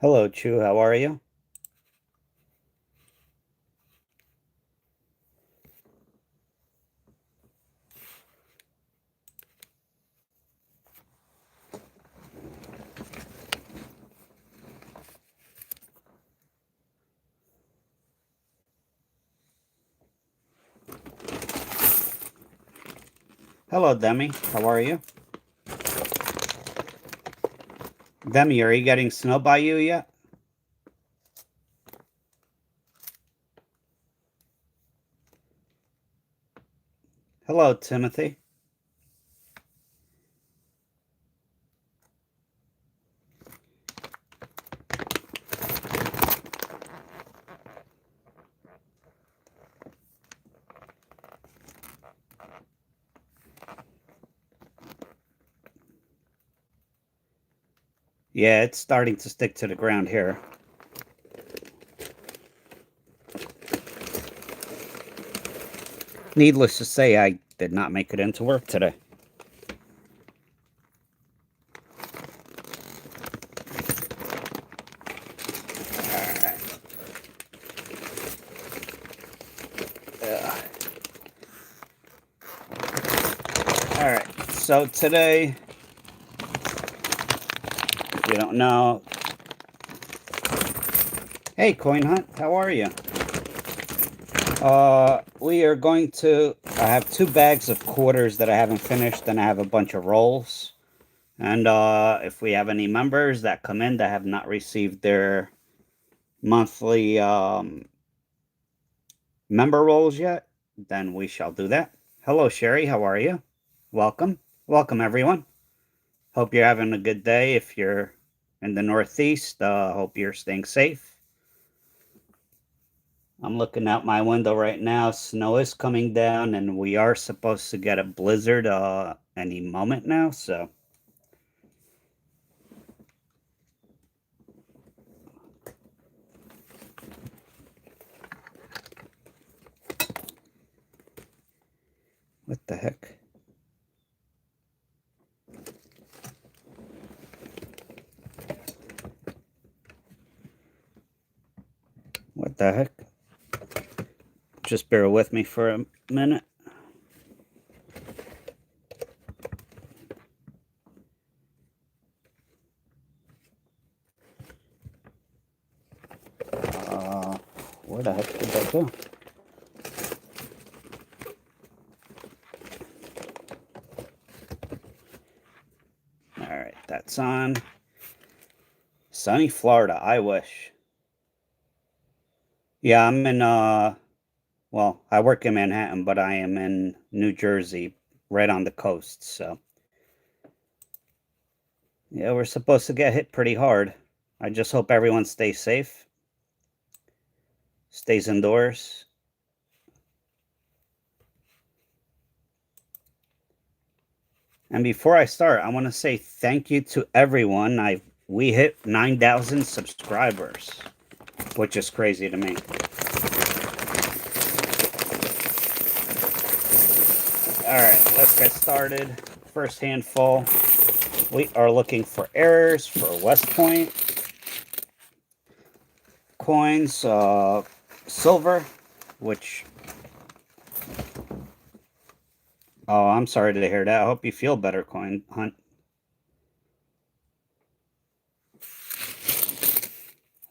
Hello, Chu. How are you? Hello, Demi. How are you? Demi, are you getting snow by you yet? Hello, Timothy. Yeah, it's starting to stick to the ground here. Needless to say, I did not make it into work today. All right. So today, if you don't know, hey, Coin Hunt, how are you? We are going to. I have two bags of quarters that I haven't finished, and I have a bunch of rolls. And if we have any members that come in that have not received their monthly member roles yet, then we shall do that. Hello, Sherry. How are you? Welcome. Welcome, everyone. Hope you're having a good day. If you're in the Northeast, hope you're staying safe. I'm looking out my window right now. Snow is coming down, and we are supposed to get a blizzard any moment now. So, what the heck? What the heck? Just bear with me for a minute. Uh, where the heck did that go? All right, that's on. Sunny Florida, I wish. Yeah, I'm in well, I work in Manhattan, but I am in New Jersey, right on the coast. So, yeah, we're supposed to get hit pretty hard. I just hope everyone stays safe, stays indoors. And before I start, I want to say thank you to everyone. I We hit 9,000 subscribers, which is crazy to me. All right, let's get started. First handful. We are looking for errors for West Point coins, silver, which, oh, I'm sorry to hear that. I hope you feel better, Coin Hunt.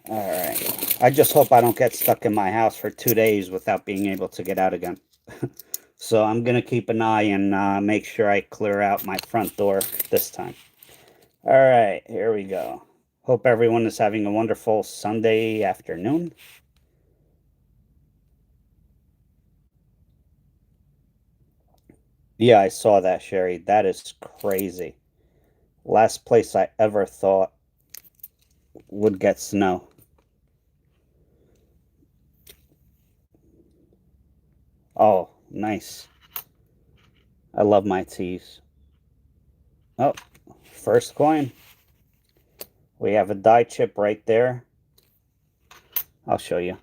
All right. I just hope I don't get stuck in my house for 2 days without being able to get out again. So I'm going to keep an eye and make sure I clear out my front door this time. All right, here we go. Hope everyone is having a wonderful Sunday afternoon. Yeah, I saw that, Sherry. That is crazy. Last place I ever thought would get snow. Oh, nice. I love my teas. Oh, first coin. We have a die chip right there. I'll show you.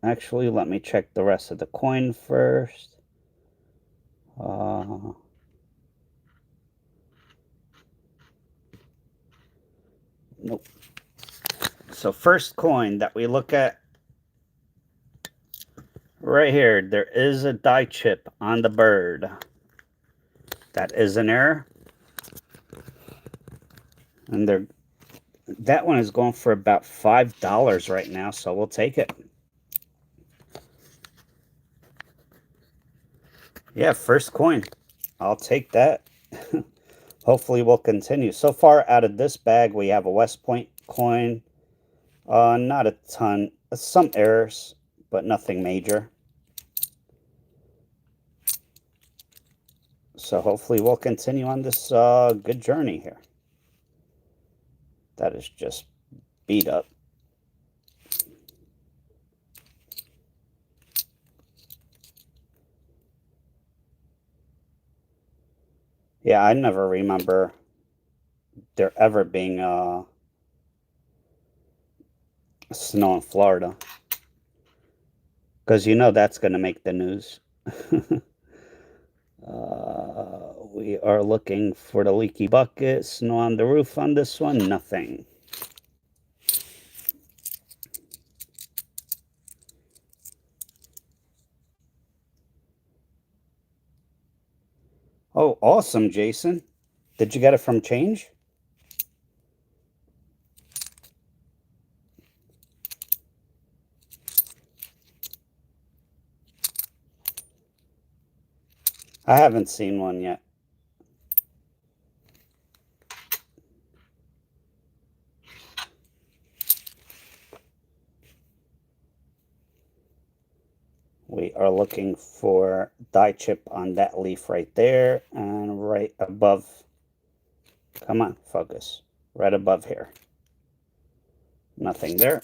Actually, let me check the rest of the coin first. Uh, nope. So first coin that we look at right here, there is a die chip on the bird. That is an error. And that one is going for about $5 right now, so we'll take it. Yeah, first coin. I'll take that. Hopefully we'll continue. So far out of this bag, we have a West Point coin. Not a ton. Some errors, but nothing major. So hopefully we'll continue on this good journey here. That is just beat up. Yeah, I never remember there ever being snow in Florida. Because you know that's going to make the news. We are looking for the leaky bucket. Snow on the roof on this one. Nothing. Oh, awesome, Jason. Did you get it from Change? I haven't seen one yet. We are looking for die chip on that leaf right there and right above. Come on, focus. Right above here. Nothing there.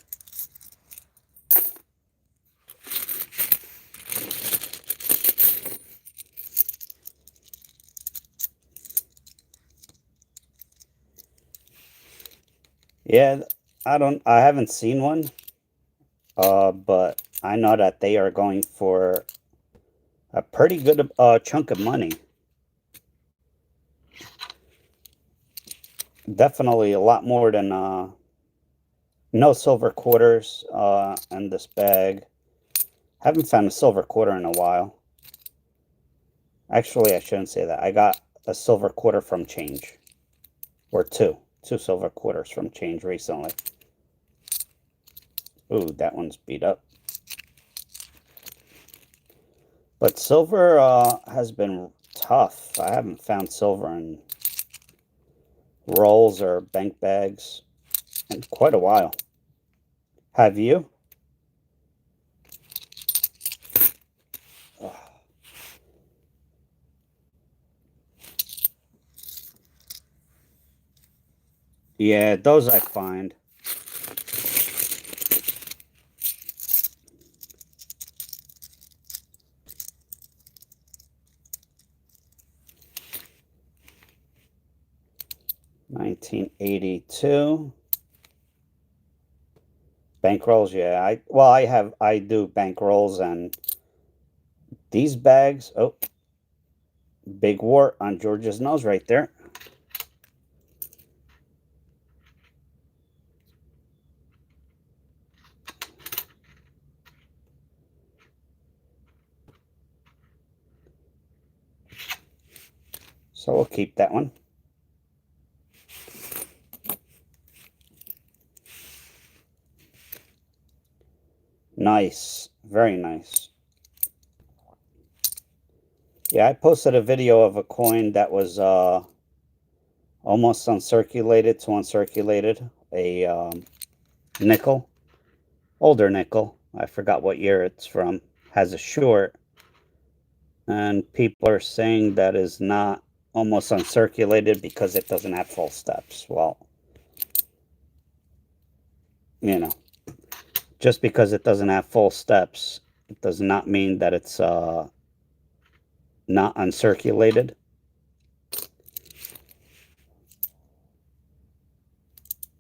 Yeah, I haven't seen one. But I know that they are going for a pretty good chunk of money. Definitely a lot more than no silver quarters in this bag. Haven't found a silver quarter in a while. Actually, I shouldn't say that. I got a silver quarter from Change. Or two silver quarters from Change recently. Ooh, that one's beat up. But silver has been tough. I haven't found silver in rolls or bank bags in quite a while. Have you? Ugh. Yeah, those I find. $19.82. Bank rolls, yeah. I do bank rolls and these bags. Oh, big wart on George's nose right there. So we'll keep that one. Nice. Very nice. Yeah, I posted a video of a coin that was almost uncirculated to uncirculated. A nickel. Older nickel. I forgot what year it's from. Has a short. And people are saying that is not almost uncirculated because it doesn't have full steps. Well, you know, just because it doesn't have full steps, it does not mean that it's not uncirculated.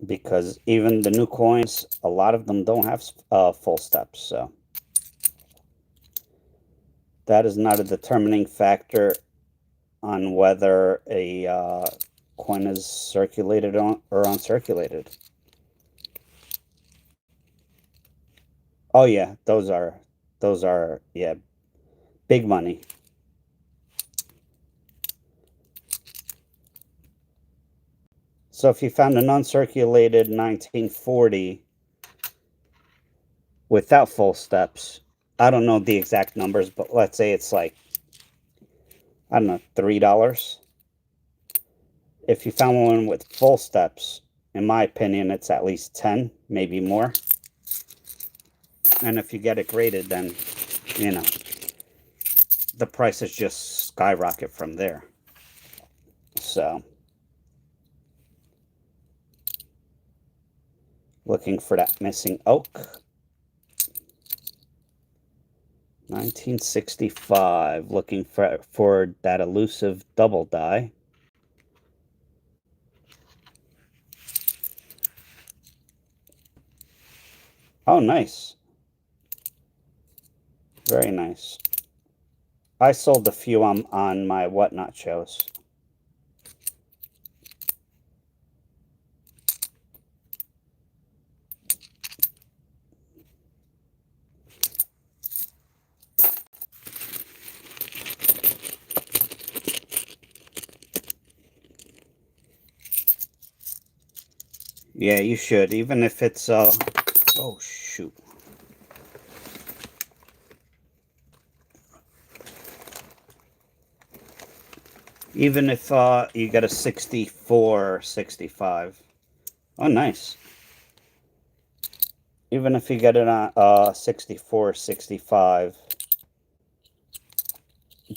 Because even the new coins, a lot of them don't have full steps. So that is not a determining factor on whether a coin is circulated or uncirculated. Oh yeah, those are yeah, big money. So if you found an uncirculated 1940 without full steps, I don't know the exact numbers, but let's say it's like, I don't know, $3. If you found one with full steps, in my opinion, it's at least 10, maybe more. And if you get it graded, then, you know, the prices just skyrocket from there. So, looking for that missing oak. 1965, looking for that elusive double die. Oh, nice. Very nice. I sold a few on my Whatnot shows. Yeah, you should, even if it's oh shoot. Even if you get a 64, 65. Oh, nice. Even if you get it on 64, 65,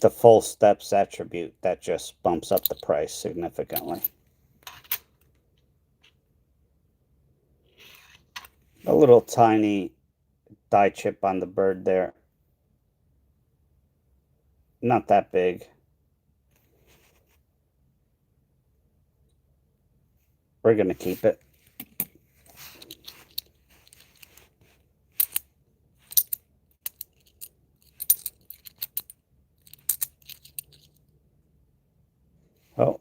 the full steps attribute, that just bumps up the price significantly. A little tiny die chip on the bird there. Not that big. We're going to keep it. Oh,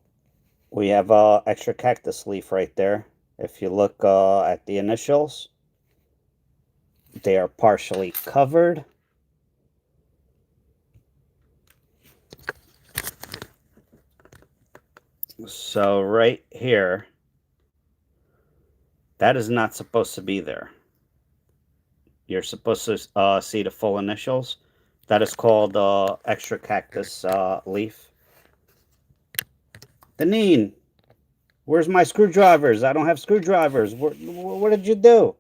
we have extra cactus leaf right there. If you look at the initials, they are partially covered. So right here, that is not supposed to be there. You're supposed to see the full initials. That is called extra cactus leaf. Deneen, where's my screwdrivers? I don't have screwdrivers. What did you do?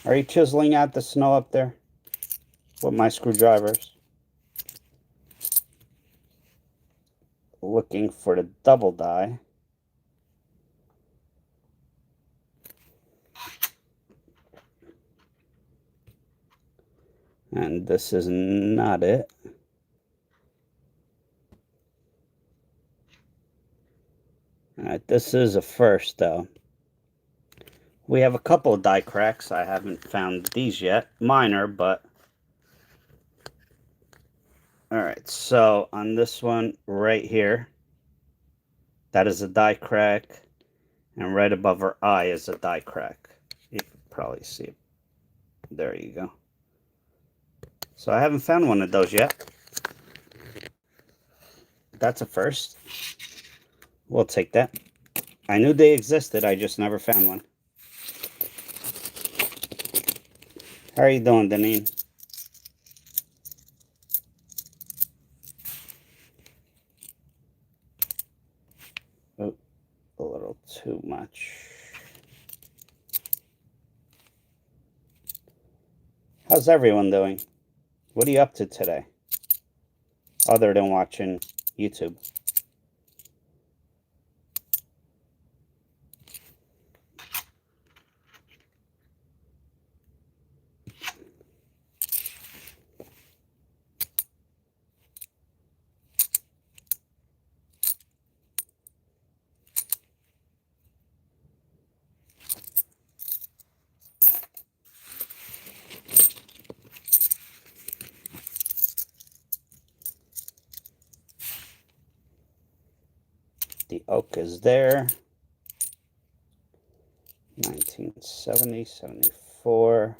Are you chiseling out the snow up there with my screwdrivers? Looking for the double die. And this is not it. Alright, this is a first though. We have a couple of die cracks. I haven't found these yet. Minor, but... Alright, so on this one right here, that is a die crack. And right above her eye is a die crack. You can probably see it. There you go. So I haven't found one of those yet. That's a first. We'll take that. I knew they existed, I just never found one. How are you doing, Deneen? Oh, a little too much. How's everyone doing? What are you up to today? Other than watching YouTube. The oak is there. 1970, 74.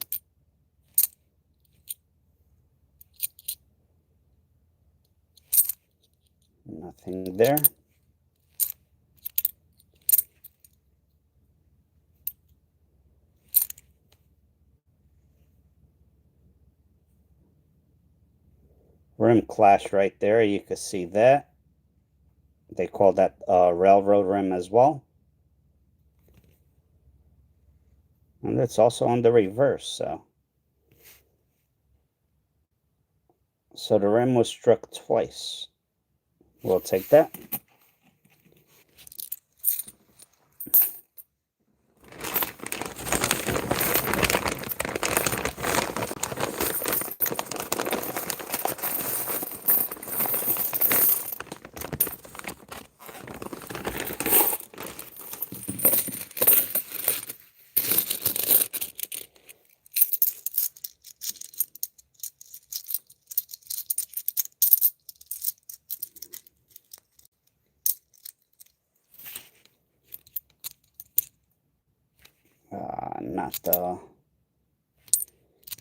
Nothing there. Rim clash right there. You can see that. They call that railroad rim as well. And it's also on the reverse, so the rim was struck twice. We'll take that.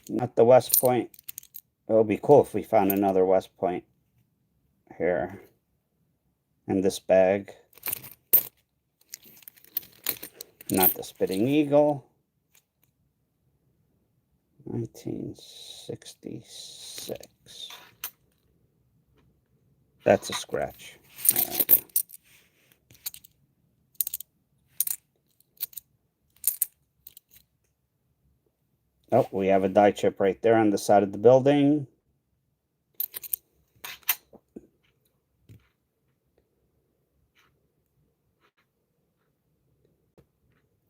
Not the West Point. It would be cool if we found another West Point here in this bag. Not the Spitting Eagle. 1966. That's a scratch. All right. Oh, we have a die chip right there on the side of the building.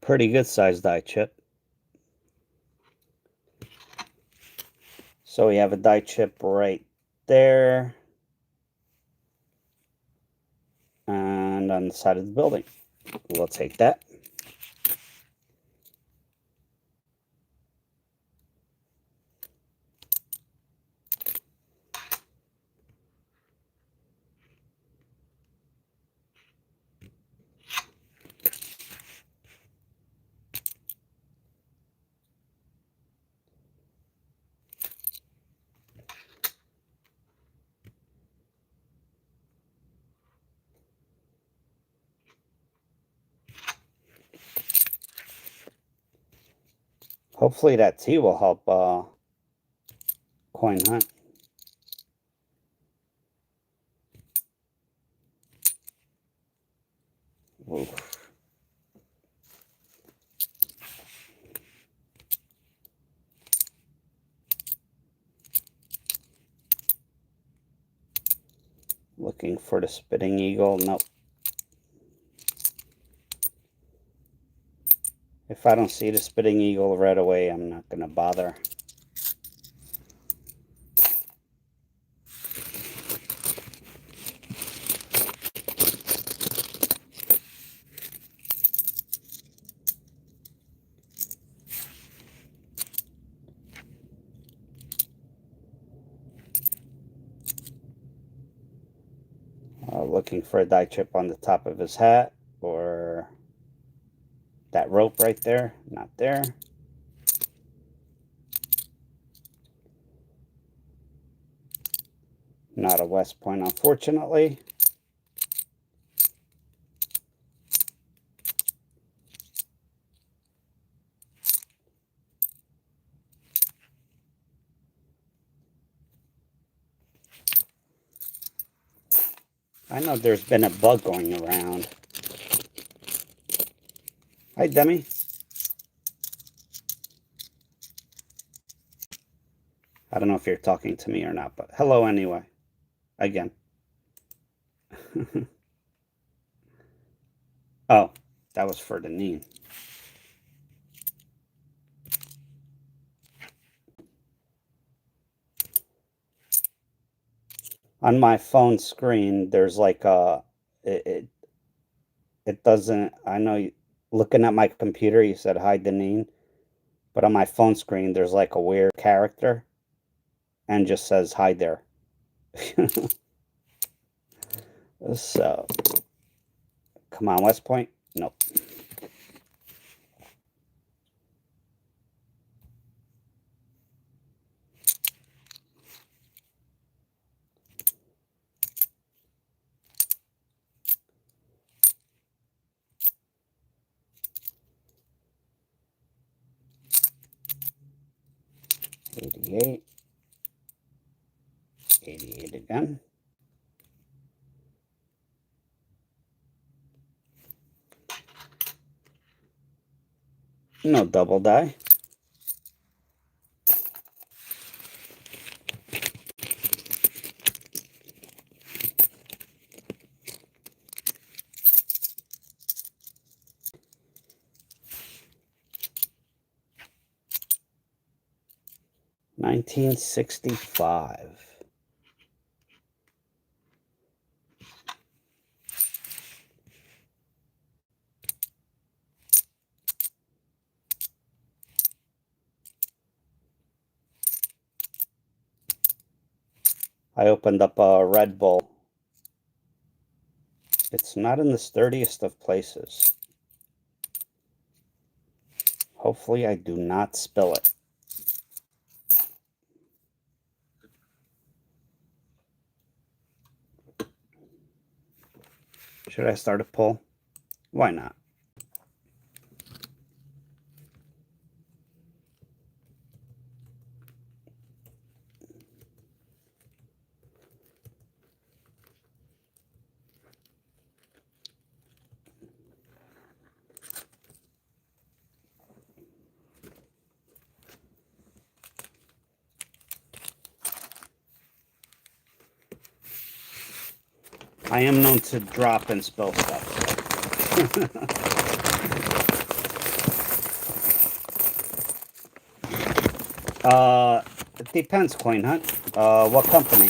Pretty good sized die chip. So we have a die chip right there. And on the side of the building. We'll take that. Hopefully that tea will help coin hunt. Oof. Looking for the Spitting Eagle. Nope. If I don't see the Spitting Eagle right away, I'm not going to bother. Looking for a die chip on the top of his hat, or that rope right there. Not there. Not a West Point, unfortunately. I know there's been a bug going around. Hi, Demi. I don't know if you're talking to me or not, but hello anyway. Again. Oh, that was for the knee. On my phone screen, there's like it doesn't, I know looking at my computer, you said hi Deneen, but on my phone screen, there's like a weird character and just says hi there. So Come on, West Point. Nope. $88. $88 again. No double die. $19.65. I opened up a Red Bull. It's not in the sturdiest of places. Hopefully I do not spill it. Should I start a pull? Why not? I am known to drop and spill stuff. It depends, Coin Hunt. What company?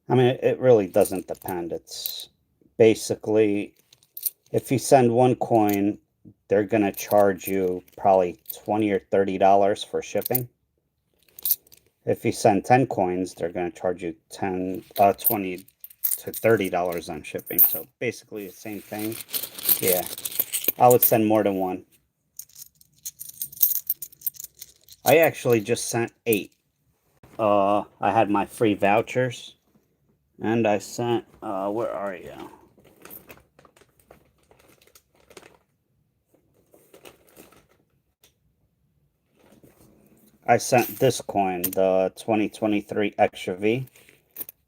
I mean, it really doesn't depend. It's basically, if you send one coin, they're going to charge you probably $20 or $30 for shipping. If you send 10 coins, they're going to charge you $20 to $30 on shipping. So basically the same thing. Yeah, I would send more than one. I actually just sent 8. I had my free vouchers. And I sent, where are you? I sent this coin, the 2023 Extra V,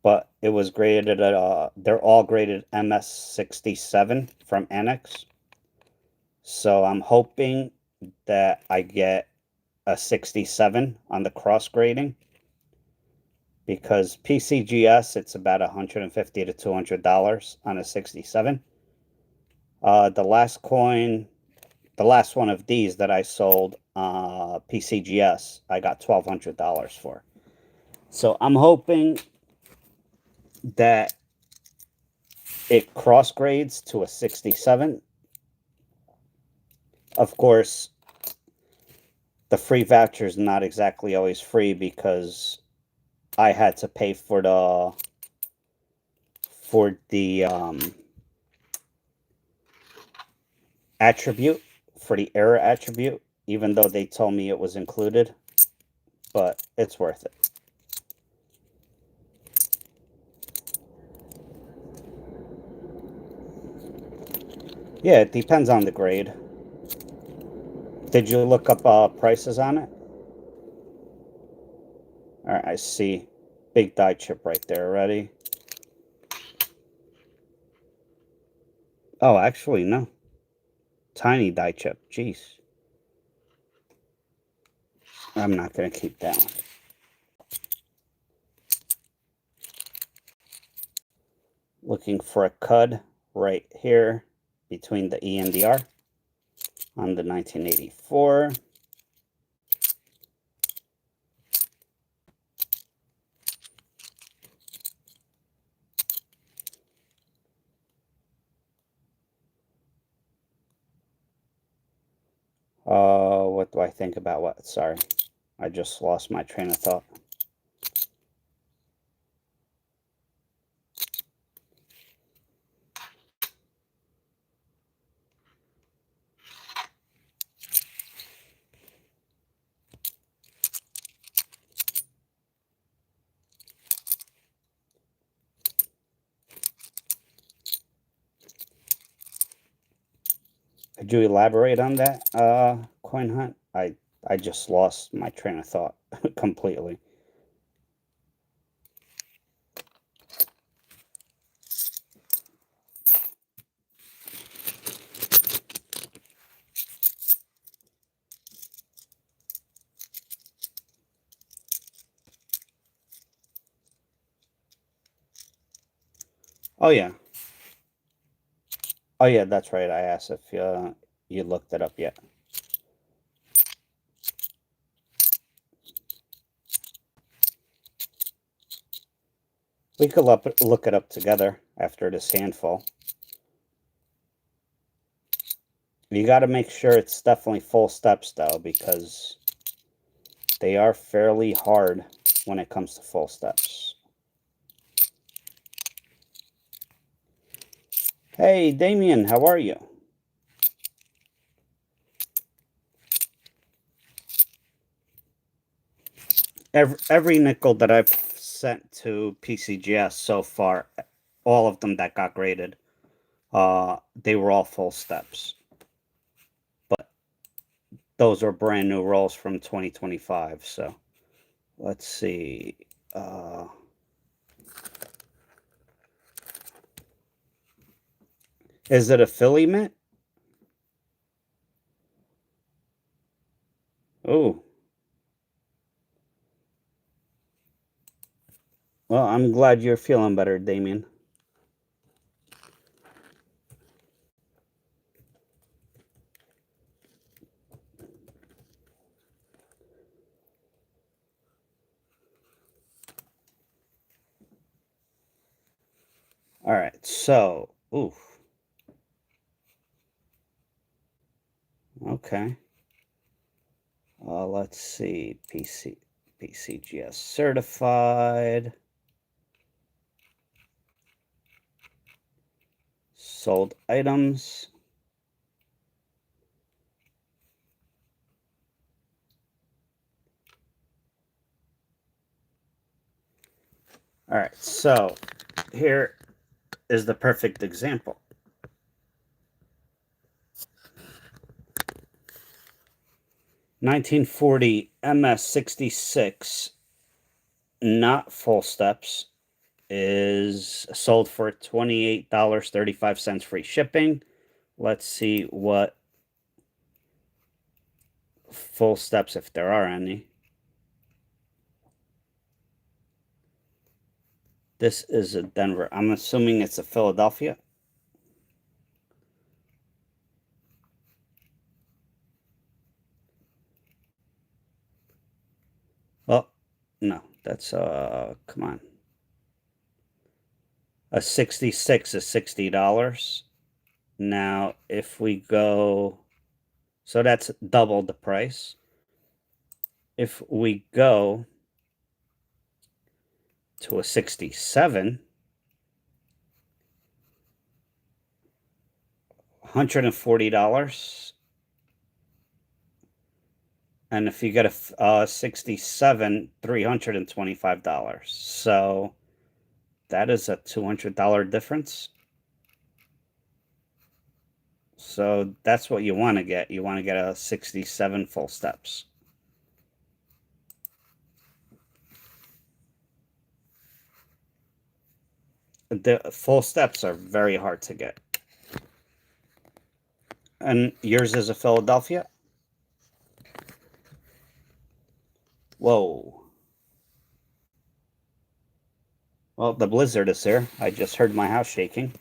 but it was graded at, they're all graded MS67 from Annex. So I'm hoping that I get a 67 on the cross grading, because PCGS, it's about $150 to $200 on a 67. The last coin, the last one of these that I sold, PCGS, I got $1,200 for. So I'm hoping that it cross grades to a 67. Of course, the free voucher is not exactly always free, because I had to pay for the attribute, for the error attribute, even though they told me it was included, but it's worth it. Yeah, it depends on the grade. Did you look up prices on it? All right, I see. Big die chip right there. Ready? Oh, actually, no. Tiny die chip. Jeez. I'm not going to keep that one. Looking for a cud right here between the E and the R. on the 1984. What do I think about what? Sorry, I just lost my train of thought. Could you elaborate on that, Coin Hunt? I just lost my train of thought completely. Oh yeah. Oh yeah, that's right. I asked if you looked it up yet. We could look it up together after this handful. You got to make sure it's definitely full steps though, because they are fairly hard when it comes to full steps. Hey, Damien, how are you? Every nickel that I've sent to PCGS so far, all of them that got graded, they were all full steps. But those are brand new rolls from 2025. So let's see. Is it a Philly mint? Oh. Well, I'm glad you're feeling better, Damien. All right, so, oof. Okay. Let's see, PCGS certified. Sold items. All right, so here is the perfect example. $1940 MS66, not full steps, is sold for $28.35 free shipping. Let's see what full steps, if there are any. This is a Denver. I'm assuming it's a Philadelphia. Oh, no, that's come on. A 66 is $60. Now, if we go, so that's double the price. If we go to a 67, $140. And if you get a 67, $325. So that is a $200 difference. So that's what you want to get. You want to get a 67 full steps. The full steps are very hard to get. And yours is a Philadelphia? Whoa. Well, the blizzard is here. I just heard my house shaking.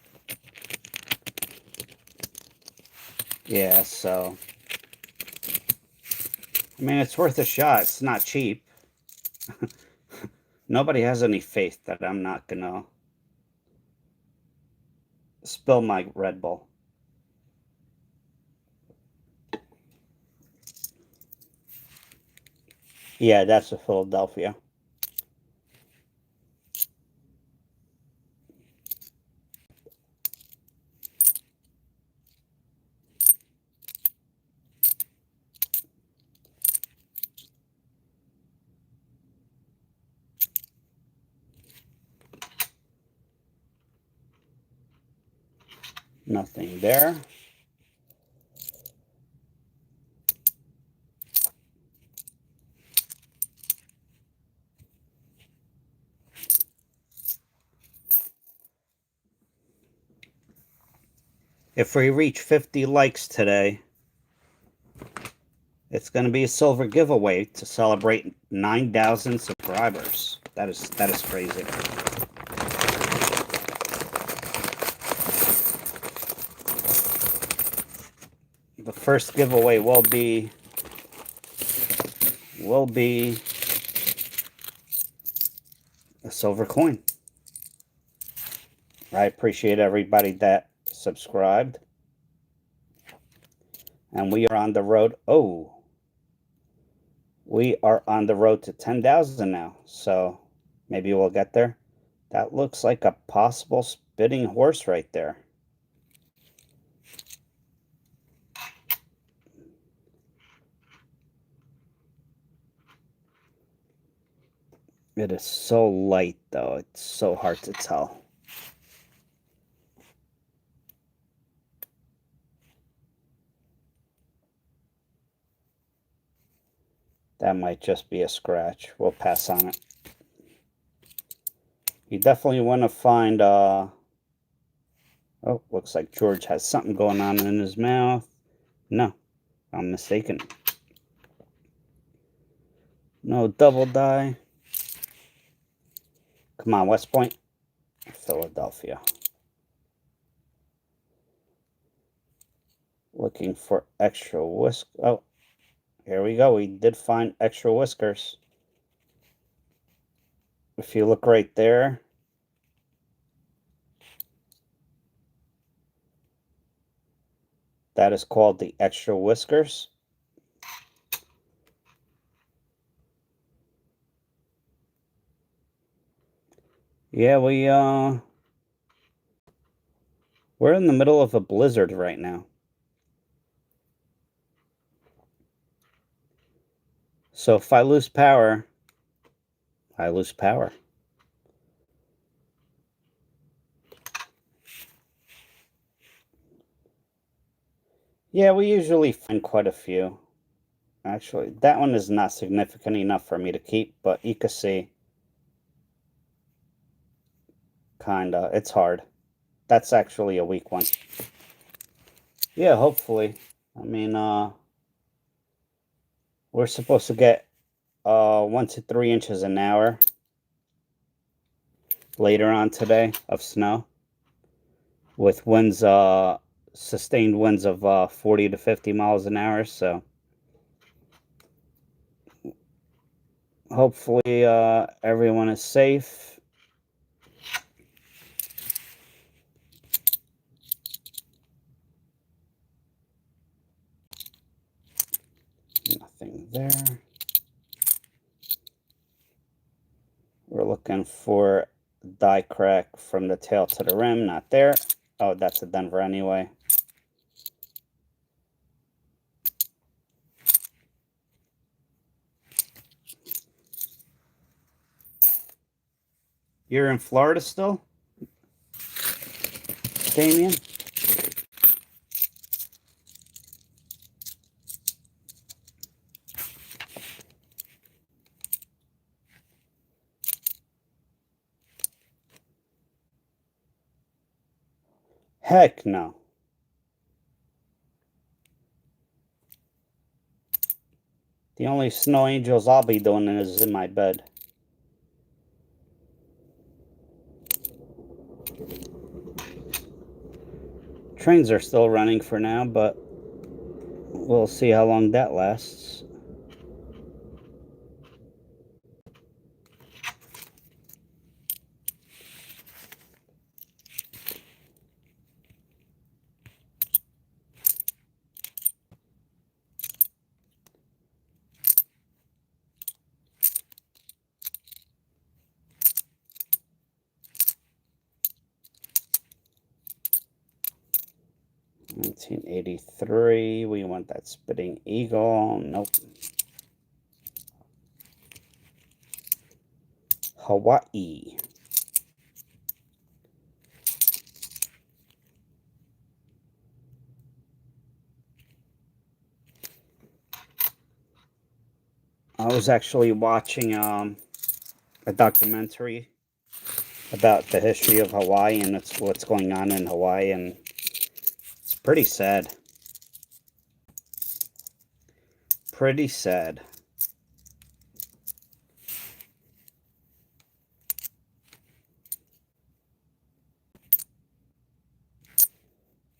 Yeah, so I mean, it's worth a shot. It's not cheap. Nobody has any faith that I'm not gonna spill my Red Bull. Yeah, that's a Philadelphia. Nothing there. If we reach 50 likes today, it's going to be a silver giveaway to celebrate 9,000 subscribers. That is crazy. The first giveaway will be a silver coin. I appreciate everybody that subscribed. And we are on the road. Oh, we are on the road to 10,000 now. So maybe we'll get there. That looks like a possible spitting horse right there. It is so light, though. It's so hard to tell. That might just be a scratch. We'll pass on it. You definitely want to find, oh, looks like George has something going on in his mouth. No, I'm mistaken. No double die. Come on, West Point. Philadelphia. Looking for extra whisk. Oh, here we go. We did find extra whiskers. If you look right there, that is called the extra whiskers. Yeah, we're in the middle of a blizzard right now. So if I lose power, I lose power. Yeah, we usually find quite a few. Actually, that one is not significant enough for me to keep, but you can see. Kinda. It's hard. That's actually a weak one. Yeah, hopefully. I mean, we're supposed to get 1 to 3 inches an hour later on today of snow, with winds, sustained winds of 40 to 50 miles an hour. So hopefully everyone is safe. Nothing there. We're looking for die crack from the tail to the rim. Not there. Oh, that's a Denver anyway. You're in Florida still, Damien? Heck no. The only snow angels I'll be doing is in my bed. Trains are still running for now, but we'll see how long that lasts. 1983. We want that Spitting Eagle. Nope. Hawaii. I was actually watching a documentary about the history of Hawaii and what's going on in Hawaii, and it's pretty sad. Pretty sad.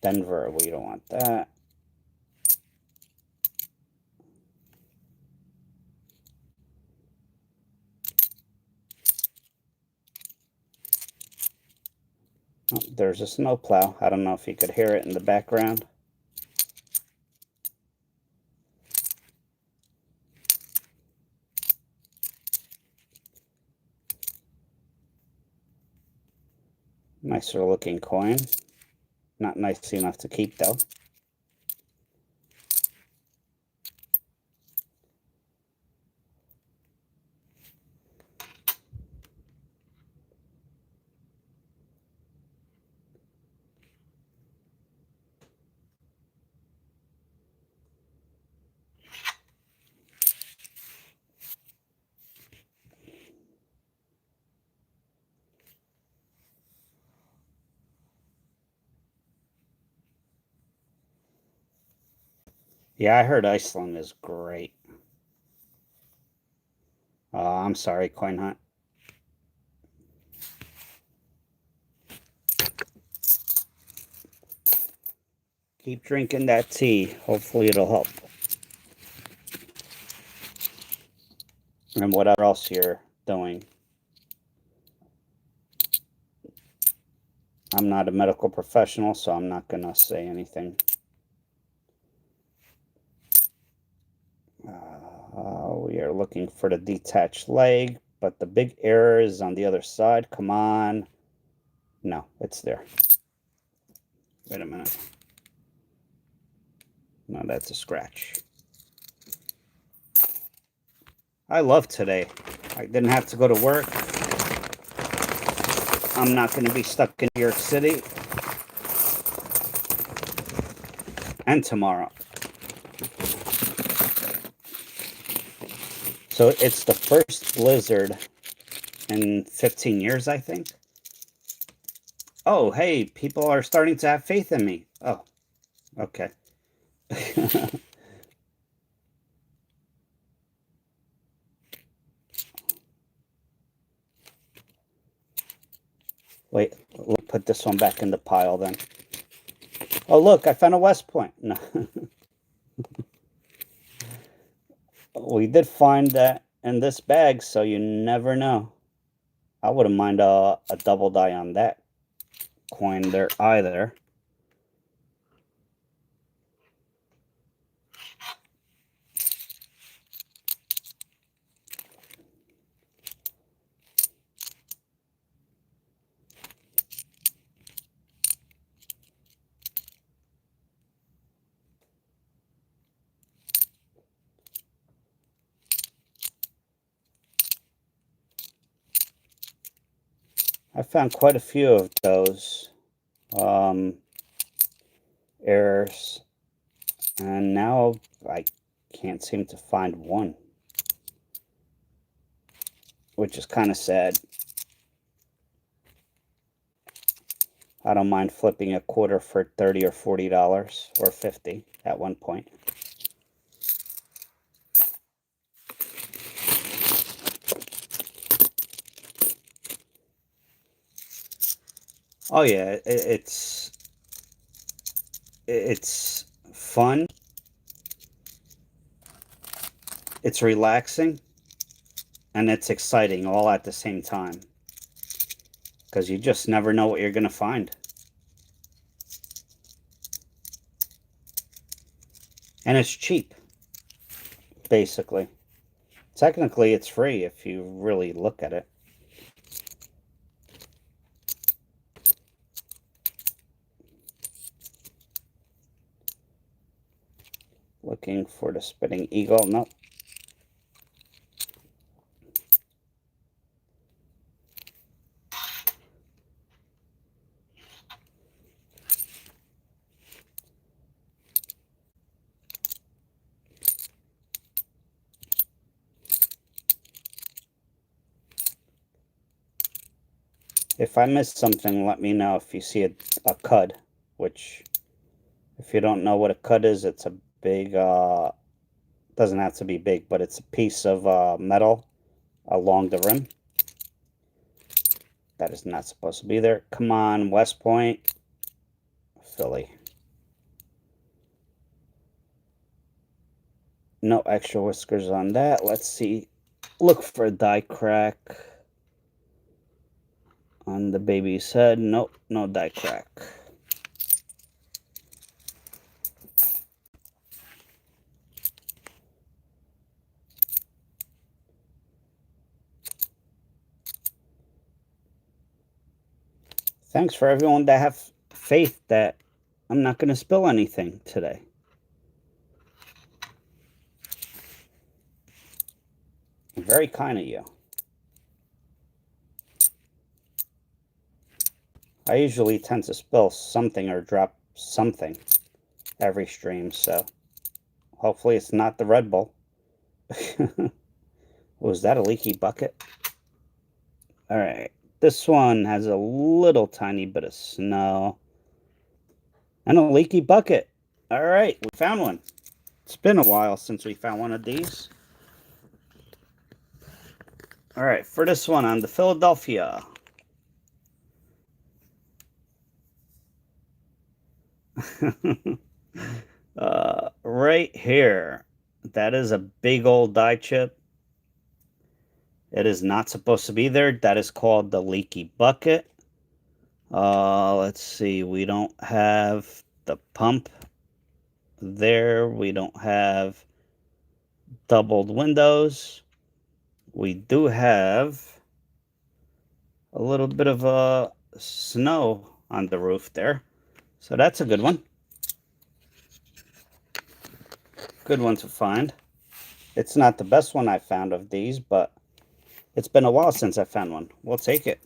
Denver, we don't want that. Oh, there's a snowplow. I don't know if you could hear it in the background. Nicer looking coin. Not nice enough to keep though. Yeah, I heard Iceland is great. I'm sorry, Coin Hunt. Keep drinking that tea. Hopefully it'll help. And whatever else you're doing. I'm not a medical professional, so I'm not going to say anything. We are looking for the detached leg, but the big error is on the other side. Come on. No, it's there. Wait a minute. No, that's a scratch. I love today. I didn't have to go to work. I'm not going to be stuck in New York City. And tomorrow. So it's the first blizzard in 15 years, I think. Oh, hey, people are starting to have faith in me. Oh, okay. Wait, let me put this one back in the pile then. Oh, look, I found a West Point. No. We did find that in this bag, so you never know. I wouldn't mind a double die on that coin there either. I found quite a few of those errors, and now I can't seem to find one, which is kind of sad. I don't mind flipping a quarter for $30 or $40 or $50 at one point. Oh yeah, it's fun. It's relaxing, and it's exciting all at the same time. Because you just never know what you're going to find. And it's cheap, basically. Technically, it's free if you really look at it. Looking for the spinning eagle. Nope. If I missed something, let me know if you see a cud, which, if you don't know what a cud is, it's a big, doesn't have to be big, but it's a piece of metal along the rim. That is not supposed to be there. Come on, West Point, Philly. No extra whiskers on that. Let's see. Look for a die crack on the baby's head. Nope, no die crack. Thanks for everyone that have faith that I'm not going to spill anything today. Very kind of you. I usually tend to spill something or drop something every stream, so hopefully it's not the Red Bull. Was that a leaky bucket? All right. This one has a little tiny bit of snow. And a leaky bucket. All right, we found one. It's been a while since we found one of these. All right, for this one on the Philadelphia. Right here. That is a big old die chip. It is not supposed to be there. That is called the leaky bucket. Let's see. We don't have the pump there. We don't have doubled windows. We do have a little bit of snow on the roof there. So that's a good one. Good one to find. It's not the best one I found of these, but it's been a while since I found one. We'll take it.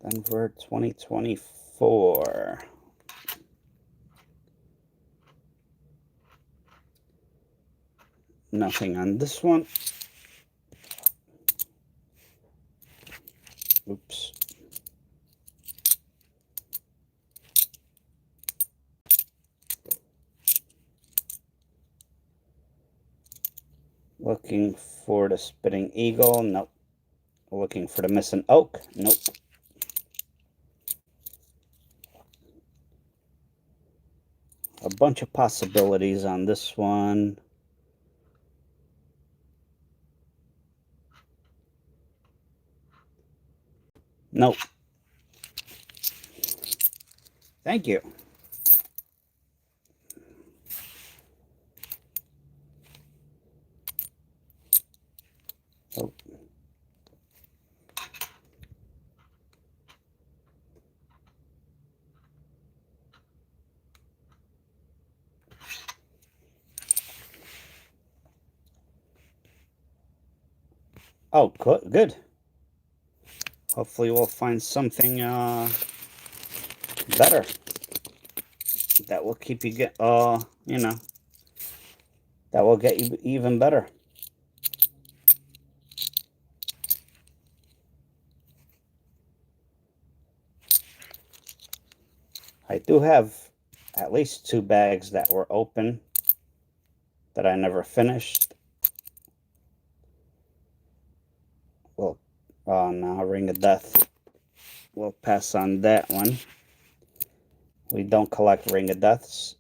Denver 2024. Nothing on this one. Oops. Looking for the spinning eagle. Nope. Looking for the missing oak. Nope. A bunch of possibilities on this one. Nope. Thank you. Oh. Oh, good. Hopefully we'll find something better that will keep you that will get you even better. I do have at least 2 bags that were open that I never finished. Well, no, Ring of Death. We'll pass on that one. We don't collect Ring of Deaths.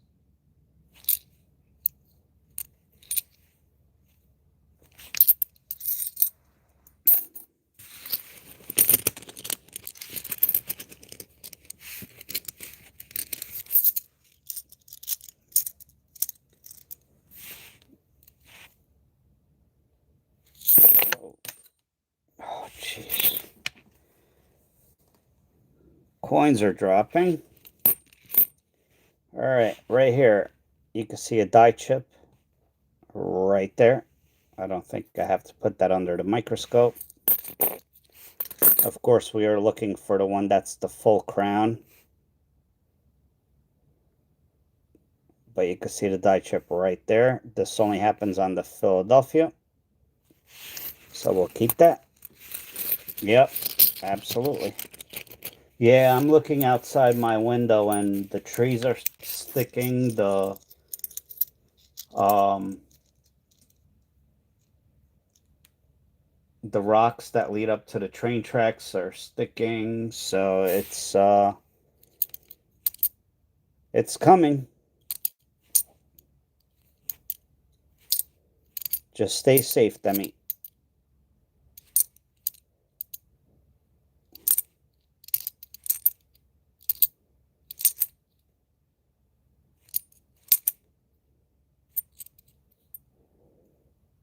Coins are dropping. All right, right here, you can see a die chip right there. I don't think I have to put that under the microscope. Of course, we are looking for the one that's the full crown. But you can see the die chip right there. This only happens on the Philadelphia. So we'll keep that. Yep, absolutely. Yeah, I'm looking outside my window and the trees are sticking. The rocks that lead up to the train tracks are sticking, so it's coming. Just stay safe, Demi.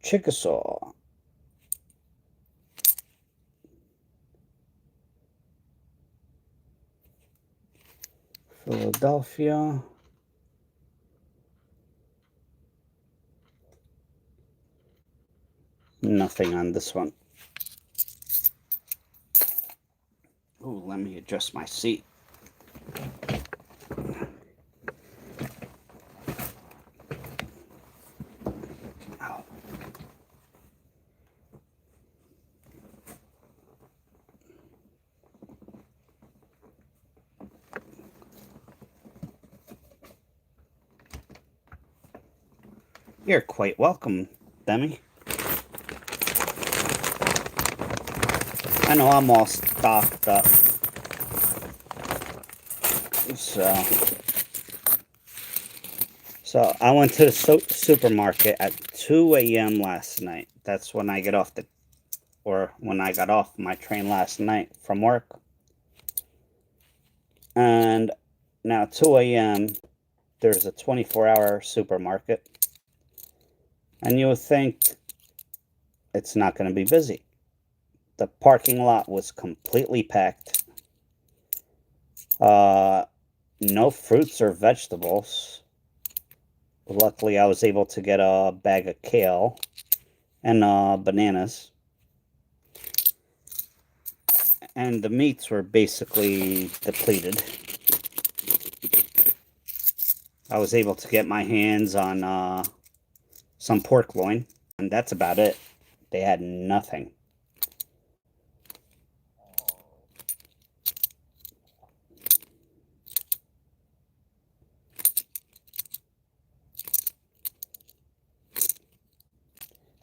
Chickasaw. Philadelphia. Nothing on this one. Ooh, let me adjust my seat. Ow. You're quite welcome, Demi. I know I'm all stocked up. So I went to the supermarket at 2 a.m. last night. That's when I when I got off my train last night from work. And now 2 a.m. there's a 24-hour supermarket. And you would think it's not going to be busy. The parking lot was completely packed. No fruits or vegetables. Luckily, I was able to get a bag of kale and bananas. And the meats were basically depleted. I was able to get my hands on some pork loin, and that's about it. They had nothing.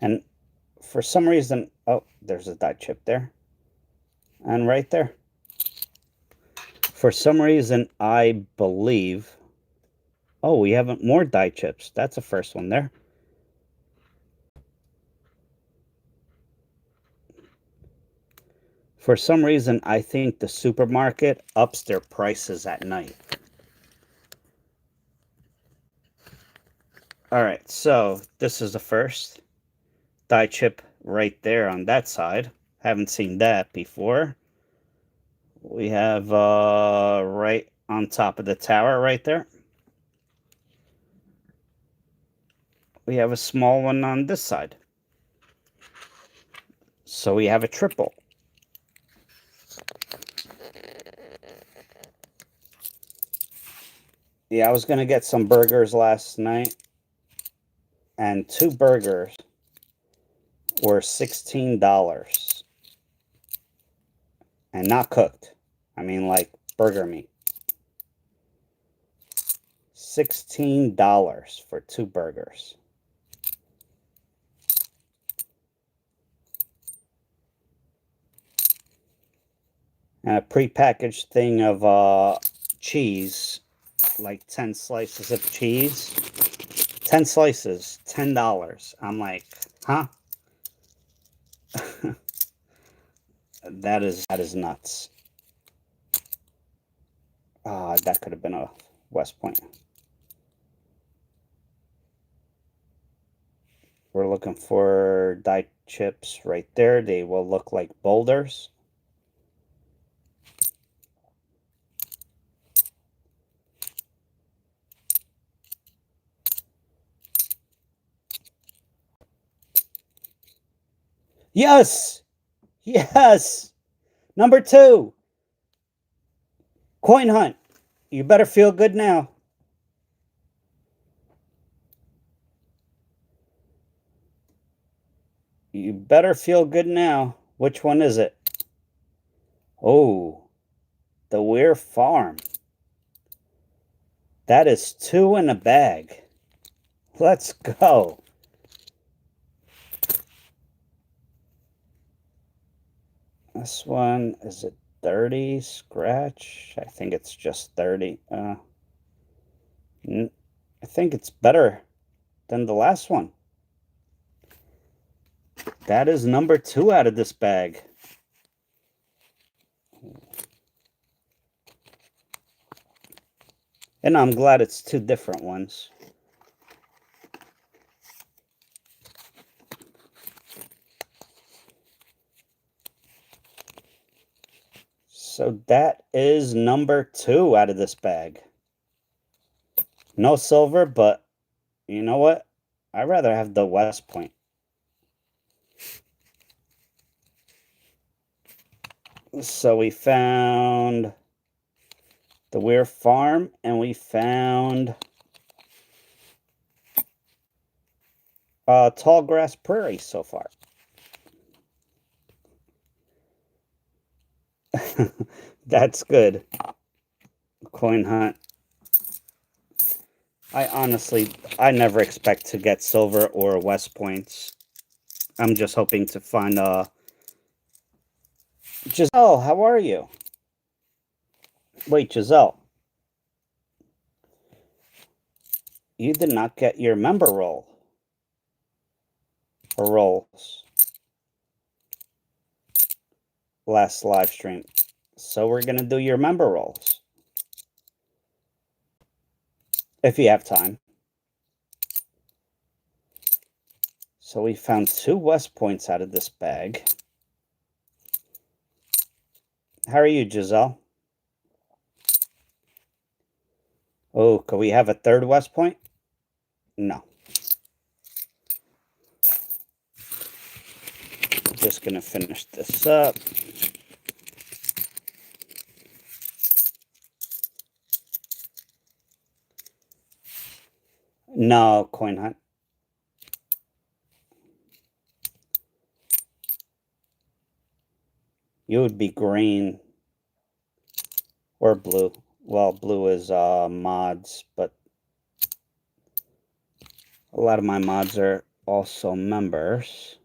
And for some reason, oh, there's a die chip there. And right there. For some reason, I believe... Oh, we have more die chips. That's the first one there. For some reason, I think the supermarket ups their prices at night. All right, so this is the first die chip right there on that side. Haven't seen that before. We have right on top of the tower right there. We have a small one on this side. So we have a triple. Yeah, I was going to get some burgers last night. And 2 burgers were $16. And not cooked. I mean, like burger meat. $16 for 2 burgers. And a prepackaged thing of cheese, like 10 slices of cheese. 10 slices, $10. I'm like, huh? That is nuts. That could have been a West Point. We're looking for die chips right there. They will look like boulders. Yes. Yes. Number 2. Coin hunt. You better feel good now. You better feel good now. Which one is it? Oh, the Weir Farm. That is 2 in a bag. Let's go. This one, is it 30 scratch? I think it's just 30. I think it's better than the last one. That is number 2 out of this bag. And I'm glad it's 2 different ones. So that is number 2 out of this bag. No silver, but you know what? I'd rather have the West Point. So we found the Weir Farm, and we found Tall Grass Prairie so far. That's good. Coin hunt. I never expect to get silver or West Points. I'm just hoping to find Giselle, how are you? Wait, Giselle. You did not get your member roll. Or rolls. Last live stream. So we're going to do your member rolls. If you have time. So we found 2 West Points out of this bag. How are you, Giselle? Oh, could we have a 3rd West Point? No. Just going to finish this up. No, coin hunt. You would be green or blue. Well, blue is mods, but a lot of my mods are also members.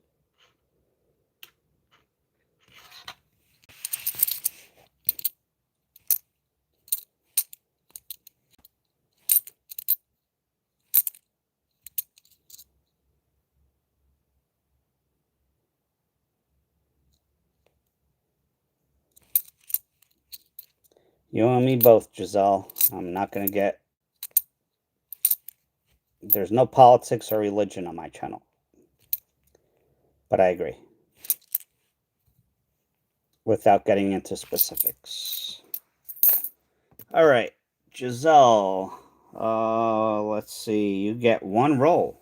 You and me both, Giselle. I'm not going to get... There's no politics or religion on my channel. But I agree. Without getting into specifics. All right, Giselle. Let's see. You get 1 roll.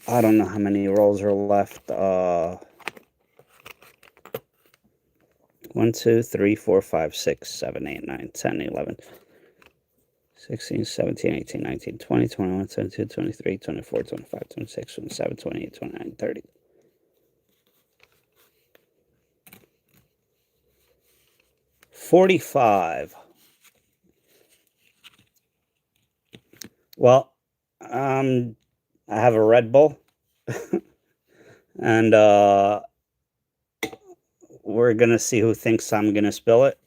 I don't know how many rolls are left. 1, 2, 3, 4, 5, 6, 7, 8, 9, 10, 11, 16, 17, 18, 19, 20, 21, 22, 23, 24, 25, 26, 27, 28, 29, 30. 45. Well, I have a Red Bull. And we're going to see who thinks I'm going to spill it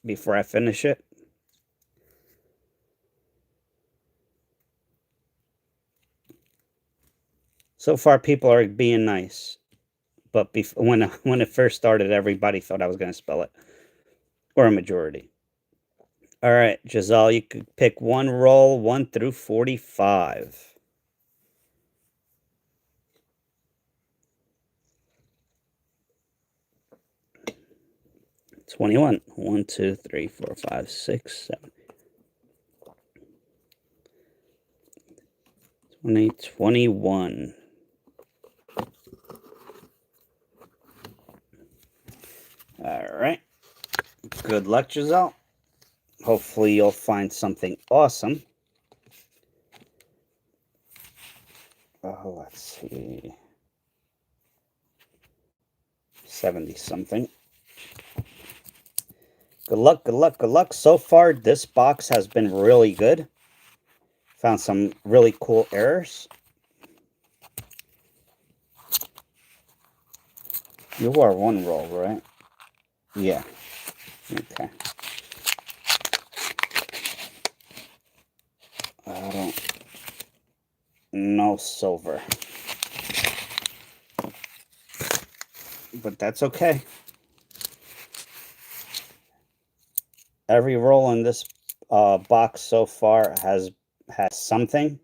before I finish it. So far, people are being nice. But when it first started, everybody thought I was going to spill it. Or a majority. All right, Giselle, you could pick 1 roll, 1 through 45. 21. 1, 2, 3, 4, 5, 6, 7. 2021. All right. Good luck, Giselle. Hopefully you'll find something awesome. Let's see. 70 something. Good luck, good luck, good luck. So far, this box has been really good. Found some really cool errors. You are one roll, right? Yeah. Okay. I don't know silver. But that's okay. Every roll in this box so far has something.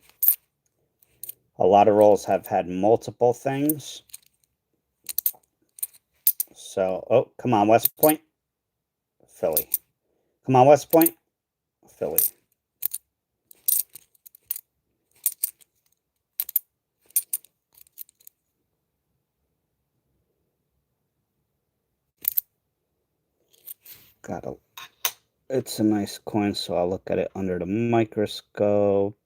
A lot of rolls have had multiple things. So, oh, come on, West Point. Philly. Come on, West Point. Philly. It's a nice coin, so I'll look at it under the microscope.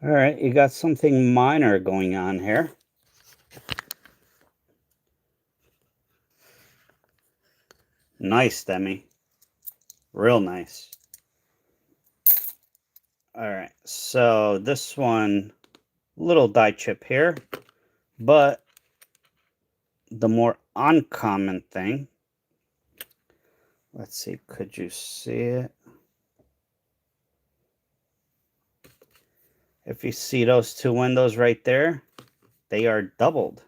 All right, you got something minor going on here. Nice, Demi. Real nice. All right, so this one, little die chip here, but the more uncommon thing, let's see, could you see it? If you see those two windows right there, they are doubled.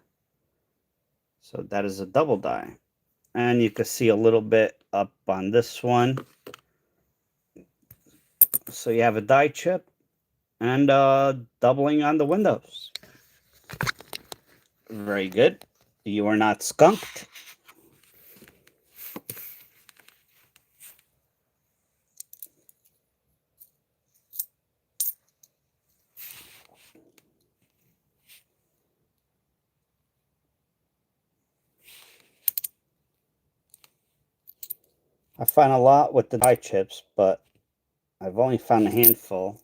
So that is a double die. And you can see a little bit up on this one. So you have a die chip and doubling on the windows. Very good. You are not skunked. I find a lot with the die chips, but I've only found a handful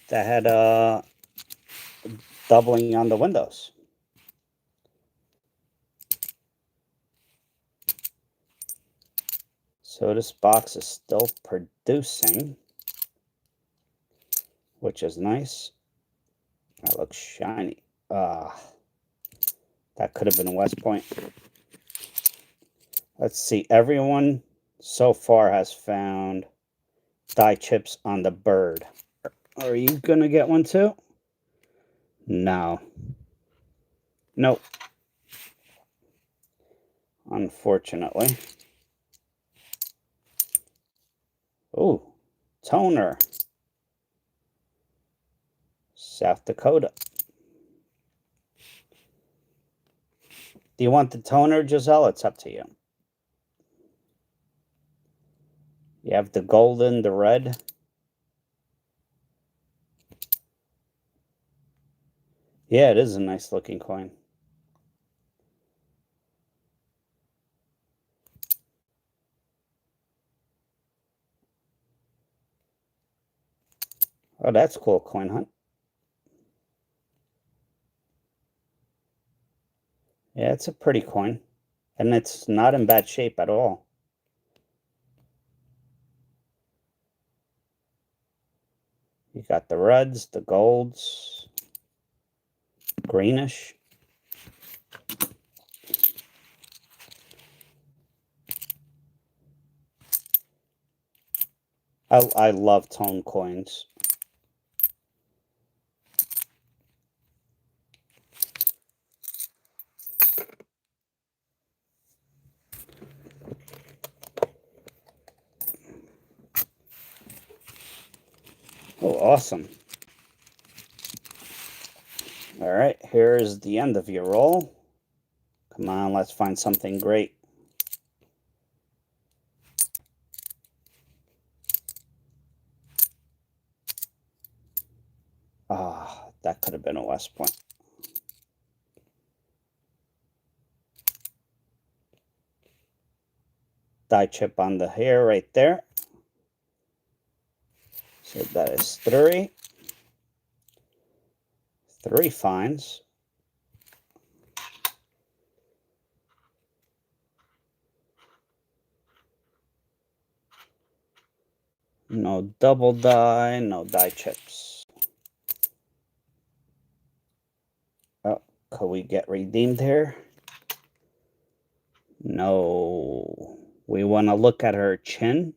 that had doubling on the windows. So this box is still producing, which is nice. That looks shiny. That could have been a West Point. Let's see. Everyone so far has found die chips on the bird. Are you going to get one too? No. Nope. Unfortunately. Oh, toner. South Dakota. Do you want the toner, Giselle? It's up to you. You have the golden, the red. Yeah, it is a nice looking coin. Oh, that's cool, Coin Hunt. Yeah, it's a pretty coin. And it's not in bad shape at all. You got the reds, the golds, greenish. I love tone coins. Oh, awesome. All right, here is the end of your roll. Come on, let's find something great. Ah, that could have been a West Point. Die chip on the hair right there. So that is 3. 3 finds. No double die, no die chips. Oh, could we get redeemed here? No. We want to look at her chin.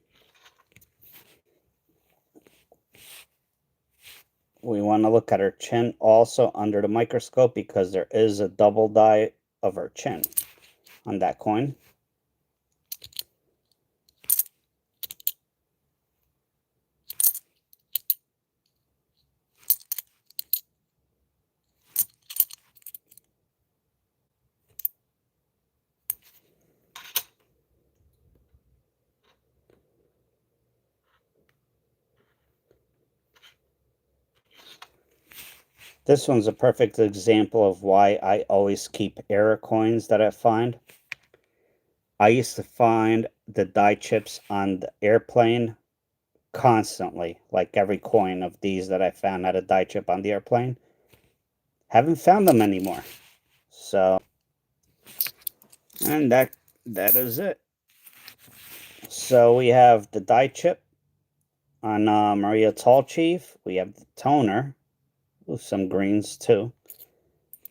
We want to look at her chin also under the microscope because there is a double die of her chin on that coin. This one's a perfect example of why I always keep error coins that I find. I used to find the die chips on the airplane constantly, like every coin of these that I found had a die chip on the airplane. Haven't found them anymore. So, and that is it. So we have the die chip on Maria Tall Chief. We have the toner with some greens too.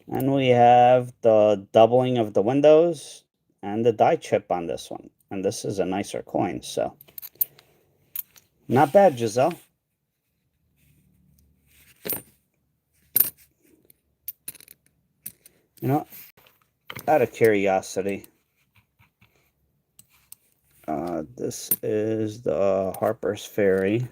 And we have the doubling of the windows and the die chip on this one. And this is a nicer coin, so not bad, Giselle. You know, out of curiosity, this is the Harper's Ferry.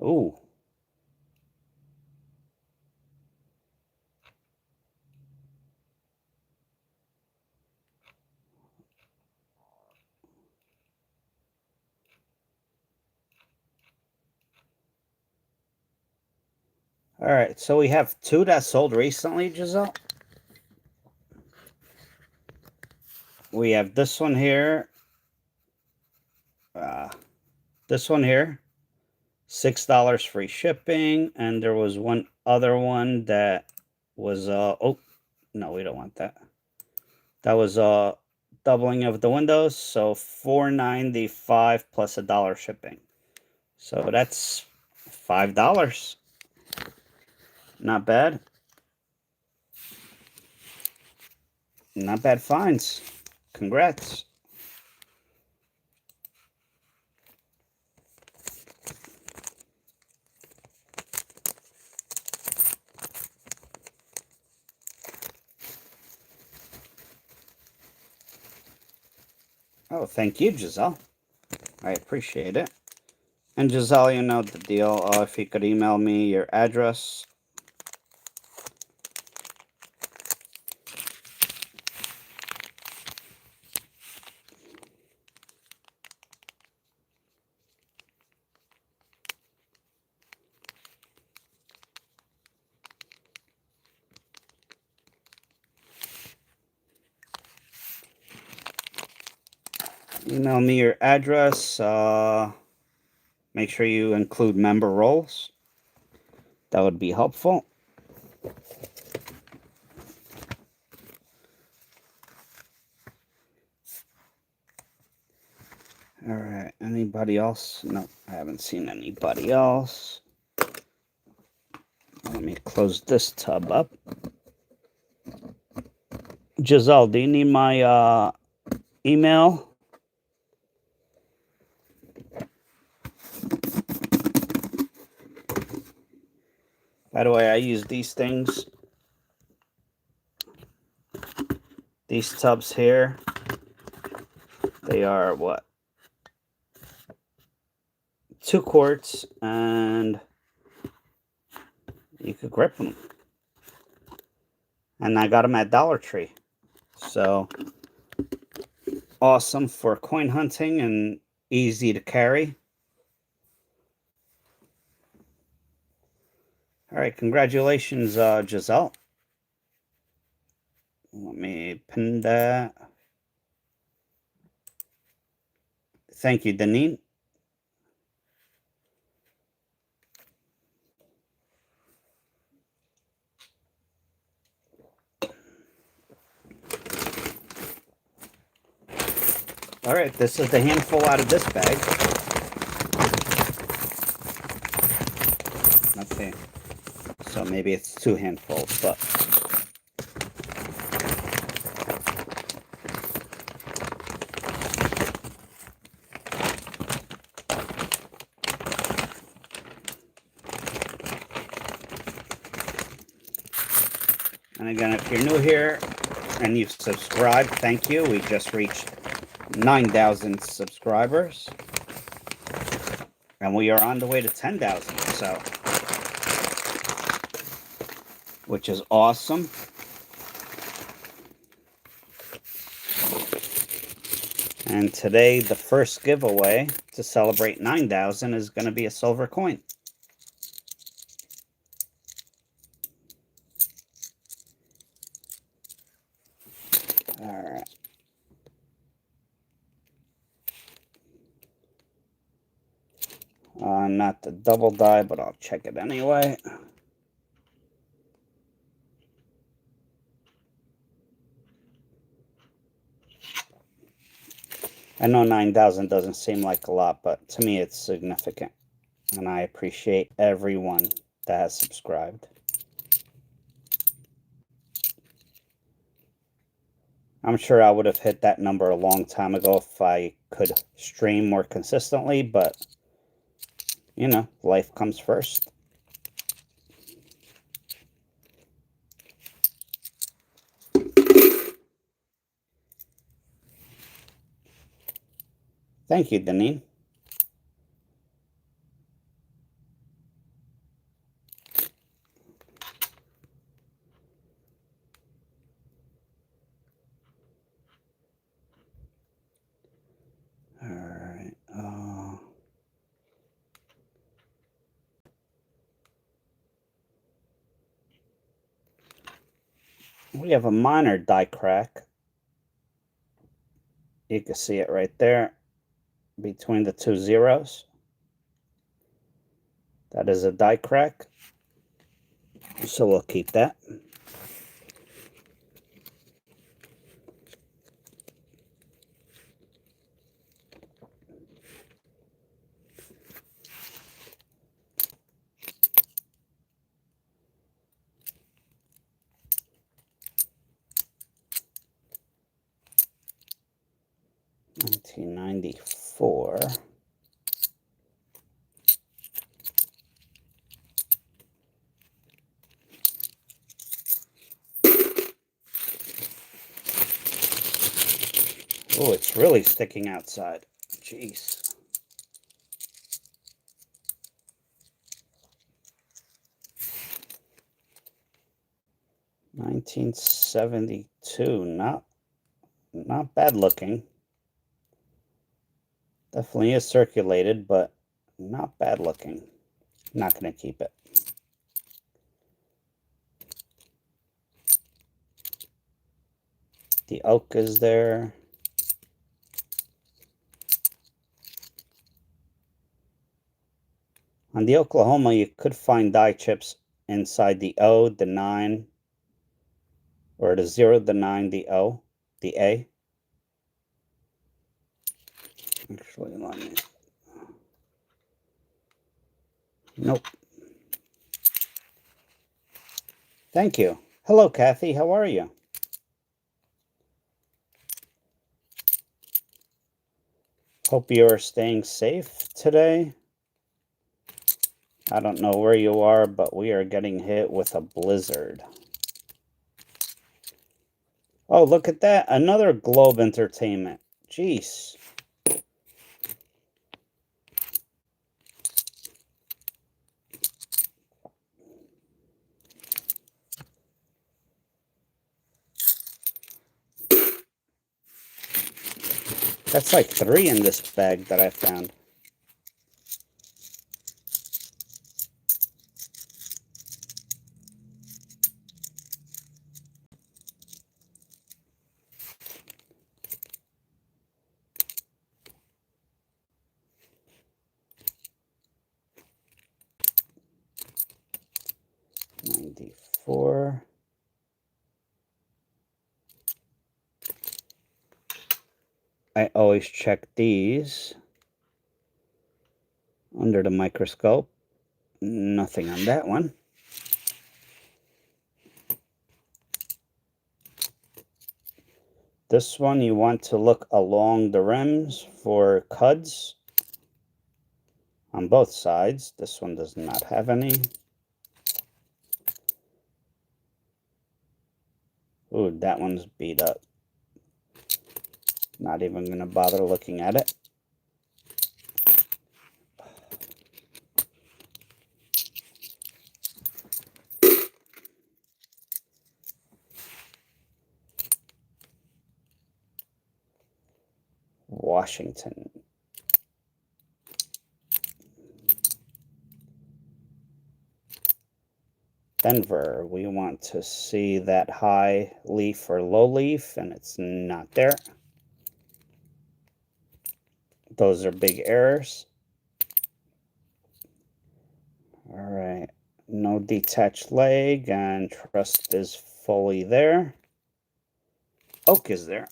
Ooh. All right, so we have 2 that sold recently, Giselle. We have this one here. This one here. $6 free shipping. And there was one other one that was, oh, no, we don't want that. That was doubling of the windows, so $4.95 plus $1 shipping. So that's $5. Not bad. Not bad finds. Congrats. Oh, thank you, Giselle. I appreciate it. And Giselle, you know the deal. If you could email me your address. Email me your address. Make sure you include member roles. That would be helpful. All right. Anybody else? No, I haven't seen anybody else. Let me close this tub up. Giselle, do you need my email? By the way, I use these things. These tubs here. They are what? 2 quarts, and you could grip them. And I got them at Dollar Tree. So awesome for coin hunting and easy to carry. All right, congratulations, Giselle. Let me pin that. Thank you, Deneen. All right, this is the handful out of this bag. Okay, so maybe it's 2 handfuls, but and again, if you're new here and you've subscribed, thank you. We just reached 9,000 subscribers, and we are on the way to 10,000, so which is awesome. And today, the first giveaway to celebrate 9,000 is going to be a silver coin. All right. Not the double die, but I'll check it anyway. I know 9,000 doesn't seem like a lot, but to me it's significant. And I appreciate everyone that has subscribed. I'm sure I would have hit that number a long time ago if I could stream more consistently, but, you know, life comes first. Thank you, Deneen. All right. We have a minor die crack. You can see it right there between the 2 zeros. That is a die crack. So we'll keep that. $19.94. Oh, it's really sticking outside. Jeez. $19.72. Not bad looking. Definitely is circulated, but not bad looking. Not going to keep it. The oak is there. On the Oklahoma, you could find die chips inside the O, the 9, or the 0, the 9, the O, the A. Actually, let me... Nope. Thank you. Hello, Kathy. How are you? Hope you are staying safe today. I don't know where you are, but we are getting hit with a blizzard. Oh, look at that. Another Globe Entertainment. Jeez. That's like 3 in this bag that I found. $94. I always check these under the microscope. Nothing on that one. This one, you want to look along the rims for cuds on both sides. This one does not have any. Ooh, that one's beat up. Not even going to bother looking at it. Washington. Denver, we want to see that high leaf or low leaf, and it's not there. Those are big errors. All right, no detached leg, and trust is fully there. Oak is there.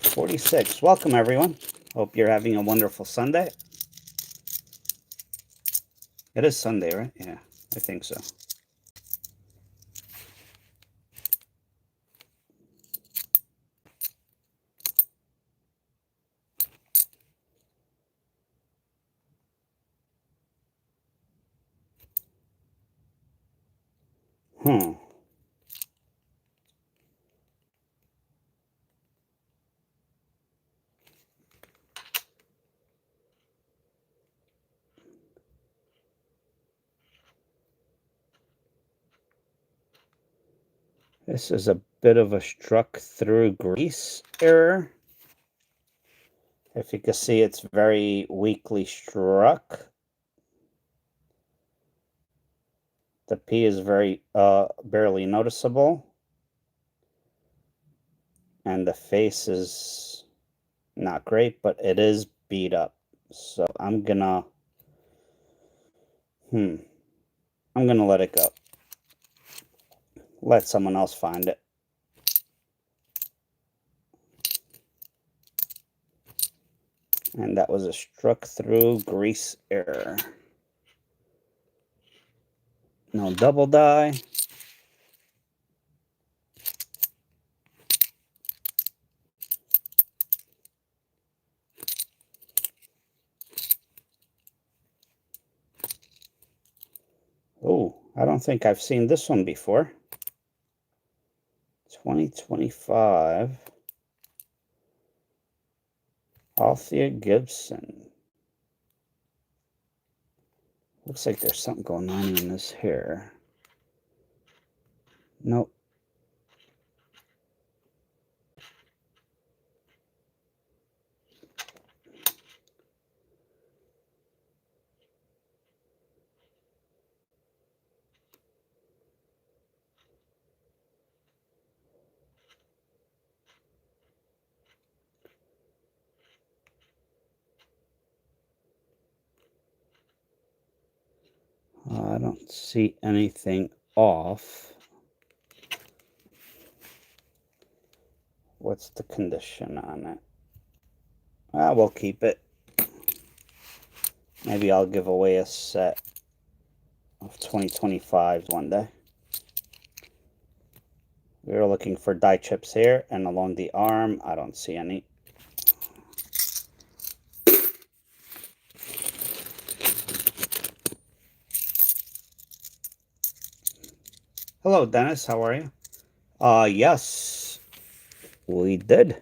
46. Welcome, everyone. Hope you're having a wonderful Sunday. It is Sunday, right? Yeah, I think so. This is a bit of a struck through grease error. If you can see, it's very weakly struck. The P is very barely noticeable. And the face is not great, but it is beat up. So I'm gonna let it go. Let someone else find it. And that was a struck through grease error. No double die. Oh, I don't think I've seen this one before. 2025. Althea Gibson. Looks like there's something going on in this hair. Nope. I don't see anything off. What's the condition on it? We'll keep it. Maybe I'll give away a set of 2025 one day. We were looking for die chips here, and along the arm, I don't see any. Hello, Dennis. How are you? Yes, we did.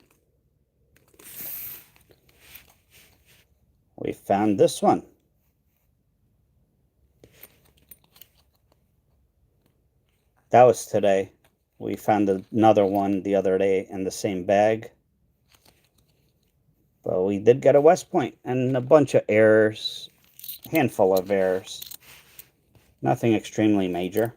We found this one. That was today. We found another one the other day in the same bag. But we did get a West Point and a bunch of errors, handful of errors. Nothing extremely major.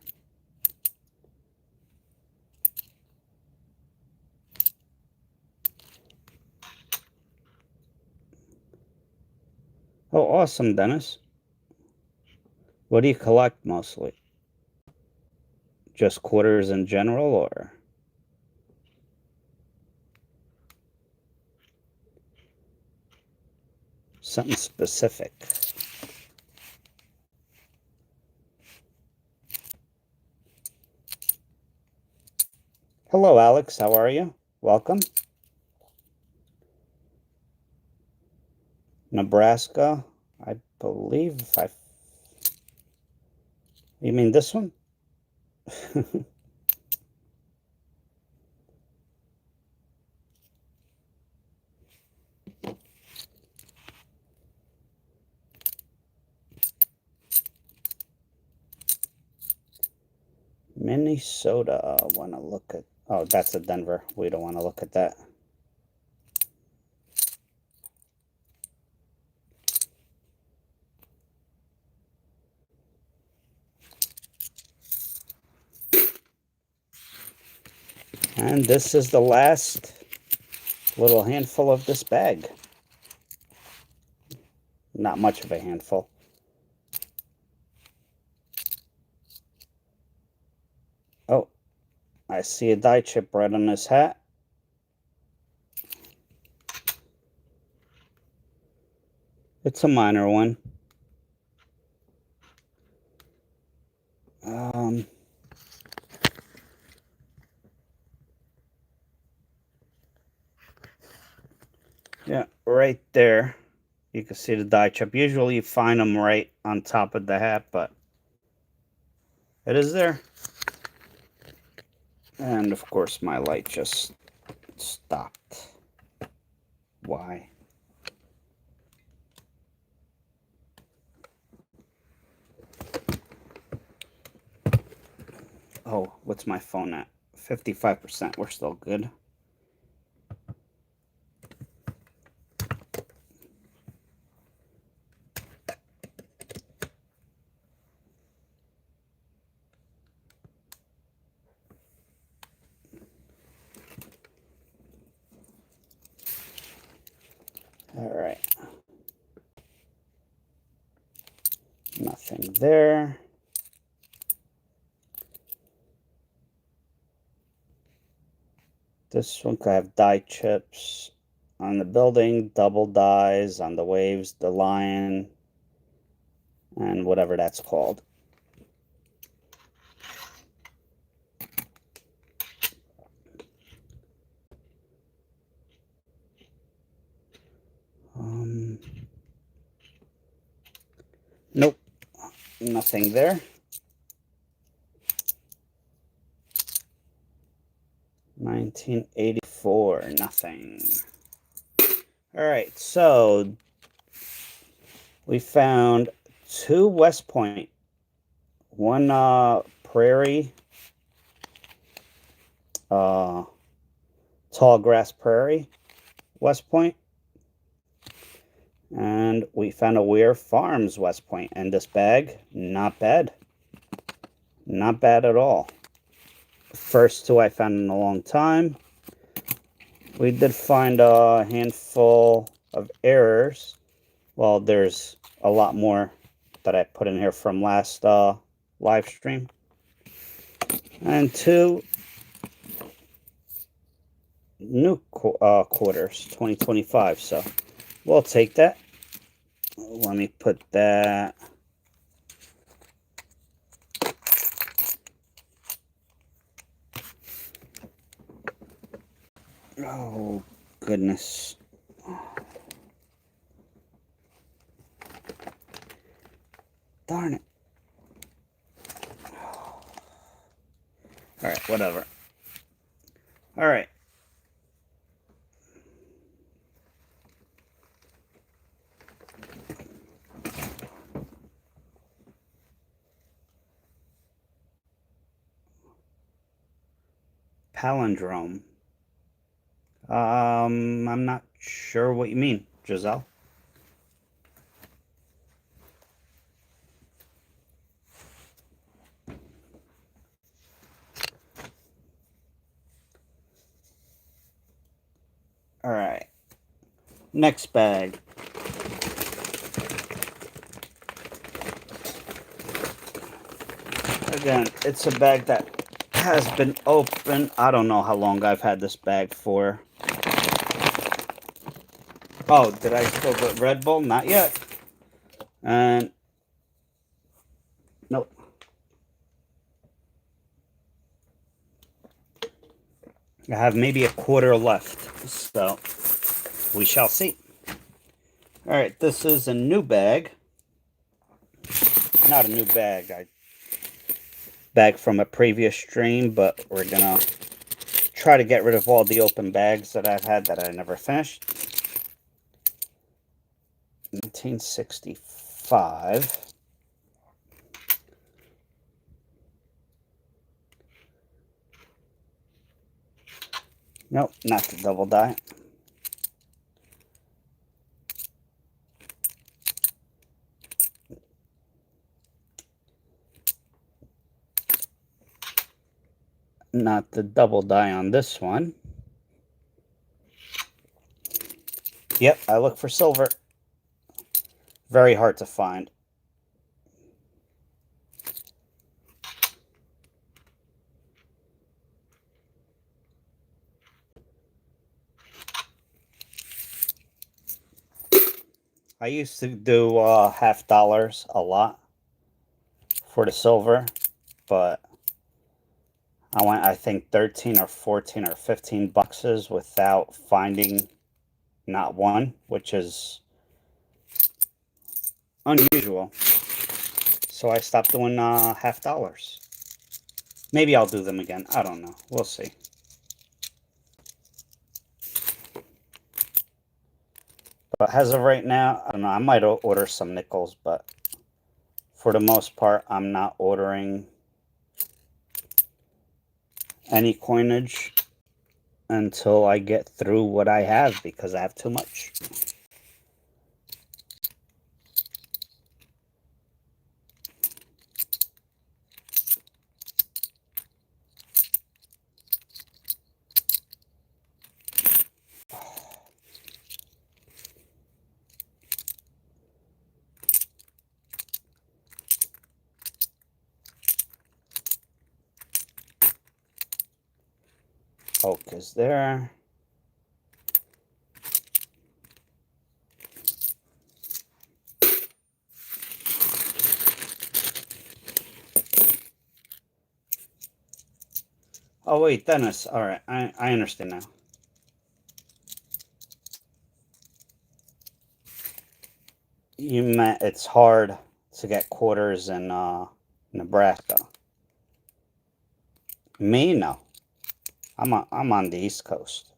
Oh, awesome, Dennis. What do you collect mostly? Just quarters in general, or? Something specific? Hello, Alex. How are you? Welcome. Nebraska, I believe. You mean this one? Minnesota. I want to look at. Oh, that's a Denver. We don't want to look at that. And this is the last little handful of this bag. Not much of a handful. Oh, I see a die chip right on this hat. It's a minor one. Yeah, right there. You can see the die chip. Usually you find them right on top of the hat, but it is there. And of course my light just stopped. Why? Oh, what's my phone at? 55%. We're still good. All right. Nothing there. This one could have die chips on the building, double dies on the waves, the lion, and whatever that's called. Nope, nothing there. 1984, nothing. All right, so we found 2 West Point, one prairie, tall grass prairie, West Point, and we found a Weir Farms West Point in this bag. Not bad. Not bad at all. First 2 I found in a long time. We did find a handful of errors. Well, there's a lot more that I put in here from last live stream. And 2 new quarters, 2025. So we'll take that. Let me put that. Oh, goodness. Darn it. All right, whatever. All right. Palindrome. I'm not sure what you mean, Giselle. All right. Next bag. Again, it's a bag that has been open. I don't know how long I've had this bag for. Oh, did I spill the Red Bull? Not yet. And nope. I have maybe a quarter left, so we shall see. All right, this is a new bag. Not a new bag. I bag from a previous stream, but we're gonna try to get rid of all the open bags that I've had that I never finished. 1965. Nope, not the double die. Not the double die on this one. Yep, I look for silver. Very hard to find. I used to do $half a lot for the silver, but I went, I think, 13 or 14 or 15 boxes without finding not one, which is unusual. So I stopped doing $half. Maybe I'll do them again. I don't know. We'll see. But as of right now, I don't know. I might order some nickels, but for the most part, I'm not ordering any coinage until I get through what I have, because I have too much. Oak is there. Oh, wait, Dennis. All right, I understand now. You meant it's hard to get quarters in Nebraska. Me? No. I'm on the East Coast.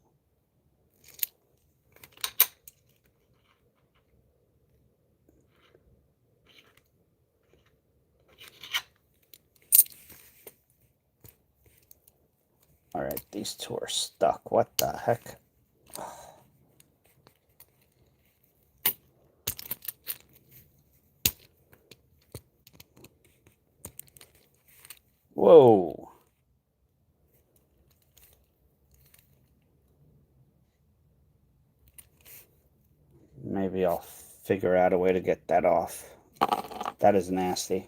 All right, these two are stuck. What the heck? Whoa. Maybe I'll figure out a way to get that off. That is nasty.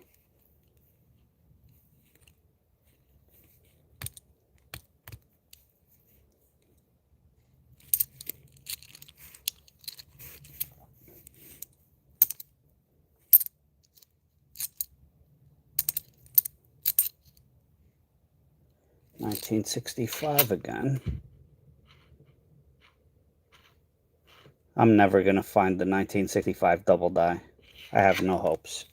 $1965 again. I'm never going to find the 1965 double die. I have no hopes.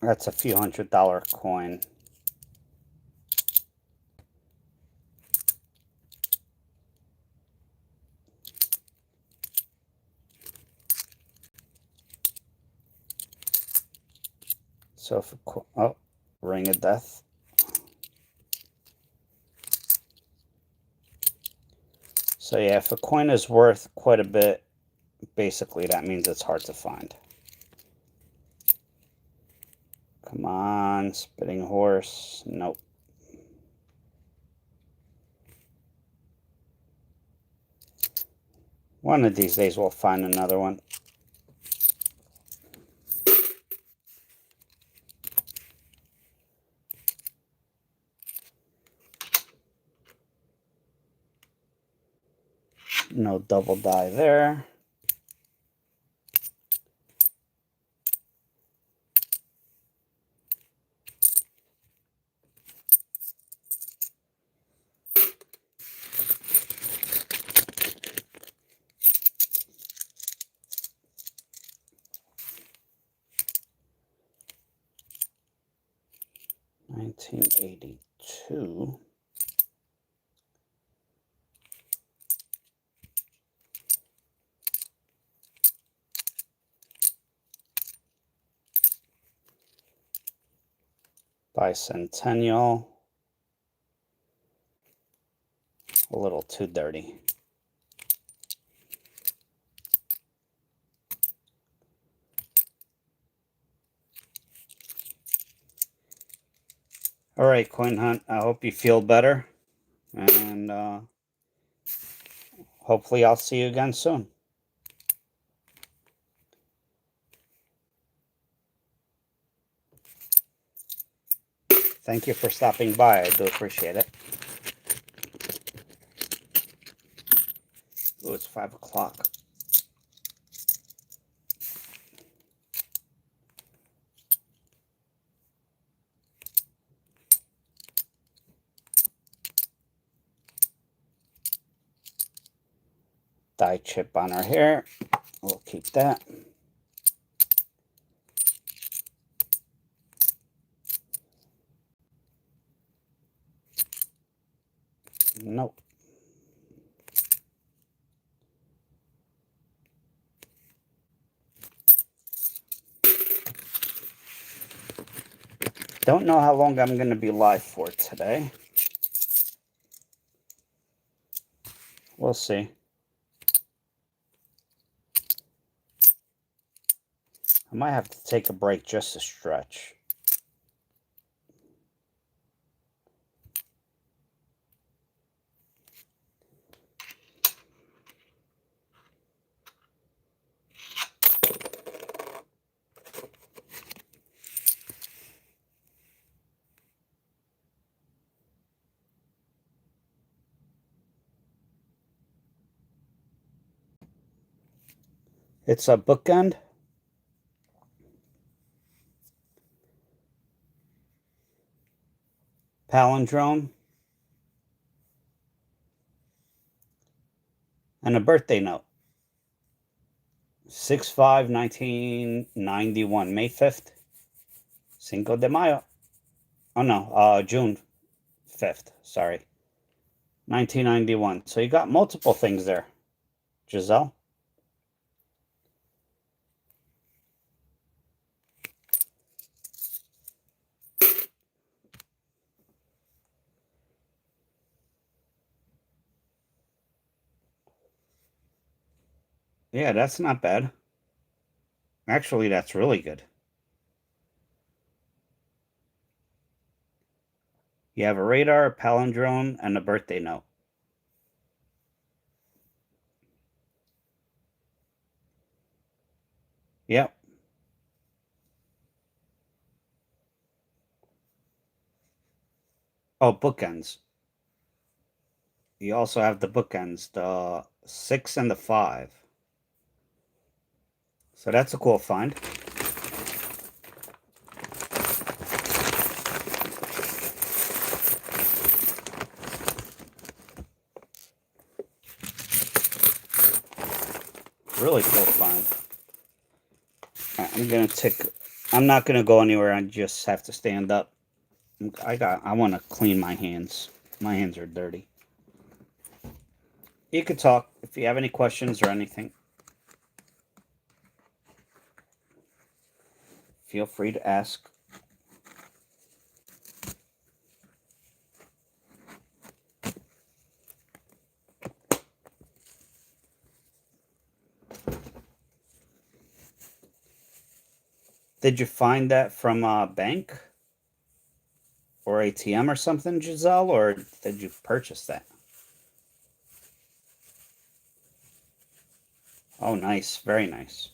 That's a few $100 coin. So if oh, Ring of Death. So yeah, if a coin is worth quite a bit, basically that means it's hard to find. Come on, Spitting Horse. Nope. One of these days we'll find another one. No double die there. $1982. Bicentennial. A little too dirty. All right, Coin Hunt, I hope you feel better. And hopefully I'll see you again soon. Thank you for stopping by. I do appreciate it. Oh, it's 5 o'clock. Die chip on her hair. We'll keep that. Nope. Don't know how long I'm going to be live for today. We'll see. I might have to take a break just to stretch. It's a bookend. Palindrome. And a birthday note. 6/5/1991, May 5th. Cinco de Mayo. Oh no, June 5th, sorry. 1991. So you got multiple things there, Giselle. Yeah, that's not bad. Actually, that's really good. You have a radar, a palindrome, and a birthday note. Yep. Oh, bookends. You also have the bookends, the 6 and the 5. So that's a cool find. Really cool find. I'm not gonna go anywhere. I just have to stand up. I want to clean my hands. My hands are dirty. You could talk if you have any questions or anything. Feel free to ask. Did you find that from a bank or ATM or something, Giselle, or did you purchase that? Oh, nice. Very nice.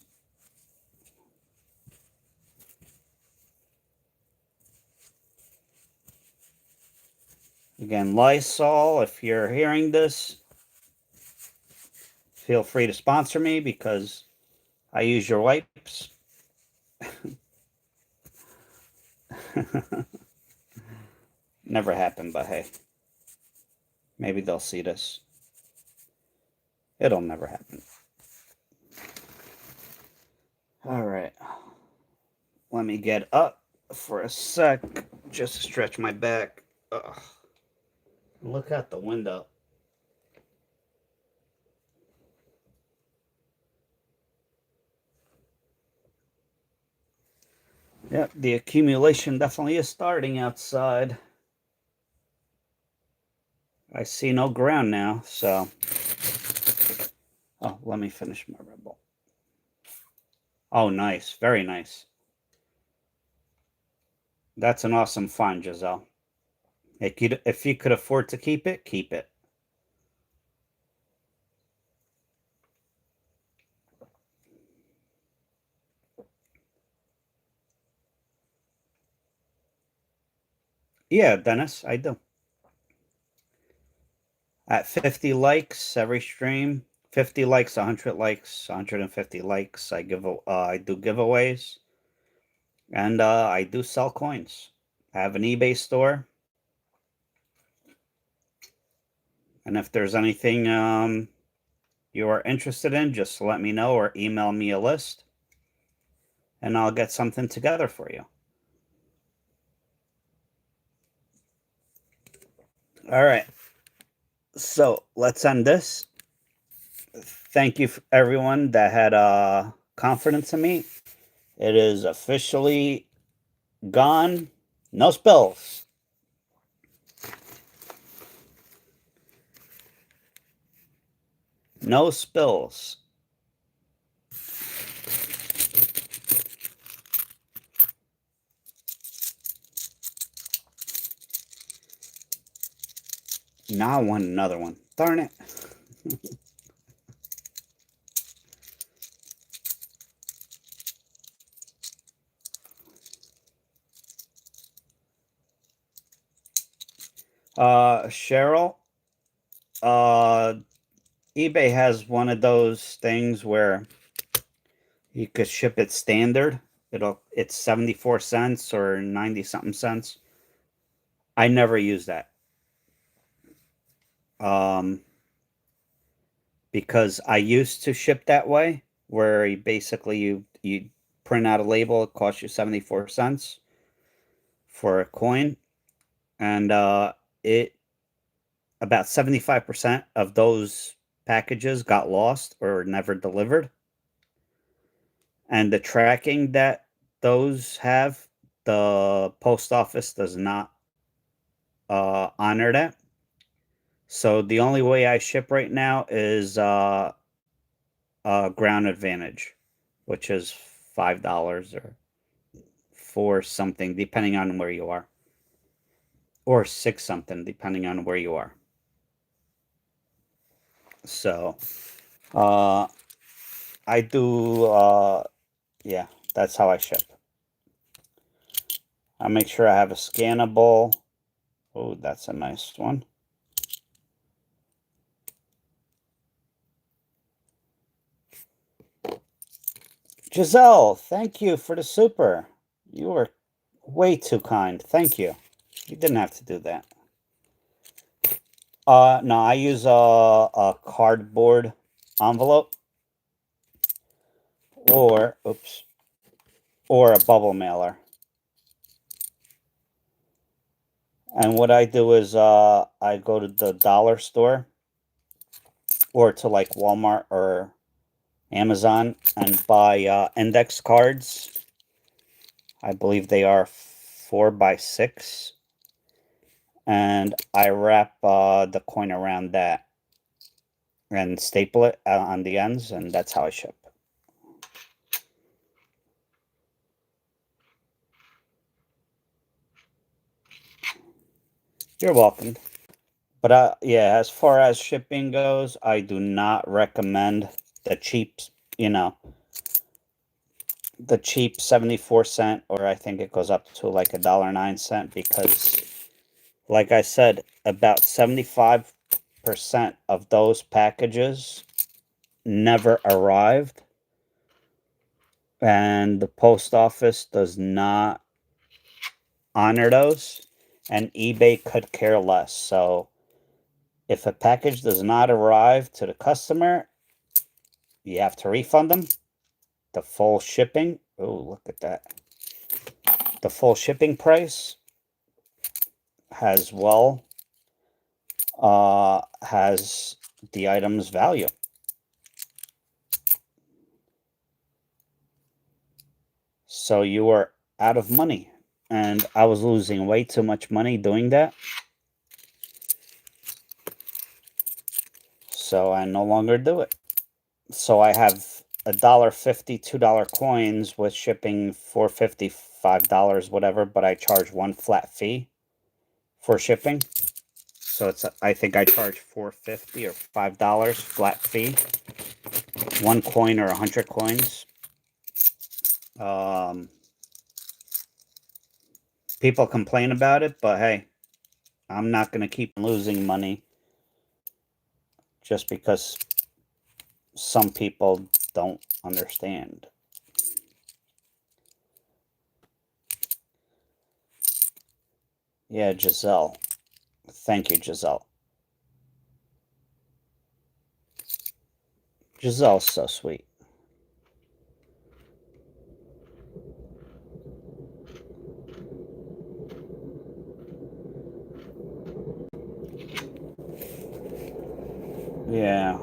Again, Lysol, if you're hearing this, feel free to sponsor me because I use your wipes. Never happened, but hey, maybe they'll see this. It'll never happen. All right. Let me get up for a sec, just to stretch my back. Ugh. Look out the window. Yep, the accumulation definitely is starting outside. I see no ground now, so... Oh, let me finish my Red Bull. Oh, nice. Very nice. That's an awesome find, Giselle. If you could afford to keep it, keep it. Yeah, Dennis, I do. At 50 likes every stream, 50 likes, 100 likes, 150 likes, I do giveaways, and I do sell coins. I have an eBay store, and if there's anything you are interested in, just let me know or email me a list, and I'll get something together for you. All right. So let's end this. Thank you, everyone that had confidence in me. It is officially gone. No spills. No spills. Now I want another one. Darn it. Cheryl, eBay has one of those things where you could ship it standard. It's 74 cents or 90 something cents. I never use that. Because I used to ship that way, where you print out a label, it costs you 74 cents for a coin, and it about 75% of those packages got lost or never delivered. And the tracking that those have, the post office does not honor that. So the only way I ship right now is Ground Advantage, which is $5 or four something, depending on where you are, or six something, depending on where you are. So, I do, yeah, that's how I ship. I make sure I have a scannable. Oh, that's a nice one. Giselle, thank you for the super. You were way too kind. Thank you. You didn't have to do that. No, I use a cardboard envelope. or oops, or a bubble mailer. And what I do is I go to the dollar store or to like Walmart or Amazon and buy index cards. I believe they are 4x6, and I wrap the coin around that and staple it on the ends, and that's how I ship. You're welcome. But yeah, as far as shipping goes, I do not recommend the cheap, you know, the cheap 74 cent, or I think it goes up to like $1.09, because like I said, about 75% of those packages never arrived, and the post office does not honor those, and eBay could care less. So if a package does not arrive to the customer, you have to refund them the full shipping. Oh, look at that. The full shipping price as well has the item's value. So you are out of money. And I was losing way too much money doing that. So I no longer do it. So I have $1.50, $2 coins with shipping $4.50, $5, whatever, but I charge one flat fee for shipping. So it's I think I charge $4.50 or $5 flat fee. One coin or 100 coins. People complain about it, but hey, I'm not going to keep losing money just because some people don't understand. Yeah, Giselle. Thank you, Giselle. Giselle's so sweet. Yeah.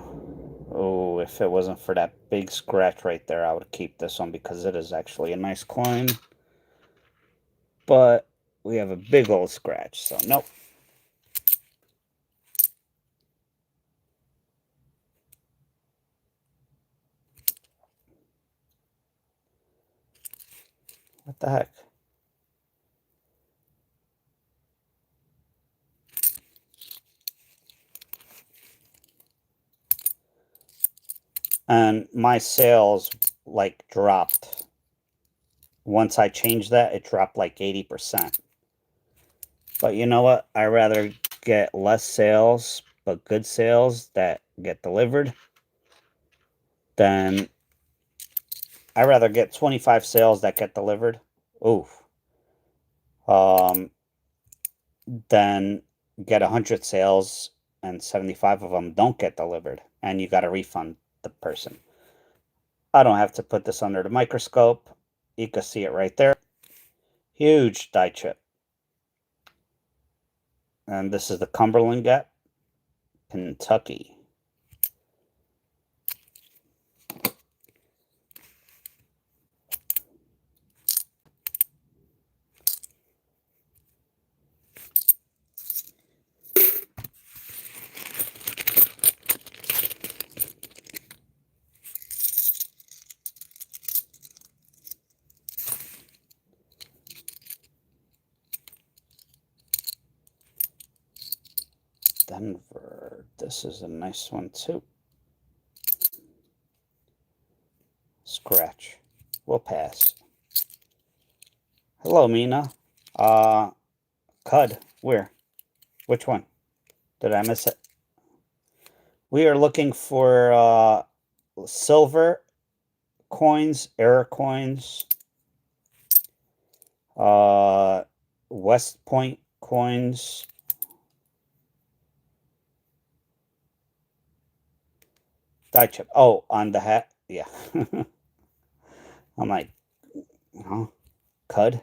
Oh, if it wasn't for that big scratch right there, I would keep this one because it is actually a nice coin. But we have a big old scratch, so nope. What the heck? And my sales like dropped. Once I changed that, it dropped like 80%. But you know what? I rather get less sales, but good sales that get delivered, than I rather get 25 sales that get delivered. Oof. Um, than get 100 sales and 75 of them don't get delivered, and you got to refund the person. I don't have to put this under the microscope. You can see it right there. Huge die chip. And this is the Cumberland Gap, Kentucky. Denver. This is a nice one too. Scratch. We'll pass. Hello, Mina. Cud. Where? Which one? Did I miss it? We are looking for silver coins, error coins, West Point coins, die chip. Oh, on the hat. Yeah. I'm like, Cud.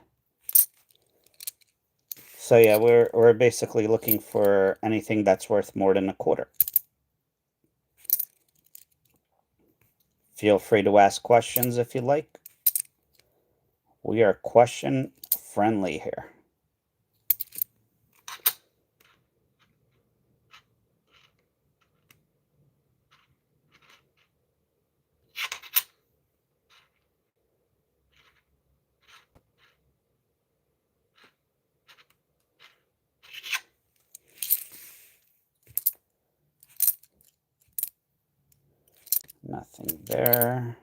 So yeah, we're basically looking for anything that's worth more than a quarter. Feel free to ask questions if you like. We are question friendly here. Nothing there.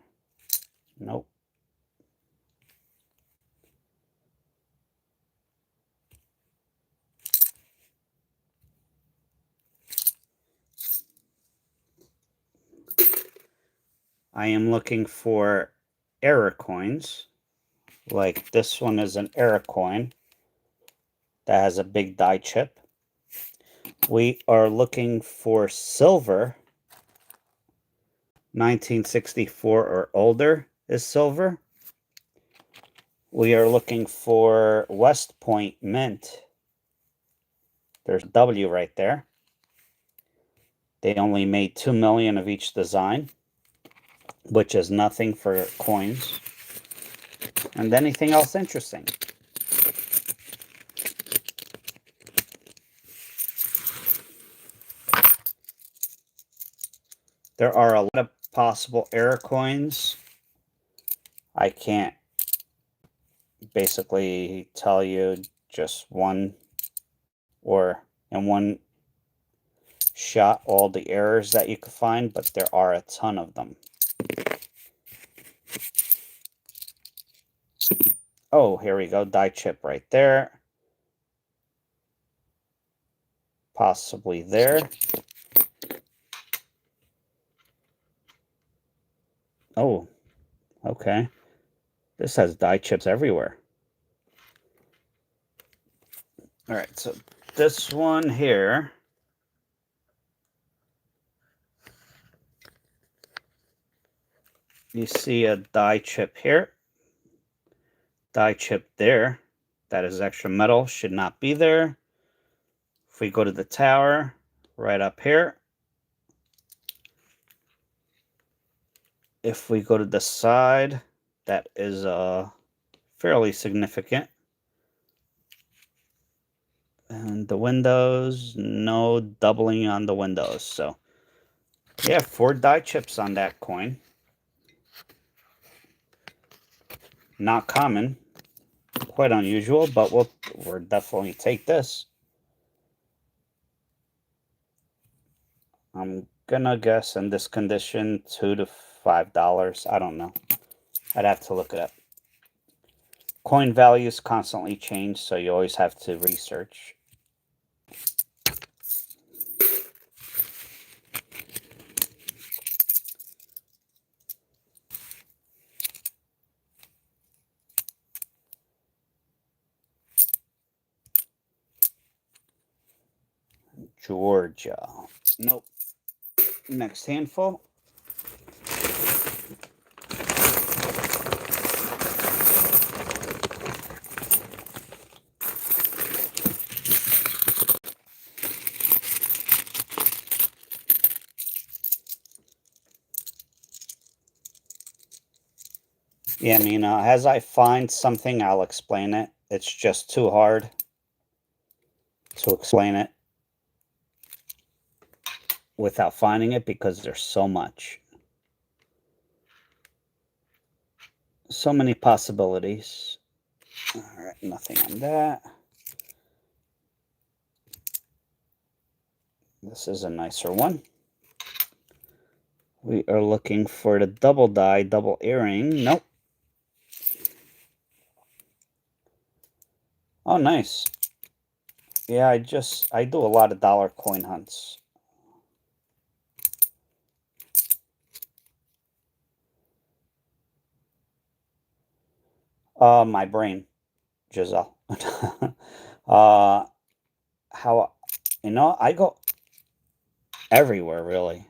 Nope. I am looking for error coins. Like this one is an error coin that has a big die chip. We are looking for silver. 1964 or older is silver. We are looking for West Point Mint. There's W right there. They only made 2 million of each design, which is nothing for coins. And anything else interesting? There are a lot of possible error coins. I can't basically tell you just one or in one shot all the errors that you could find, but there are a ton of them. Oh, here we go. Die chip right there. Possibly there. Oh, okay. This has die chips everywhere. All right, so this one here. You see a die chip here. Die chip there. That is extra metal. Should not be there. If we go to the tower, right up here. If we go to the side, that is fairly significant. And the windows, no doubling on the windows. So, yeah, 4 die chips on that coin. Not common. Quite unusual, but we'll definitely take this. I'm gonna guess in this condition $2 to $5. I don't know. I'd have to look it up. Coin values constantly change, so you always have to research. Georgia. Nope. Next handful. Yeah, I mean, as I find something, I'll explain it. It's just too hard to explain it without finding it because there's so much. So many possibilities. All right, nothing on that. This is a nicer one. We are looking for the double die, double earring. Nope. Oh, nice. Yeah, I do a lot of dollar coin hunts. My brain, Giselle. How, I go everywhere, really.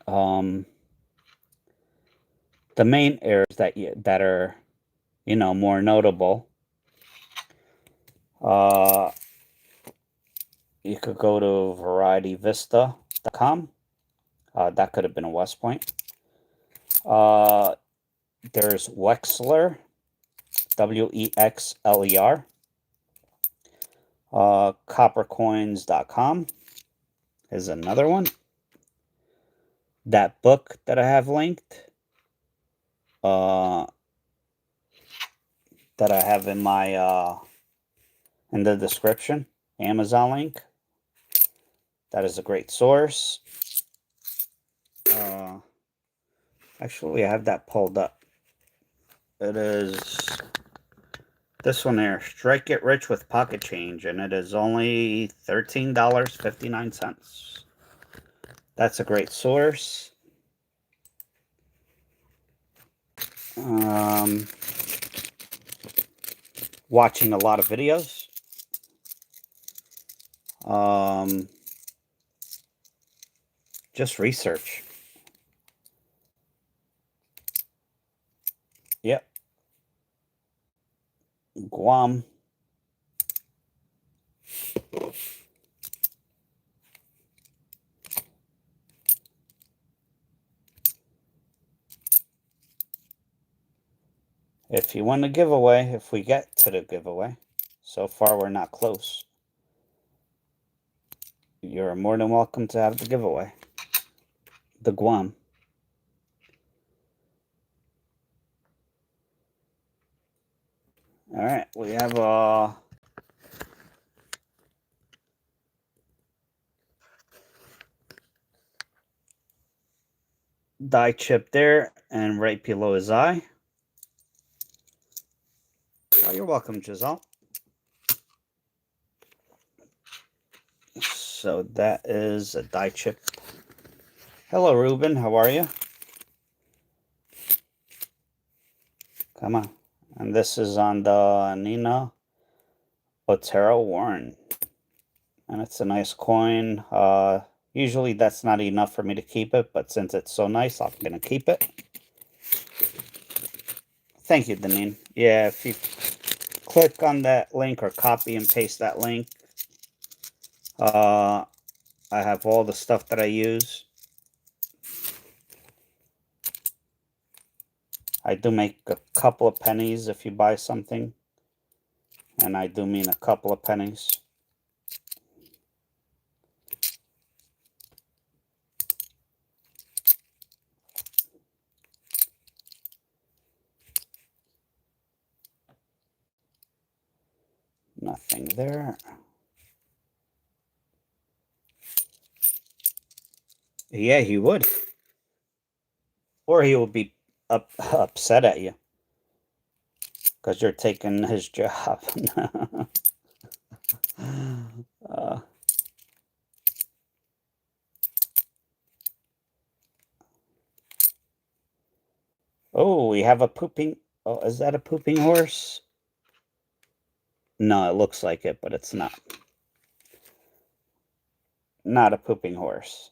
Um, the main errors that are, more notable. You could go to varietyvista.com. That could have been a West Point. There's Wexler, Wexler. Coppercoins.com is another one. That book that I have linked, that I have in my in the description, Amazon link. That is a great source. Actually, I have that pulled up. It is this one there, Strike It Rich with Pocket Change, and it is only $13.59. That's a great source. Watching a lot of videos. Just research. Yep. Guam. If you win the giveaway, if we get to the giveaway, so far we're not close, you're more than welcome to have the giveaway. The Guam. All right, we have a die chip there, and right below his eye. Oh, you're welcome, Giselle. So that is a die chip. Hello, Ruben. How are you? Come on. And this is on the Nina Otero Warren. And it's a nice coin. Usually that's not enough for me to keep it, but since it's so nice, I'm going to keep it. Thank you, Deneen. Yeah, if you click on that link or copy and paste that link, I have all the stuff that I use. I do make a couple of pennies if you buy something. And I do mean a couple of pennies. Nothing there. Yeah, he would. Or he will be upset at you. Because you're taking his job. Oh, we have a pooping... Oh, is that a pooping horse? No, it looks like it, but it's not. Not a pooping horse.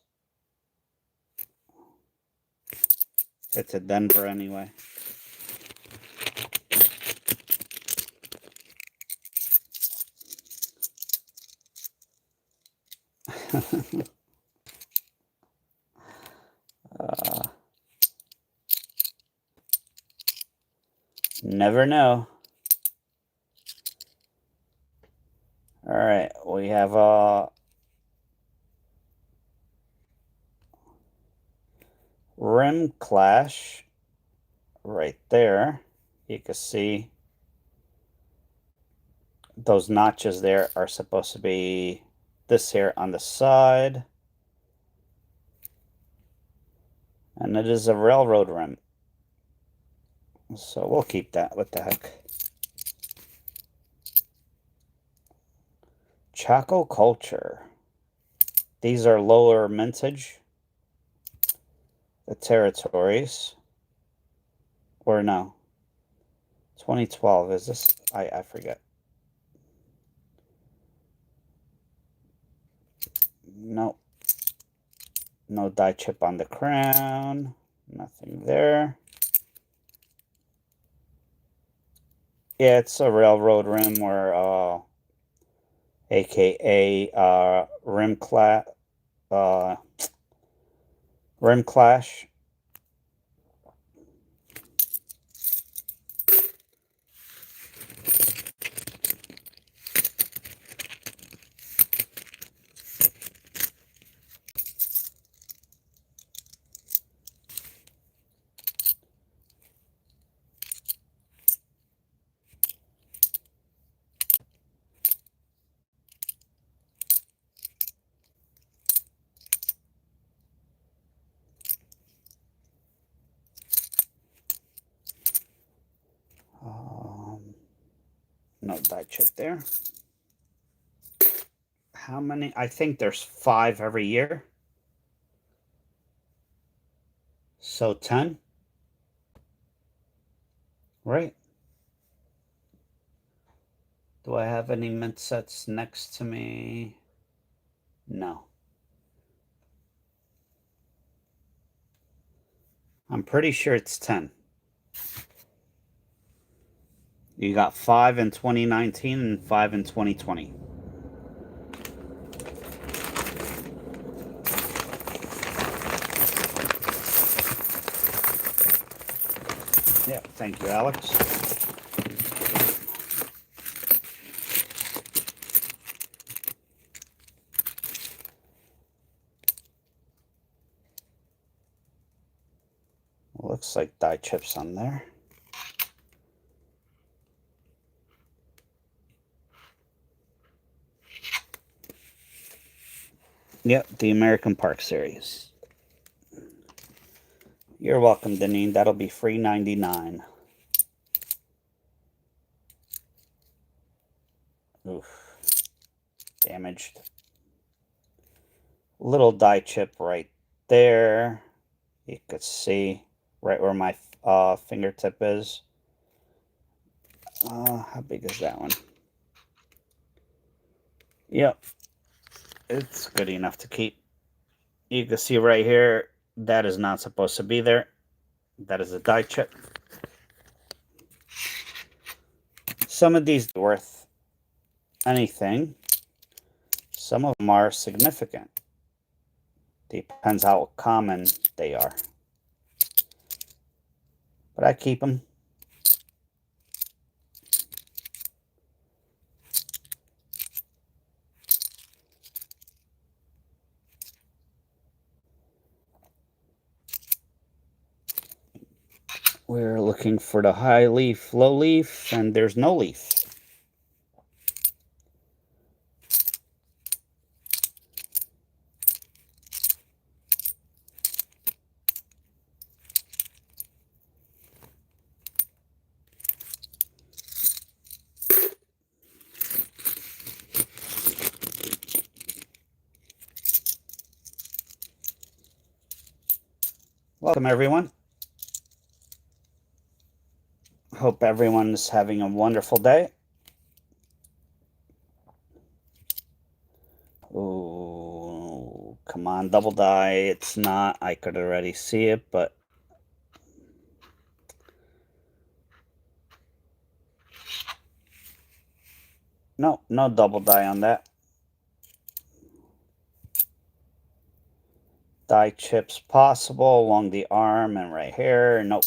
It's a Denver anyway. Never know. All right, we have a rim clash right there. You can see those notches there are supposed to be this here on the side. And it is a railroad rim. So we'll keep that. What the heck? Chaco Culture. These are lower mintage. The territories. Or no. 2012. Is this? I forget. Nope. No die chip on the crown. Nothing there. Yeah, it's a railroad rim or aka uh rim clash. No die chip there. How many? I think there's 5 every year. So 10, right? Do I have any mint sets next to me? No. I'm pretty sure it's 10. You got 5 in 2019 and 5 in 2020. Yeah, thank you, Alex. Looks like die chips on there. Yep, the American Park Series. You're welcome, Deneen. That'll be free 99. Oof. Damaged. Little die chip right there. You could see right where my fingertip is. How big is that one? Yep. It's good enough to keep. You can see right here, that is not supposed to be there. That is a die chip. Some of these are worth anything. Some of them are significant. Depends how common they are. But I keep them. We're looking for the high leaf, low leaf, and there's no leaf. Welcome, everyone. Hope everyone's having a wonderful day. Ooh, come on, double die. It's not. I could already see it, but no, no double die on that. Die chips possible along the arm and right here. Nope.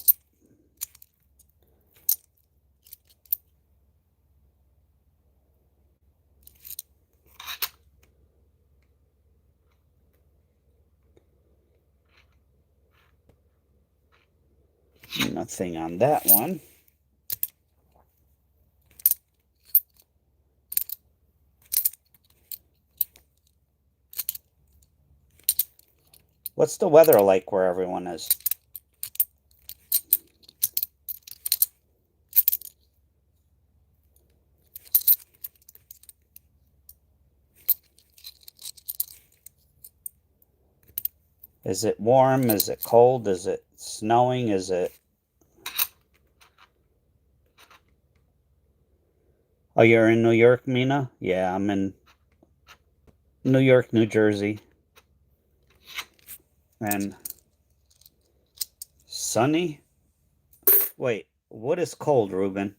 Nothing on that one. What's the weather like where everyone is? Is it warm? Is it cold? Is it snowing? Is it... Oh, you're in New York, Mina? Yeah, I'm in New York, New Jersey. And sunny? Wait, what is cold, Ruben?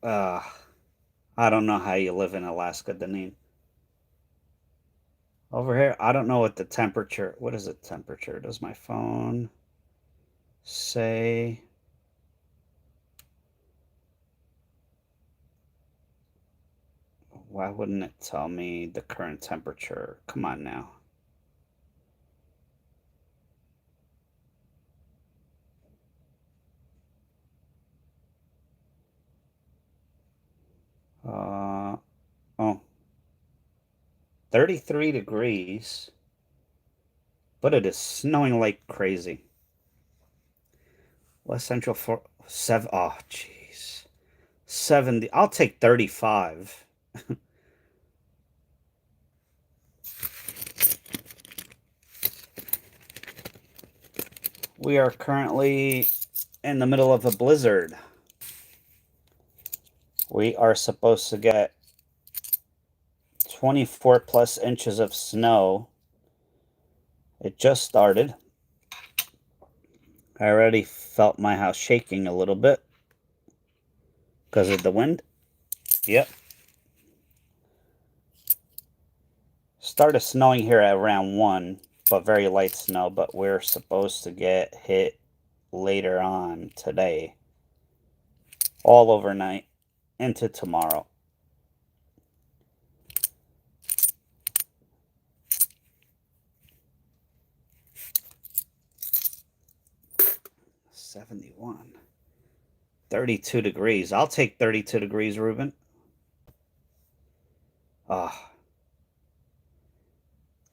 uh, I don't know how you live in Alaska, Deneen. Over here, I don't know what the temperature. What is the temperature? Does my phone say? Why wouldn't it tell me the current temperature? Come on now. Oh, 33 degrees, but it is snowing like crazy. West Central for 7. Oh, jeez. 70. I'll take 35. We are currently in the middle of a blizzard. We are supposed to get 24 plus inches of snow. It just started. I already felt my house shaking a little bit because of the wind. Yep. Started snowing here at around 1, but very light snow, but we're supposed to get hit later on today. All overnight into tomorrow. $71. 32 degrees. I'll take 32 degrees, Ruben. Ah.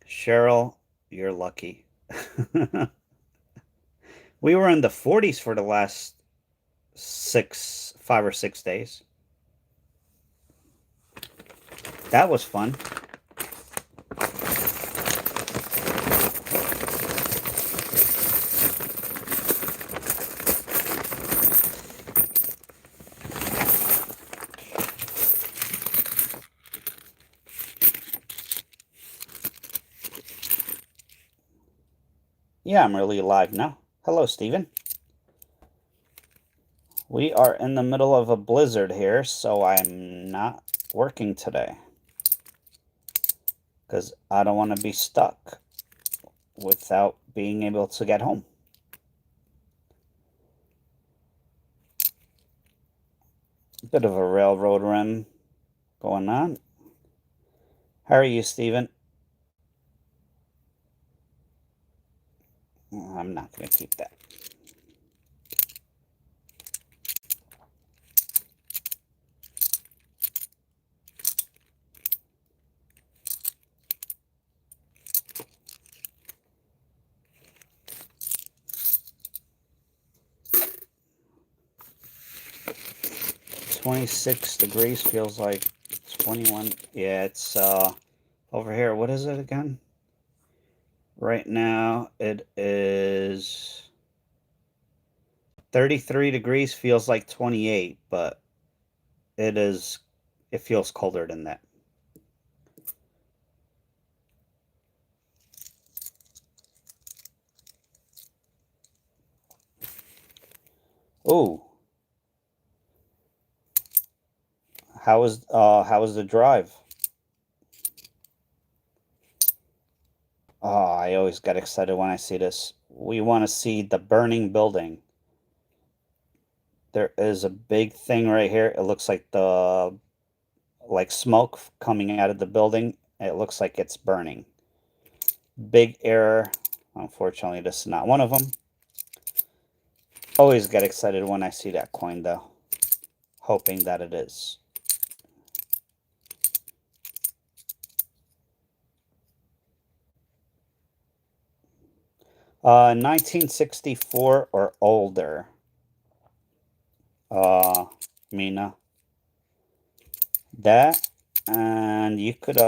Cheryl, you're lucky. We were in the 40s for the last 5 or 6 days. That was fun. Yeah, I'm really live now. Hello, Steven. We are in the middle of a blizzard here, so I'm not working today. Because I don't want to be stuck without being able to get home. Bit of a railroad run going on. How are you, Steven? I'm not going to keep that. $26 degrees feels like 21. Yeah, it's over here. What is it again? Right now it is 33 degrees, feels like 28, but it feels colder than that. Oh, how was the drive? Oh, I always get excited when I see this. We want to see the burning building. There is a big thing right here. It looks like smoke coming out of the building. It looks like it's burning. Big error. Unfortunately, this is not one of them. Always get excited when I see that coin, though. Hoping that it is. Uh, 1964 or older. Mina. That, and you could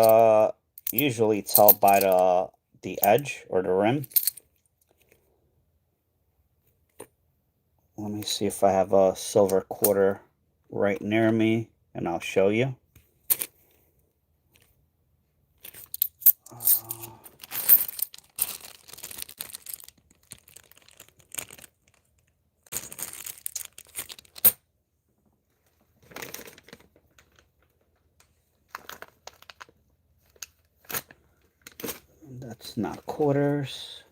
usually tell by the edge or the rim. Let me see if I have a silver quarter right near me, and I'll show you. It's not quarters.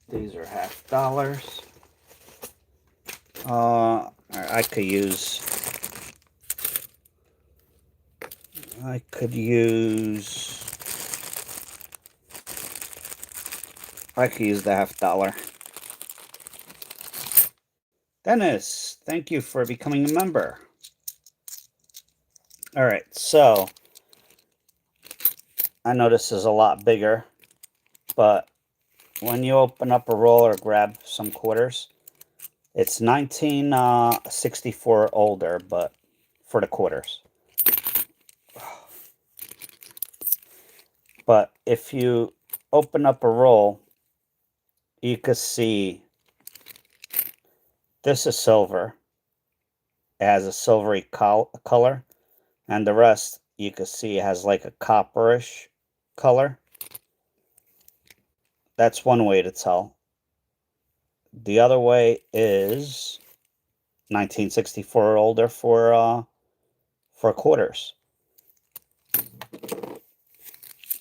These are $half. I could use the $half. Dennis, thank you for becoming a member. All right, so I know this is a lot bigger, but when you open up a roll or grab some quarters, it's 1964 older, but for the quarters. But if you open up a roll, you could see this is silver. It has a silvery color, and the rest you can see has like a copperish color. That's one way to tell. The other way is 1964 or older for quarters.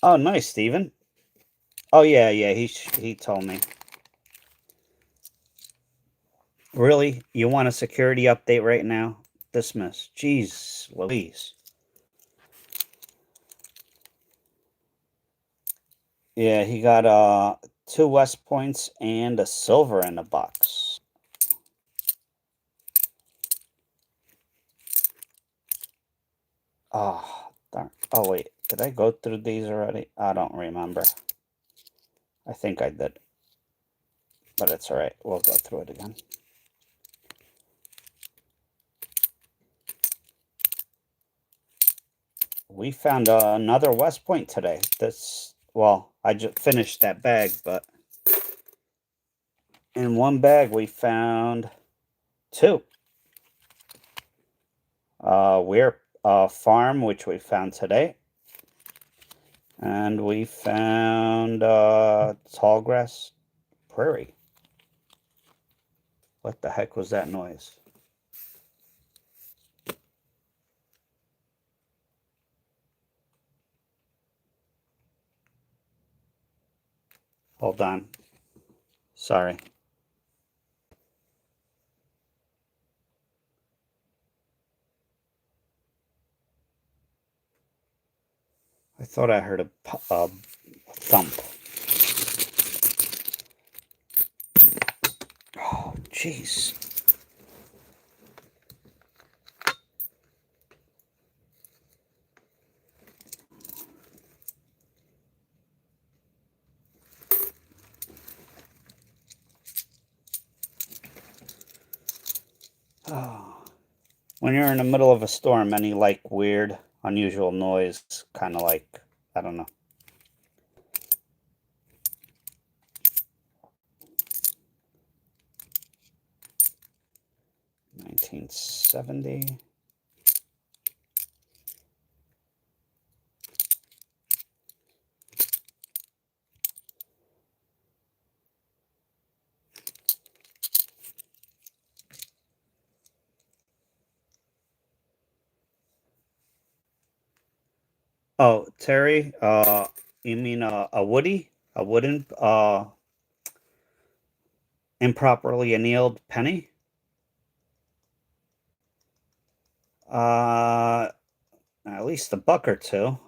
Oh, nice, Steven. Oh yeah, he told me. Really? You want a security update right now? Dismiss. Jeez Louise. Yeah, he got 2 West Points and a silver in the box. Oh, darn. Oh, wait. Did I go through these already? I don't remember. I think I did. But it's alright. We'll go through it again. We found another West Point today. Well, I just finished that bag, but in one bag we found 2. We're Farm, which we found today. And we found Tallgrass Prairie. What the heck was that noise? Hold on. Sorry. I thought I heard a thump. Oh, jeez. Oh. When you're in the middle of a storm, any like weird, unusual noise, kind of like, I don't know. $19.70. Oh, Terry, you mean a Woody? A wooden, improperly annealed penny? At least a buck or two.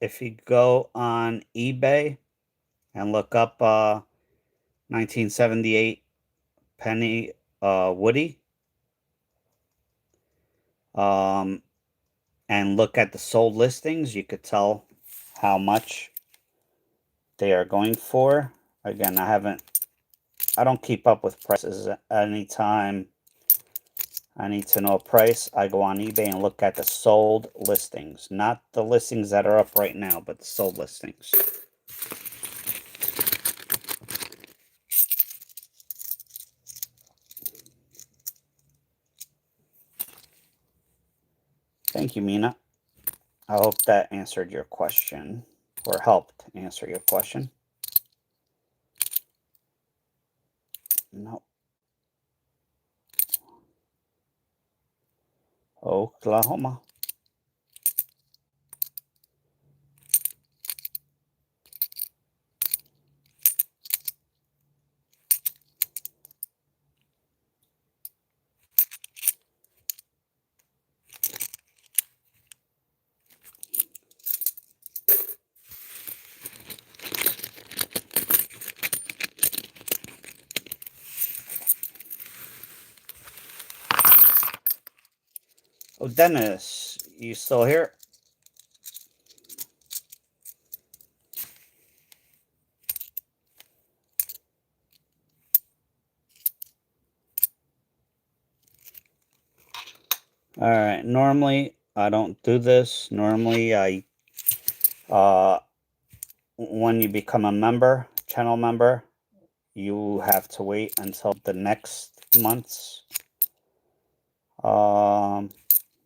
If you go on eBay and look up 1978 penny Woody, and look at the sold listings, you could tell how much they are going for. Again, I don't keep up with prices. Anytime I need to know a price, I go on eBay and look at the sold listings. Not the listings that are up right now, but the sold listings. Thank you, Mina. I hope that answered your question, or helped answer your question. No. Oklahoma. Oh, Dennis, you still here? All right. Normally, I don't do this. Normally, when you become a member, channel member, you have to wait until the next month's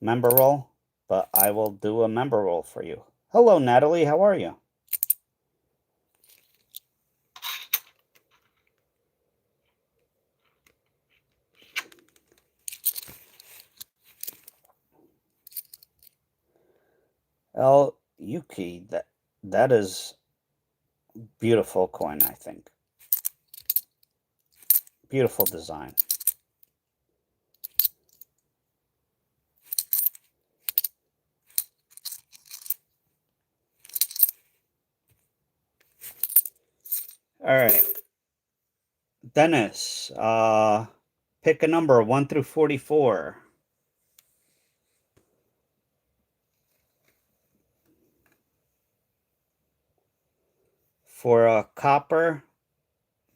member roll, but I will do a member roll for you. Hello, Natalie. How are you? El Yuki, that is beautiful coin, I think. Beautiful design. All right. Dennis, pick a number 1 through 44. For copper,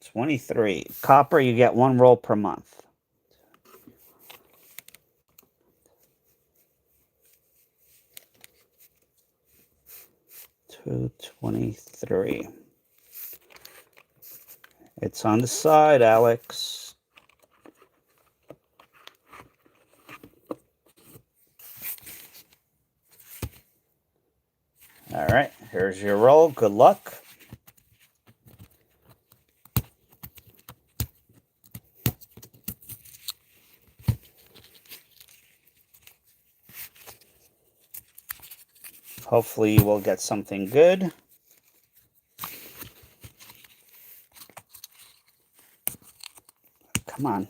23. Copper, you get 1 roll per month. $2.23. It's on the side, Alex. All right, here's your roll. Good luck. Hopefully you will get something good. Come on.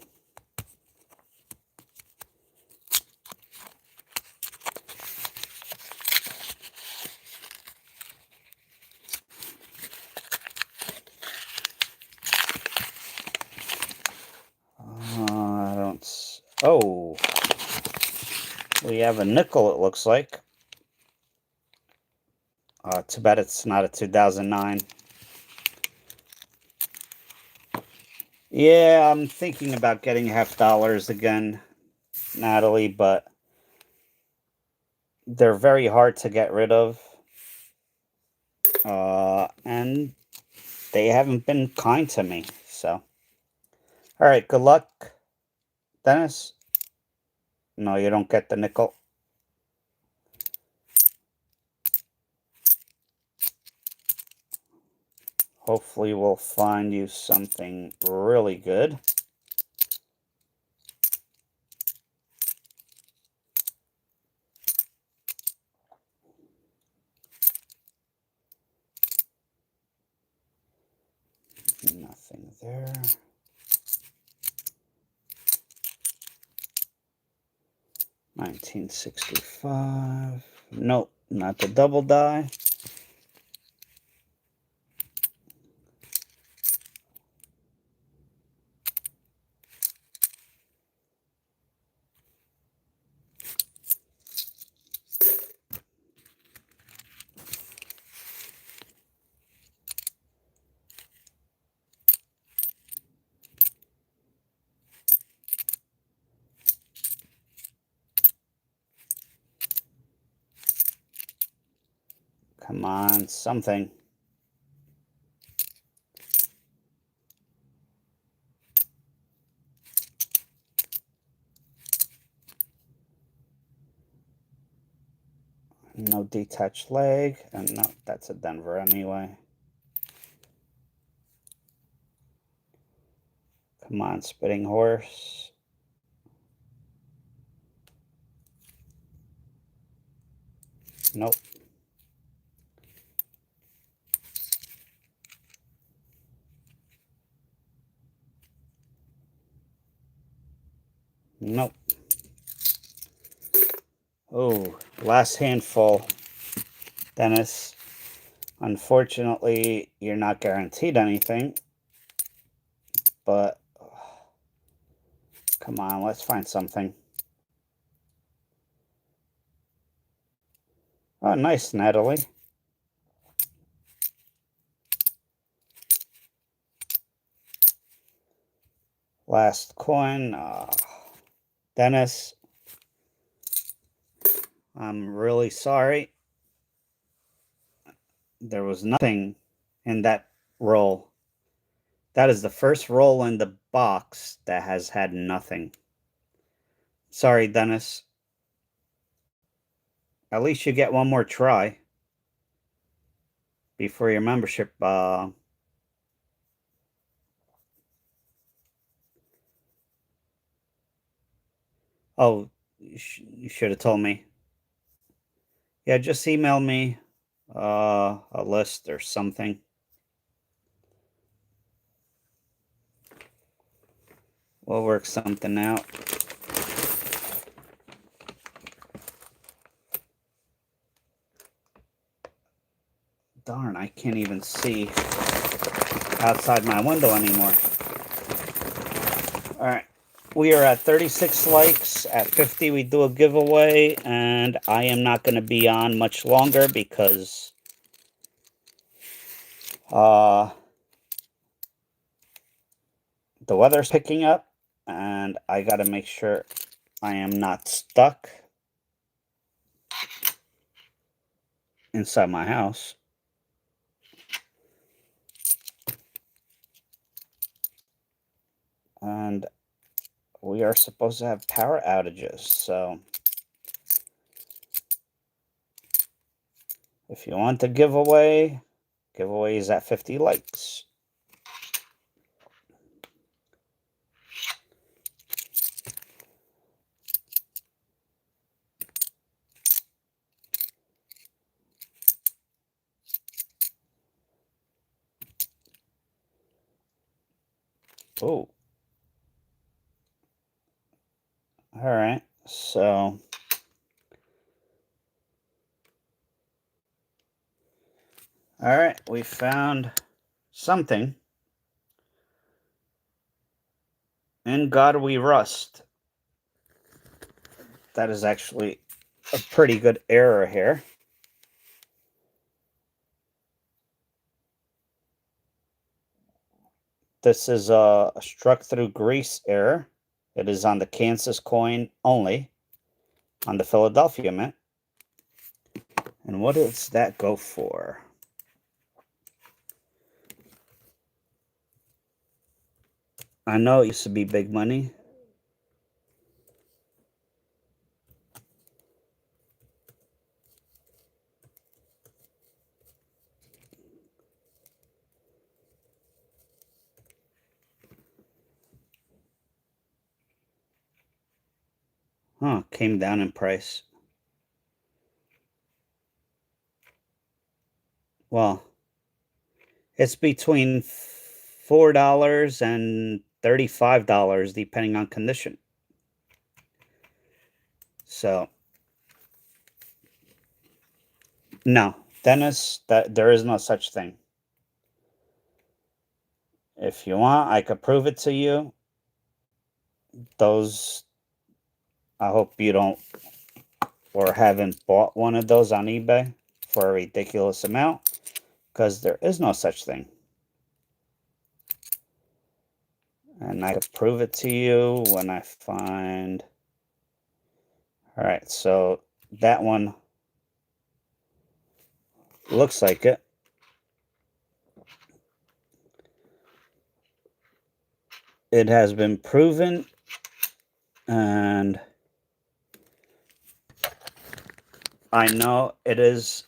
I don't... Oh. We have a nickel, it looks like. Too bad it's not a 2009. Yeah, I'm thinking about getting $50 again, Natalie, but they're very hard to get rid of. And they haven't been kind to me, so. All right, good luck, Dennis. No, you don't get the nickel. Hopefully we'll find you something really good. Nothing there. $19.65. Nope, not the double die. Come on, something. No detached leg. And no, that's a Denver anyway. Come on, Spitting Horse. Nope. Nope. Oh, last handful, Dennis. Unfortunately, you're not guaranteed anything. But come on, let's find something. Oh, nice, Natalie. Last coin. Dennis, I'm really sorry. There was nothing in that roll. That is the first roll in the box that has had nothing. Sorry, Dennis. At least you get one more try before your membership. Oh, you should have told me. Yeah, just email me a list or something. We'll work something out. Darn, I can't even see outside my window anymore. All right. We are at 36 likes. At 50, we do a giveaway. And I am not going to be on much longer because the weather's picking up. And I got to make sure I am not stuck inside my house. And we are supposed to have power outages. So if you want the giveaway is at 50 likes. Oh. All right. So all right, we found something. In God We Rust. That is actually a pretty good error here. This is a struck through grease error. It is on the Kansas coin only, on the Philadelphia Mint. And what does that go for? I know it used to be big money. Huh, came down in price. Well, it's between $4 and $35 depending on condition. So no, Dennis, that there is no such thing. If you want, I could prove it to you. Those, I hope you don't or haven't bought one of those on eBay for a ridiculous amount, because there is no such thing. And I could prove it to you when I find. All right, so that one looks like it. It has been proven, and I know it is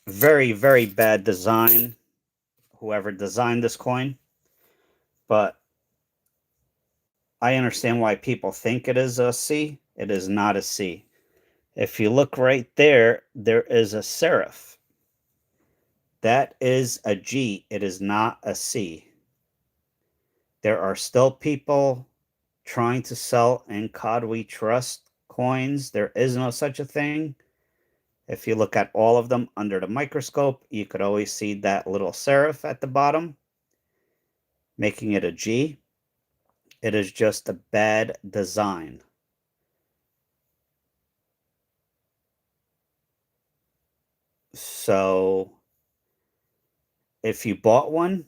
very, very bad design, whoever designed this coin, but I understand why people think it is a C. It is not a C. If you look right there, there is a serif. That is a G. It is not a C. There are still people trying to sell in COD We Trust coins. There is no such a thing. If you look at all of them under the microscope, you could always see that little serif at the bottom, making it a G. It is just a bad design. So if you bought one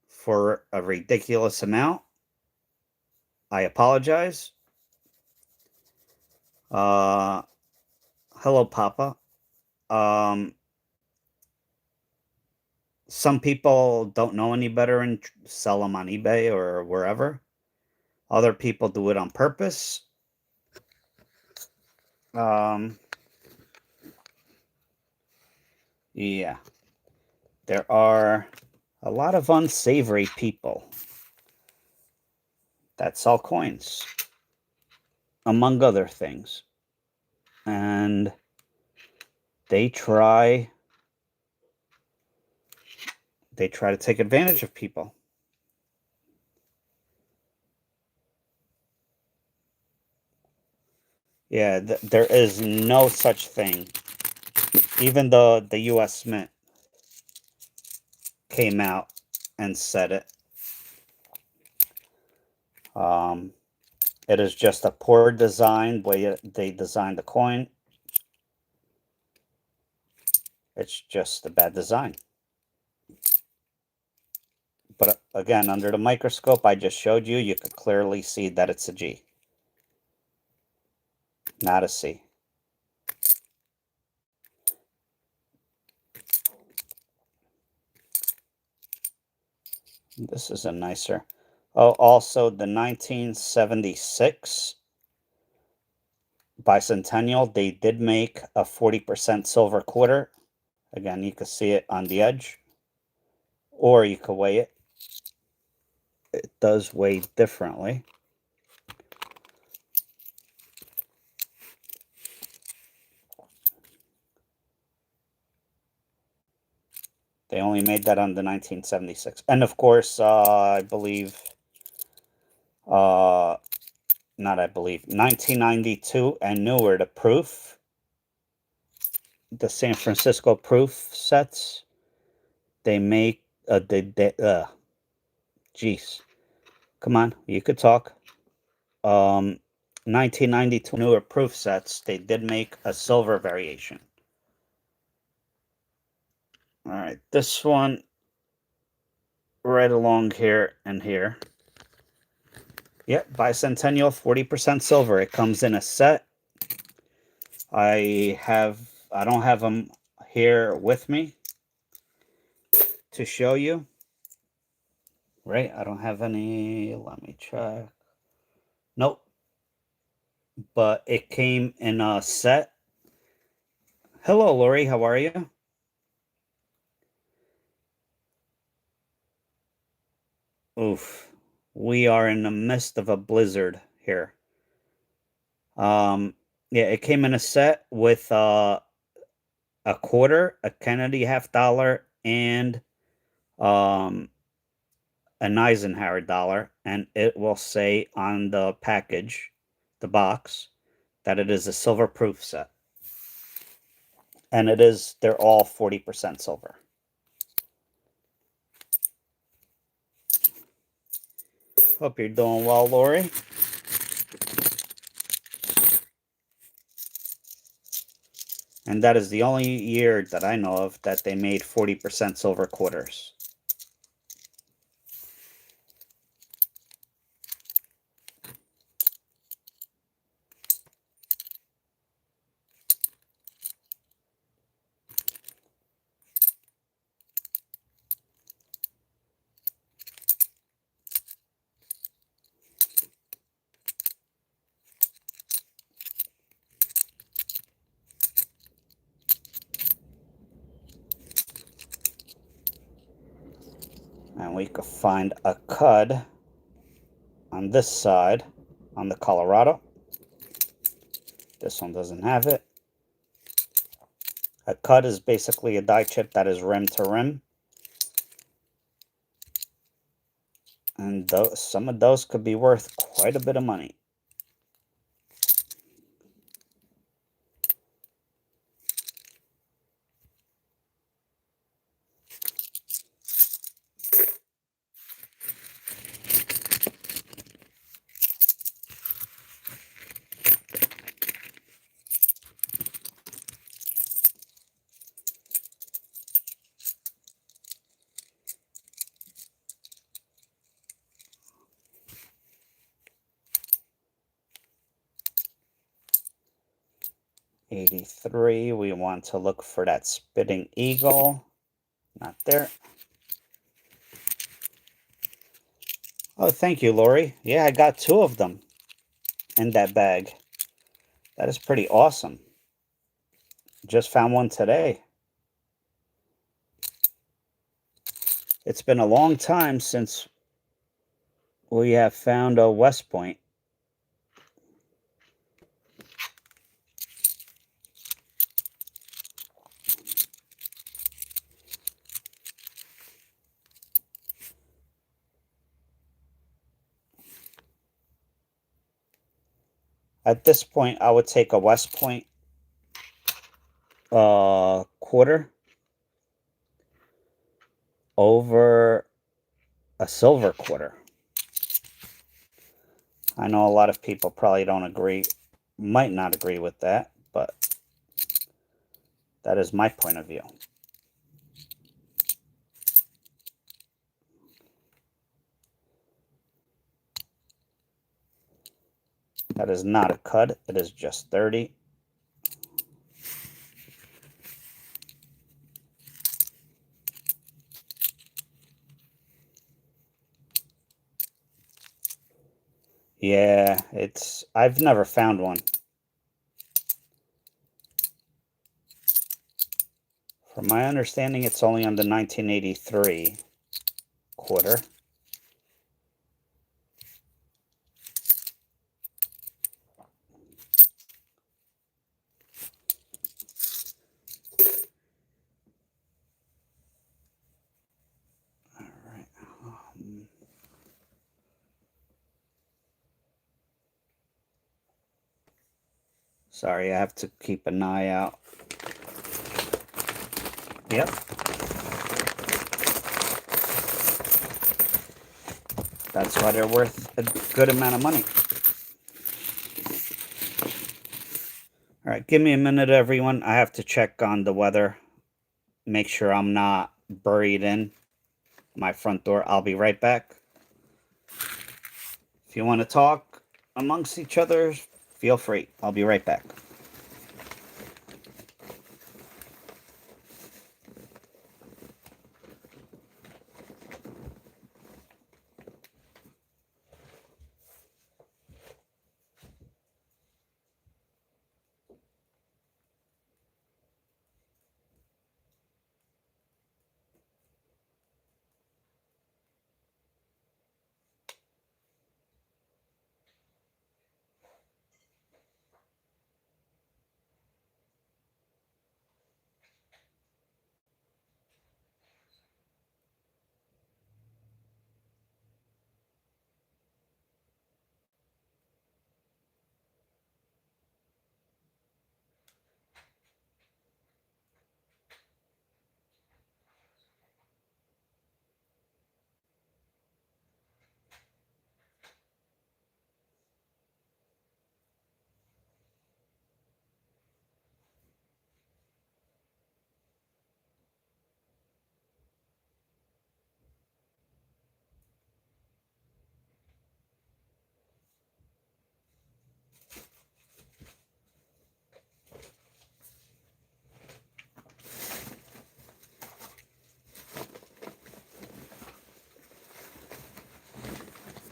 for a ridiculous amount, I apologize. Hello, Papa. Um, some people don't know any better and sell them on eBay or wherever. Other people do it on purpose. Yeah, there are a lot of unsavory people that sell coins, among other things. And they try to take advantage of people. Yeah, there is no such thing. Even though the U.S. Mint came out and said it. It is just a poor design way they designed the coin. It's just a bad design. But again, under the microscope I just showed you, you could clearly see that it's a G, not a C. This is a nicer. Oh, also the 1976 bicentennial, they did make a 40% silver quarter. Again, you can see it on the edge, or you could weigh it. It does weigh differently. They only made that on the 1976. And of course, I believe, not I believe, 1992 and newer, the proof, the San Francisco proof sets, they make, geez, come on, you could talk. 1992 newer proof sets, they did make a silver variation. All right, this one right along here and here. Yep, bicentennial, 40% silver. It comes in a set. I don't have them here with me to show you. Right? I don't have any. Let me check. Nope. But it came in a set. Hello, Lori. How are you? Oof. We are in the midst of a blizzard here. Yeah, it came in a set with a quarter, a Kennedy $50, and an Eisenhower dollar, and it will say on the package, the box, that it is a silver proof set. And they're all 40% silver. Hope you're doing well, Lori. And that is the only year that I know of that they made 40% silver quarters. we could find a cud on this side, on the Colorado. This one doesn't have it. A cud is basically a die chip that is rim to rim. And some of those could be worth quite a bit of money. $83. We want to look for that spitting eagle. Not there. Oh, thank you, Lori. Yeah, I got 2 of them in that bag. That is pretty awesome. Just found one today. It's been a long time since we have found a West Point. At this point, I would take a West Point quarter over a silver quarter. I know a lot of people probably don't agree, might not agree with that, but that is my point of view. That is not a cud, it is just 30. Yeah, I've never found one. From my understanding, it's only on the 1983 quarter. Sorry, I have to keep an eye out. Yep. That's why they're worth a good amount of money. All right, give me a minute, everyone. I have to check on the weather. Make sure I'm not buried in my front door. I'll be right back. If you want to talk amongst each other, feel free. I'll be right back.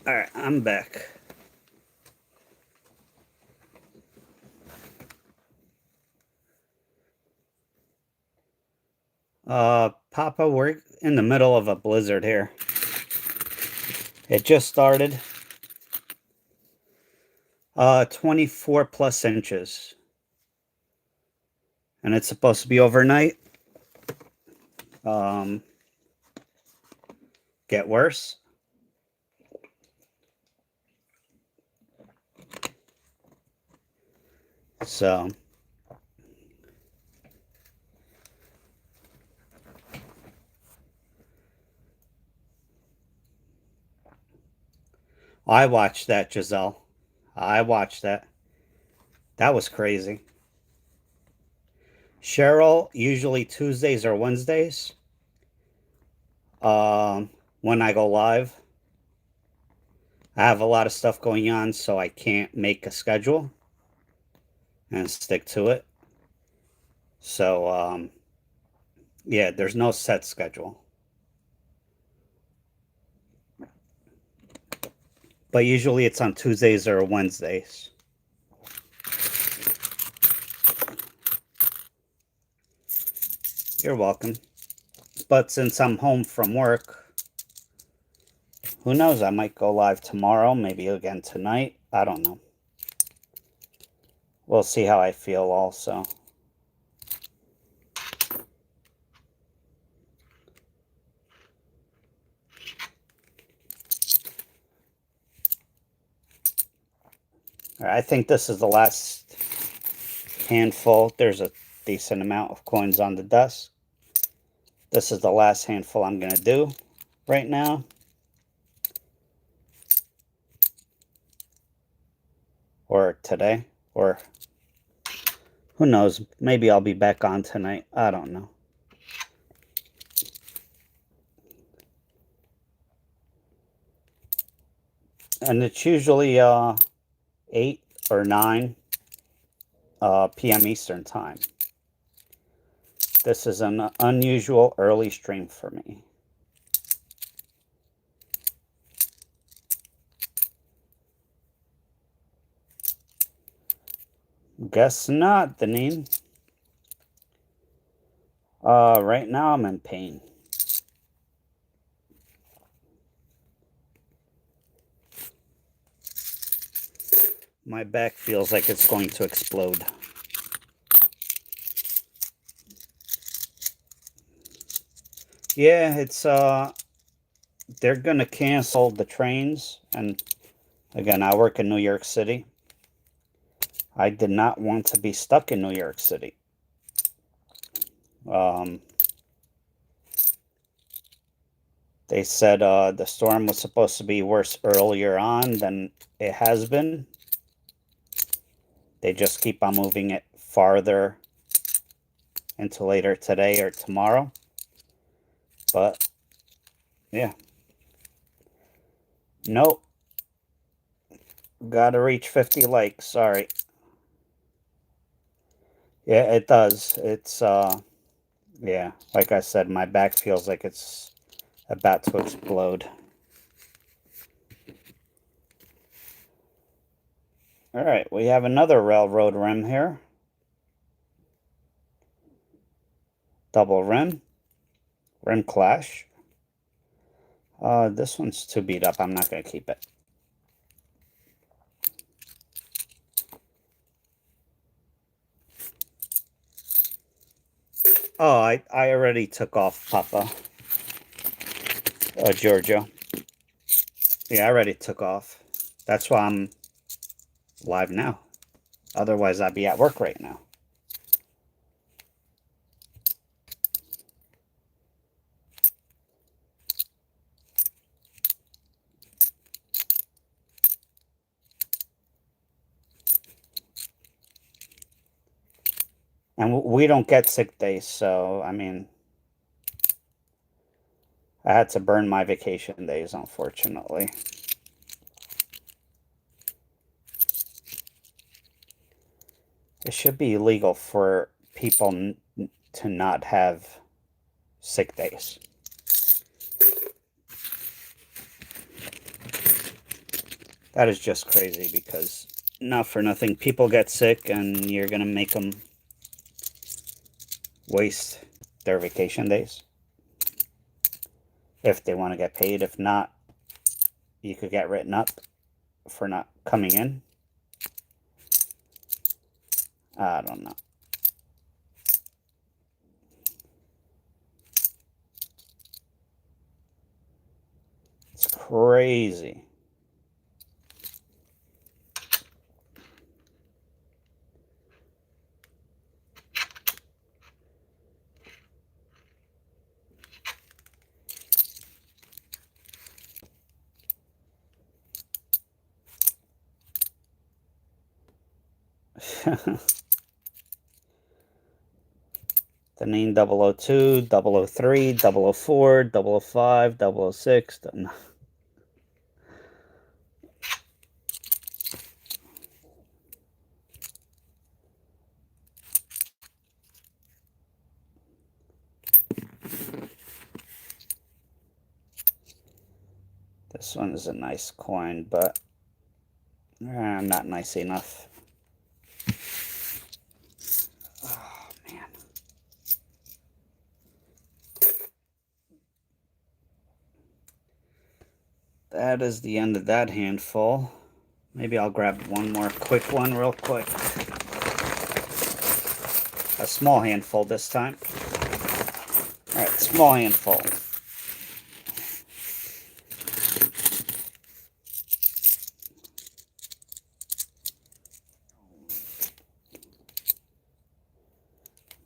All right, I'm back. Papa, we're in the middle of a blizzard here. It just started. 24 plus inches. And it's supposed to be overnight. Get worse. So I watched that, Giselle. I watched that. That was crazy. Cheryl, usually Tuesdays or Wednesdays, when I go live. I have a lot of stuff going on, so I can't make a schedule and stick to it. So, yeah, there's no set schedule. But usually it's on Tuesdays or Wednesdays. You're welcome. But since I'm home from work, who knows? I might go live tomorrow, maybe again tonight. I don't know. We'll see how I feel also. I think this is the last handful. There's a decent amount of coins on the desk. This is the last handful I'm going to do right now. Or today. Or who knows? Maybe I'll be back on tonight. I don't know. And it's usually 8 or 9 p.m. Eastern time. This is an unusual early stream for me. Guess not, Deneen. Right now I'm in pain. My back feels like it's going to explode. Yeah, it's they're gonna cancel the trains, and again, I work in New York City. I did not want to be stuck in New York City. They said the storm was supposed to be worse earlier on than it has been. They just keep on moving it farther into later today or tomorrow. But, yeah. Nope. Gotta reach 50 likes. Sorry. Yeah, it does. It's, yeah, like I said, my back feels like it's about to explode. All right, we have another railroad rim here. Double rim. Rim clash. This one's too beat up. I'm not going to keep it. Oh, I already took off Papa. Giorgio. Yeah, I already took off. That's why I'm live now. Otherwise, I'd be at work right now. And we don't get sick days, so, I mean, I had to burn my vacation days, unfortunately. It should be illegal for people to not have sick days. That is just crazy because, not for nothing, people get sick and you're going to make them waste their vacation days if they want to get paid. If not, you could get written up for not coming in. I don't know. It's crazy. The name 002, 003, 004, 005, 006. No. This one is a nice coin, but not nice enough. Oh, man. That is the end of that handful. Maybe I'll grab one more quick one real quick. A small handful this time. All right, small handful.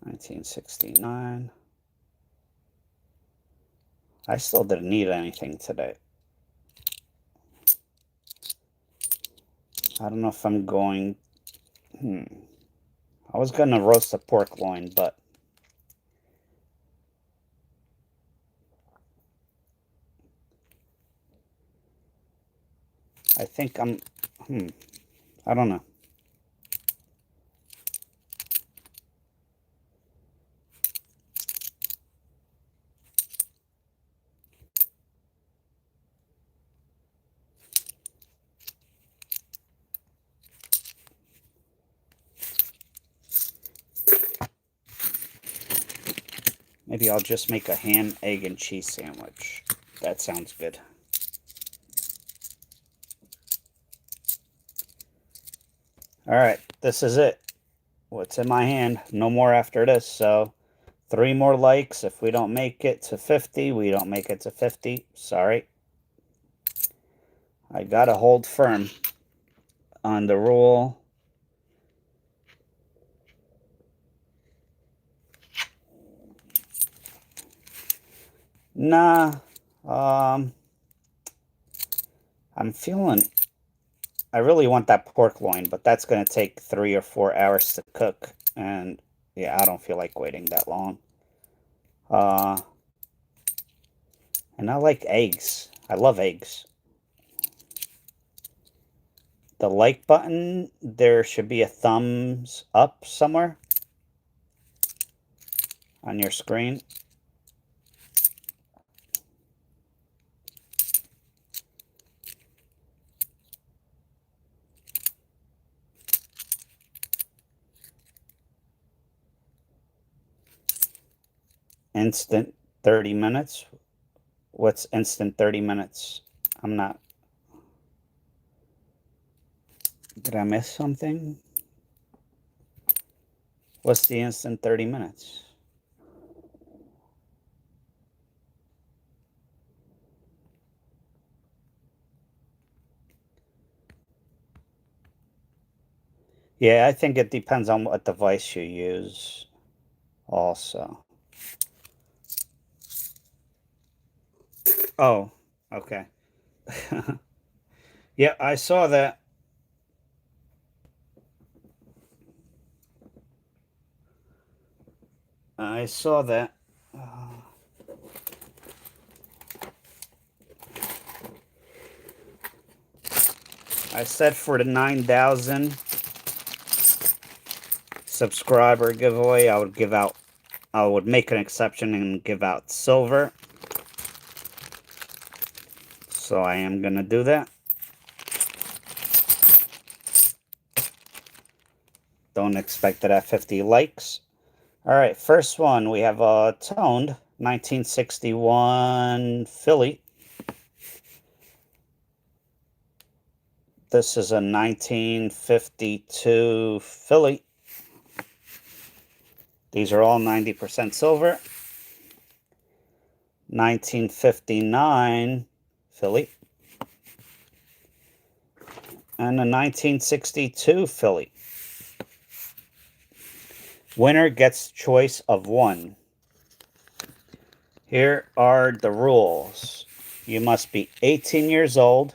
$19.69. I still didn't need anything today. I don't know if I'm going... I was going to roast a pork loin, but... I think I'm... I don't know. Maybe I'll just make a ham, egg, and cheese sandwich. That sounds good. Alright, this is it. What's in my hand? No more after this, so 3 more likes. If we don't make it to 50, we don't make it to 50. Sorry. I gotta hold firm on the rule. Nah, I'm feeling, I really want that pork loin, but that's going to take 3 or 4 hours to cook, and yeah, I don't feel like waiting that long. And I like eggs. I love eggs. The like button, there should be a thumbs up somewhere on your screen. Instant 30 minutes. What's instant 30 minutes? I'm not... Did I miss something? What's the instant 30 minutes? Yeah, I think it depends on what device you use also. Oh, okay. Yeah, I saw that. I saw that. I said for the 9,000 subscriber giveaway, I would make an exception and give out silver. So I am gonna do that. Don't expect it at 50 likes. All right, first one, we have a toned 1961 Philly. This is a 1952 Philly. These are all 90% silver. 1959 Philly. And a 1962 Philly. Winner gets choice of one. Here are the rules. You must be 18 years old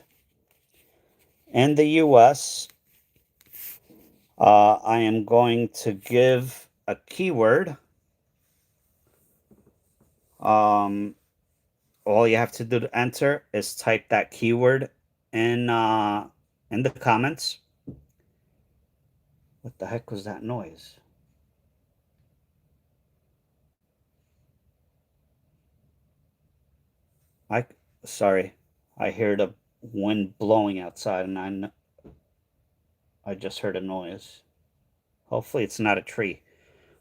in the U.S. I am going to give a keyword. All you have to do to enter is type that keyword in the comments. What the heck was that noise? Sorry, I hear the wind blowing outside, and I just heard a noise. Hopefully, it's not a tree.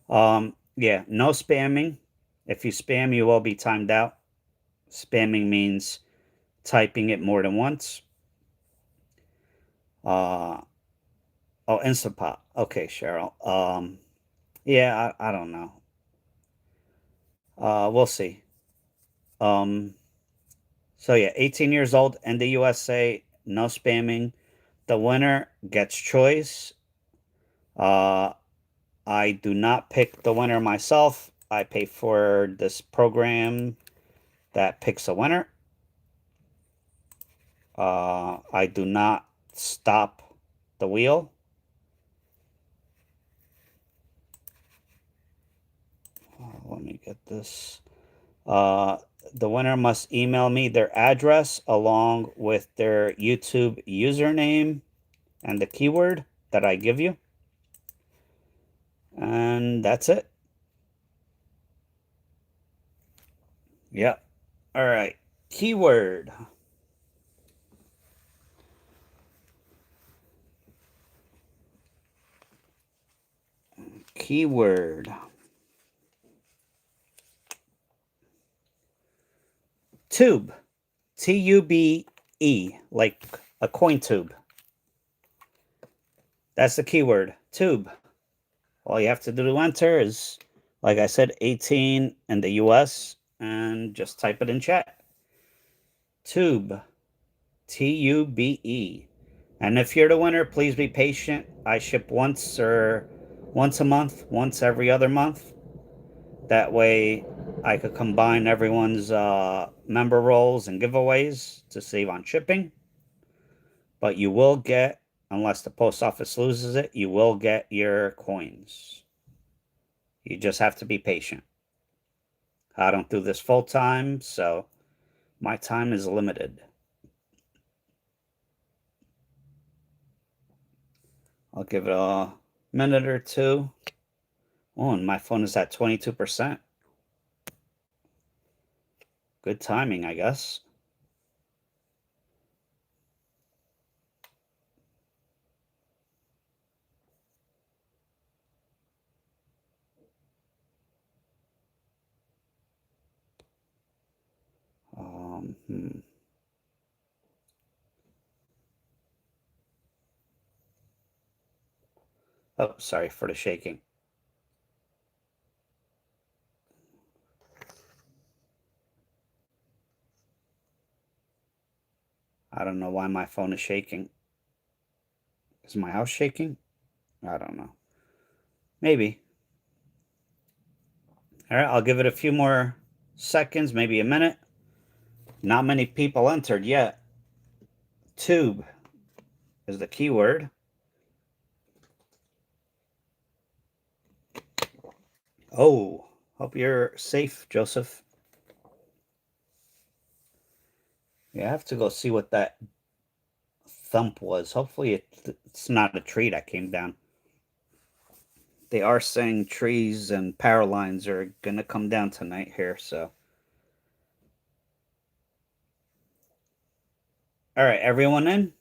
Yeah, no spamming. If you spam, you will be timed out. Spamming means typing it more than once. Oh, Instant Pot. Okay, Cheryl. Yeah, I don't know. We'll see. So yeah, 18 years old in the USA, no spamming. The winner gets choice. I do not pick the winner myself. I pay for this program that picks a winner. I do not stop the wheel. Let me get this. The winner must email me their address along with their YouTube username and the keyword that I give you. And that's it. Yep. All right. Keyword. Keyword. Tube. T-U-B-E, like a coin tube. That's the keyword. Tube. All you have to do to enter is, like I said, 18 in the US, and just type it in chat. Tube. T-U-B-E. And if you're the winner, please be patient. I ship once a month, once every other month. That way I could combine everyone's member roles and giveaways to save on shipping. But you will get, unless the post office loses it, you will get your coins. You just have to be patient. I don't do this full time, so my time is limited. I'll give it a minute or two. Oh, and my phone is at 22%. Good timing, I guess. Hmm. Oh, sorry for the shaking. I don't know why my phone is shaking. Is my house shaking? I don't know. Maybe. All right, I'll give it a few more seconds, maybe a minute. Not many people entered yet. Tube is the keyword. Oh, hope you're safe, Joseph. Yeah, I have to go see what that thump was. Hopefully it's not a tree that came down. They are saying trees and power lines are going to come down tonight here, so. All right, everyone in?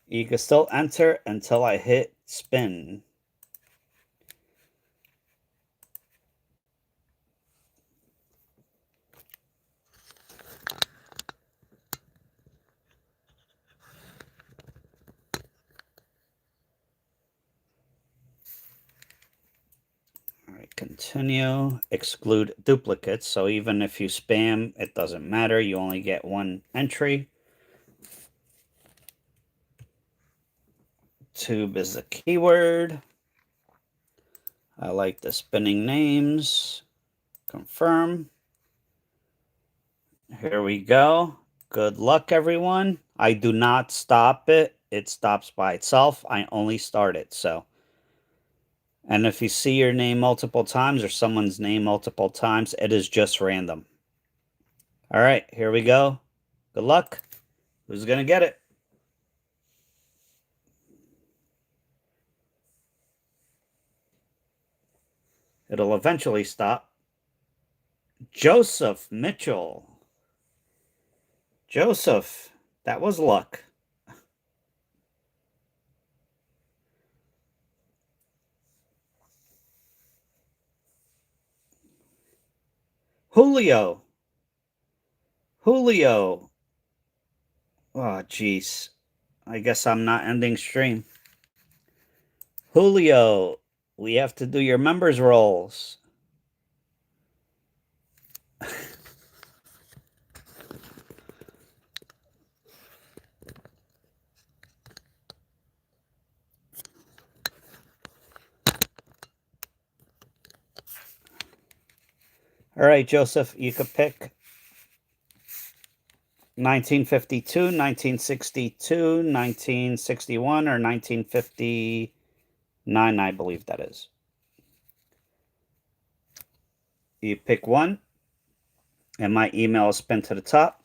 You can still enter until I hit spin. right, continue. Exclude duplicates. So even if you spam, it doesn't matter. You only get one entry. Tube is the keyword. I like the spinning names. Confirm. Here we go. Good luck, everyone. I do not stop it. It stops by itself. I only start it. So, and if you see your name multiple times or someone's name multiple times, it is just random. All right, here we go. Good luck. Who's going to get it? It'll eventually stop. Joseph Mitchell. Joseph, that was luck. Julio. Julio. Oh, jeez. I guess I'm not ending stream. Julio, we have to do your members roles. All right, Joseph, you could pick 1952, 1962, 1961, or 1959, I believe that is. You pick one, and my email is pinned to the top.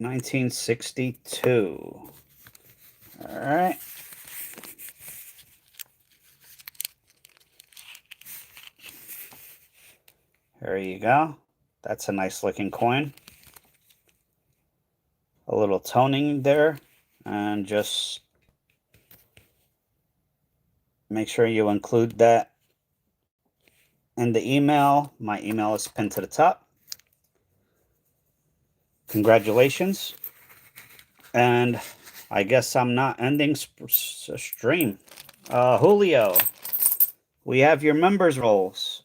$1962. All right. There you go. That's a nice looking coin. A little toning there, and just make sure you include that in the email. My email is pinned to the top. Congratulations. And I guess I'm not ending stream. Julio, we have your members roles.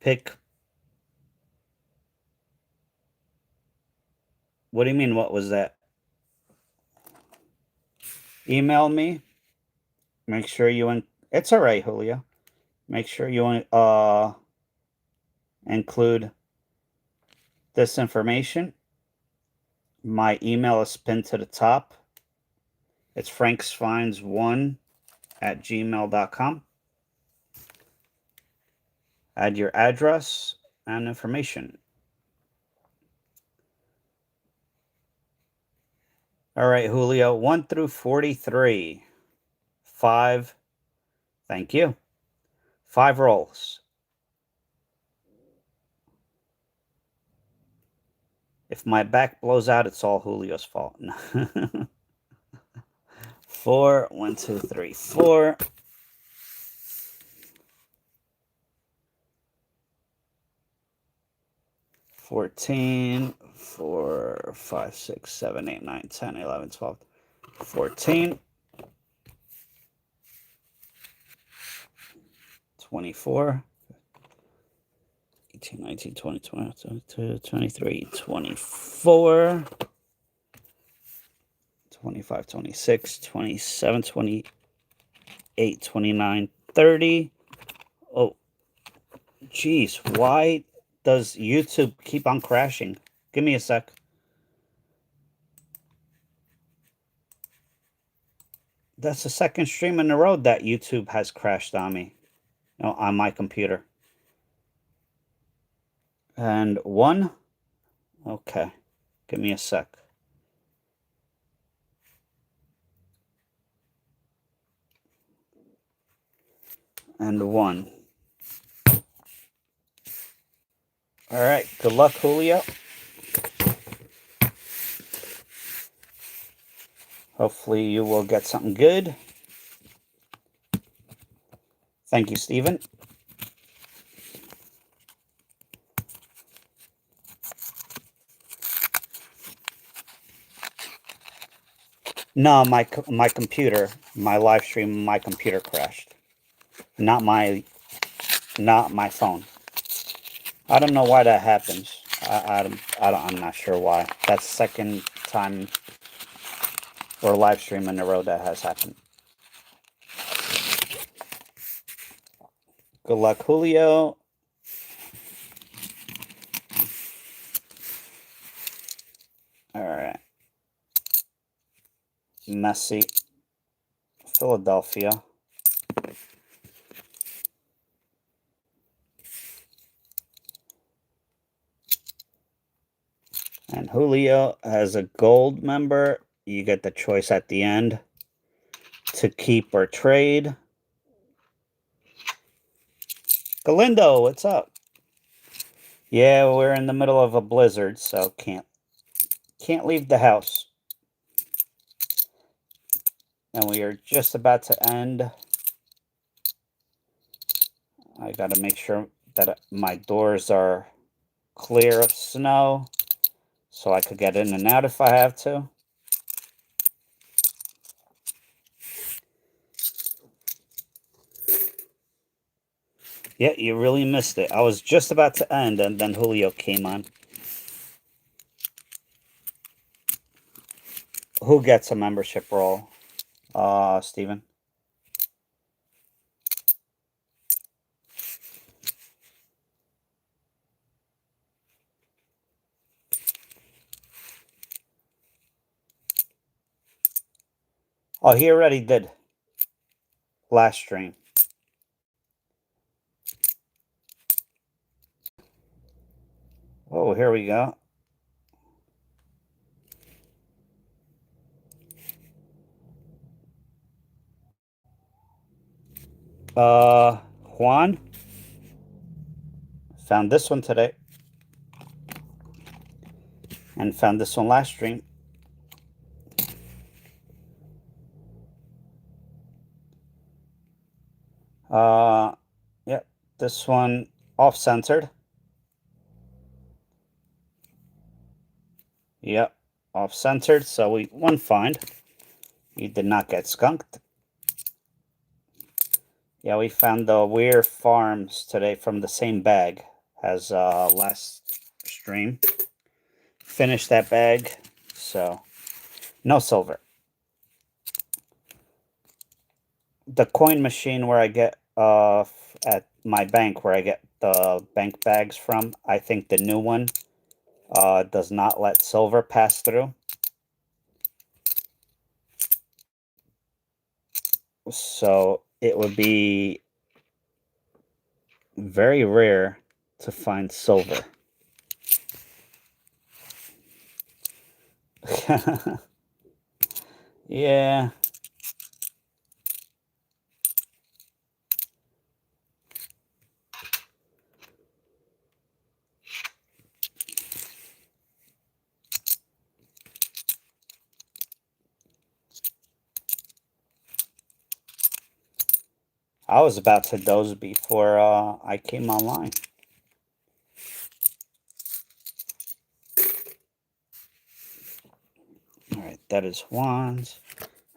Pick. What do you mean? What was that? Email me. Make sure you it's all right, Julio. Make sure you include this information. My email is pinned to the top. It's franksfinds1@gmail.com. Add your address and information. All right, Julio, 1 through 43. 5. Thank you. 5 rolls. If my back blows out, it's all Julio's fault. 4. 1, 2, 3, 4. 14, 4, 5, 6, 7, 8, 9, 10, 11, 12, 14, 24, 18, 19, 20, 22, 23, 24, 25, 26, 27, 28, 29, 30. Oh, geez, why does YouTube keep on crashing? Give me a sec. That's the second stream in a row that YouTube has crashed on me. No, on my computer. And 1. Okay. Give me a sec. and 1. All right, good luck, Julio. Hopefully you will get something good. Thank you, Steven. No, my computer, my live stream, my computer crashed. Not my phone. I don't know why that happens. I'm not sure why. That's the second time or live stream in a row that has happened. Good luck, Julio. All right. Messi, Philadelphia. And Julio has a gold member. You get the choice at the end to keep or trade. Galindo, what's up? Yeah, we're in the middle of a blizzard, so can't leave the house. And we are just about to end. I got to make sure that my doors are clear of snow so I could get in and out if I have to. Yeah, you really missed it. I was just about to end, and then Julio came on. Who gets a membership role? Steven? Oh, he already did. Last stream. Oh, here we go. Juan found this one today. And found this one last stream. Yep, this one off-centered. Yep, off-centered, so we one find. We did not get skunked. Yeah, we found the Weir Farms today from the same bag as last stream. Finished that bag, so no silver. The coin machine where I get at my bank where I get the bank bags from, I think the new one does not let silver pass through. So it would be very rare to find silver. Yeah. I was about to doze before I came online. All right, that is wands.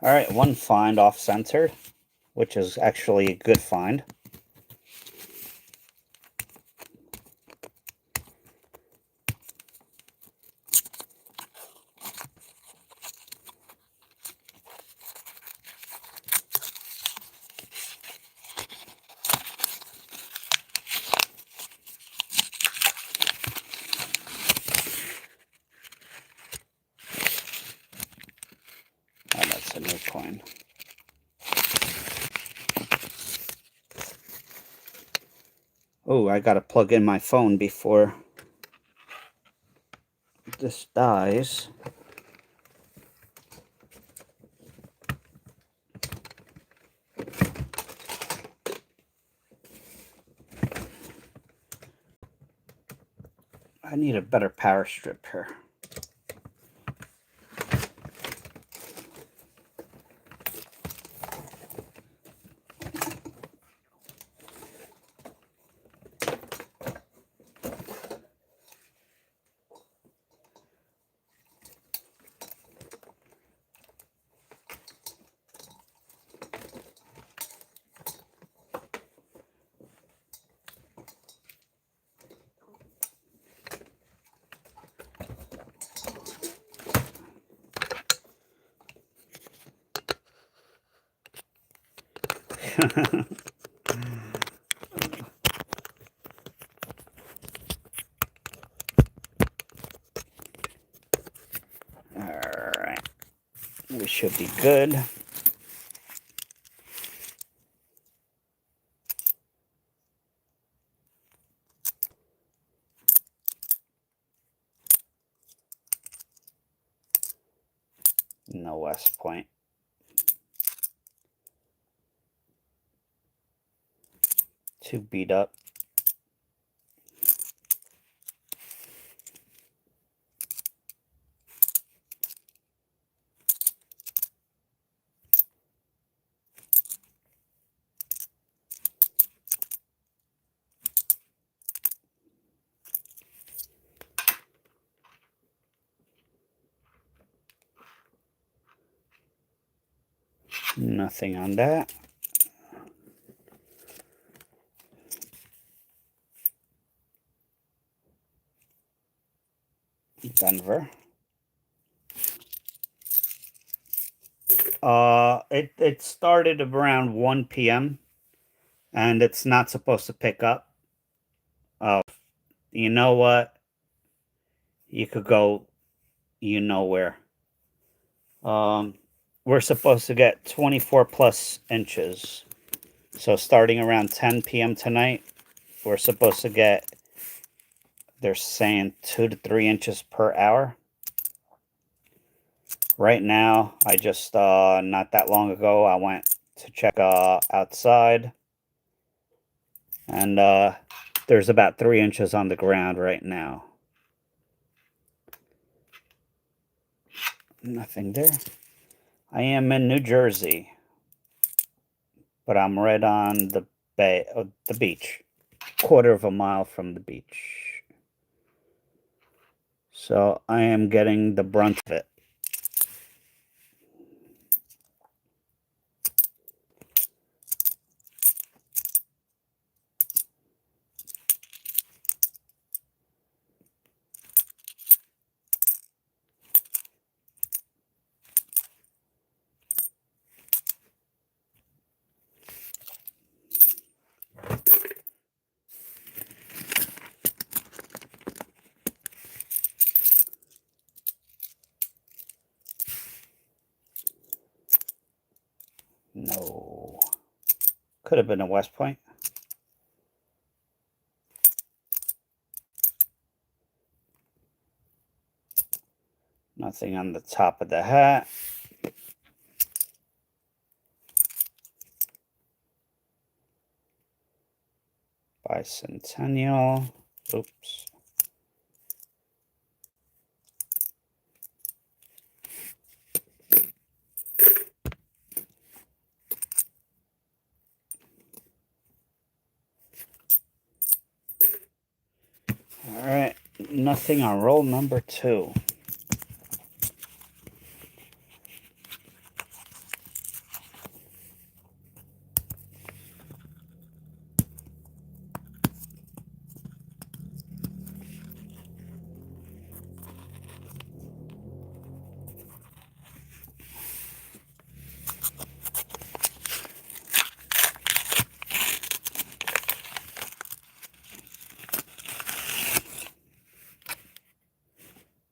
All right, one find off-centered, which is actually a good find. Oh, that's a new coin. Oh, I gotta plug in my phone before this dies. I need a better power strip here. Alright, we should be good. No West Point. Too beat up. Nothing on that. Denver. It started around 1 p.m. and it's not supposed to pick up. Oh, you know what? You could go, you know where. We're supposed to get 24 plus inches. So starting around 10 p.m. tonight, we're supposed to get, they're saying 2 to 3 inches per hour. Right now, I just, not that long ago, I went to check outside. And there's about 3 inches on the ground right now. Nothing there. I am in New Jersey, but I'm right on the bay, the beach, quarter of a mile from the beach. So I am getting the brunt of it. No. Could have been a West Point. Nothing on the top of the hat. Bicentennial. Oops. All right. Nothing on roll number 2.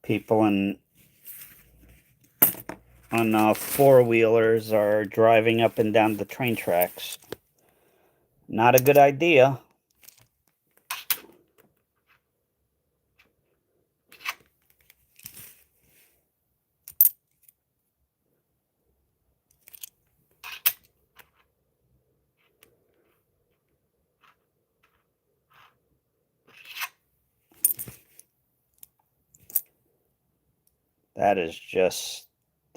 People on four-wheelers are driving up and down the train tracks. Not a good idea. That is just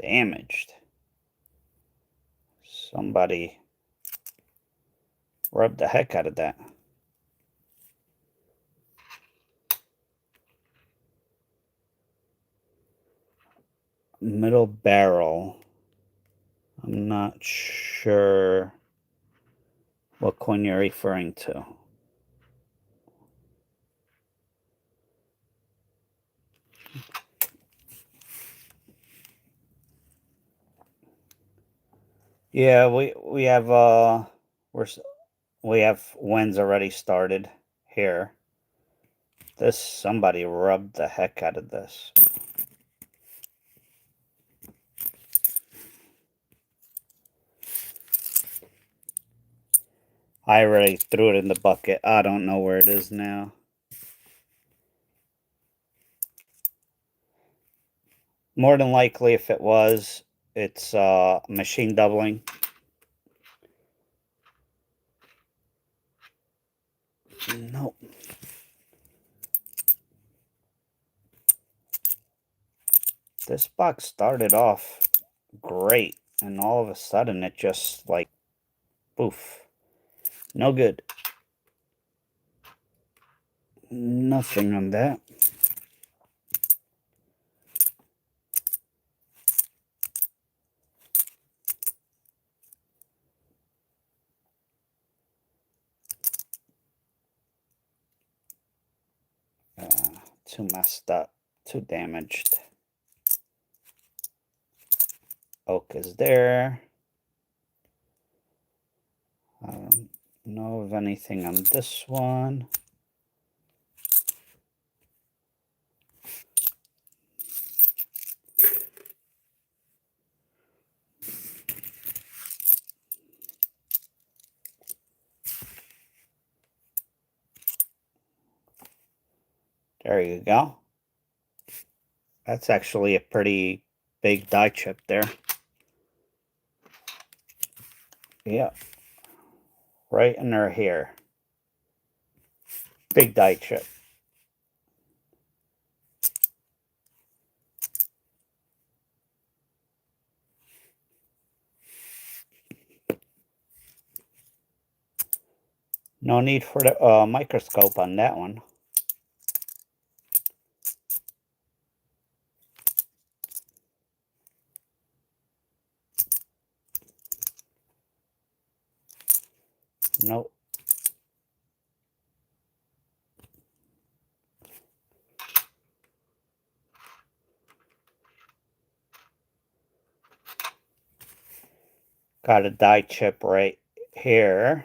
damaged. Somebody rubbed the heck out of that. Middle barrel. I'm not sure what coin you're referring to. Yeah, we have we have wins already started here. Somebody rubbed the heck out of this. I already threw it in the bucket. I don't know where it is now. More than likely, if it was, it's machine doubling. Nope. This box started off great, and all of a sudden it just like, poof. No good. Nothing on that. Too messed up. Too damaged. Oak is there. I don't know of anything on this one. There you go. That's actually a pretty big die chip there. Yeah. Right in her hair. Big die chip. No need for the microscope on that one. Nope. Got a die chip right here.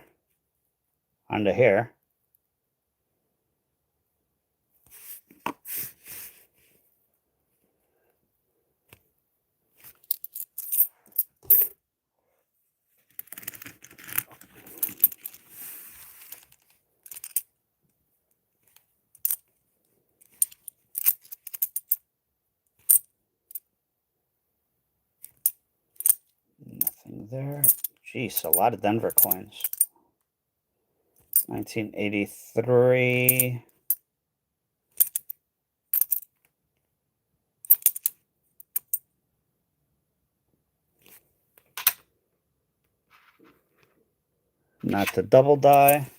Under here. Nothing there. Jeez, a lot of Denver coins. 1983. Not the double die.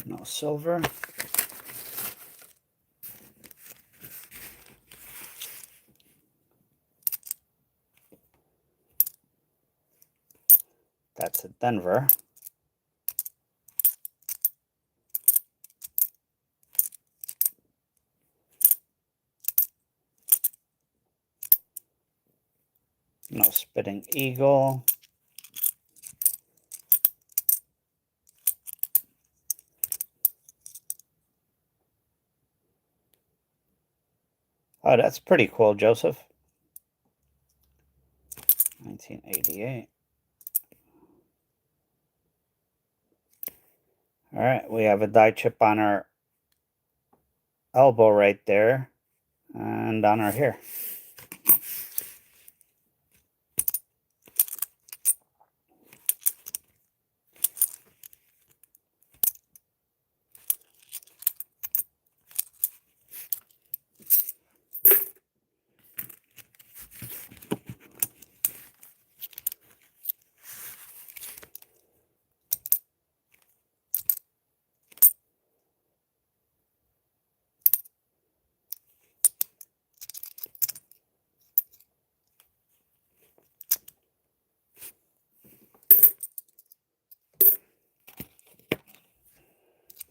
No silver. That's a Denver. No spitting eagle. Oh, that's pretty cool, Joseph. 88. All right, we have a die chip on our elbow right there and on our hair.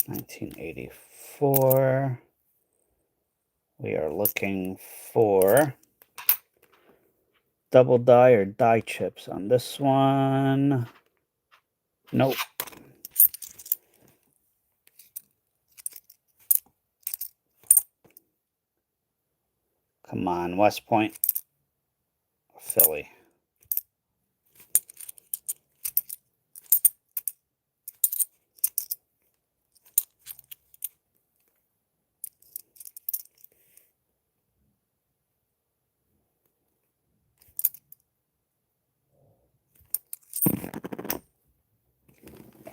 $19.84. We are looking for double die or die chips on this one. Nope. Come on, West Point, Philly.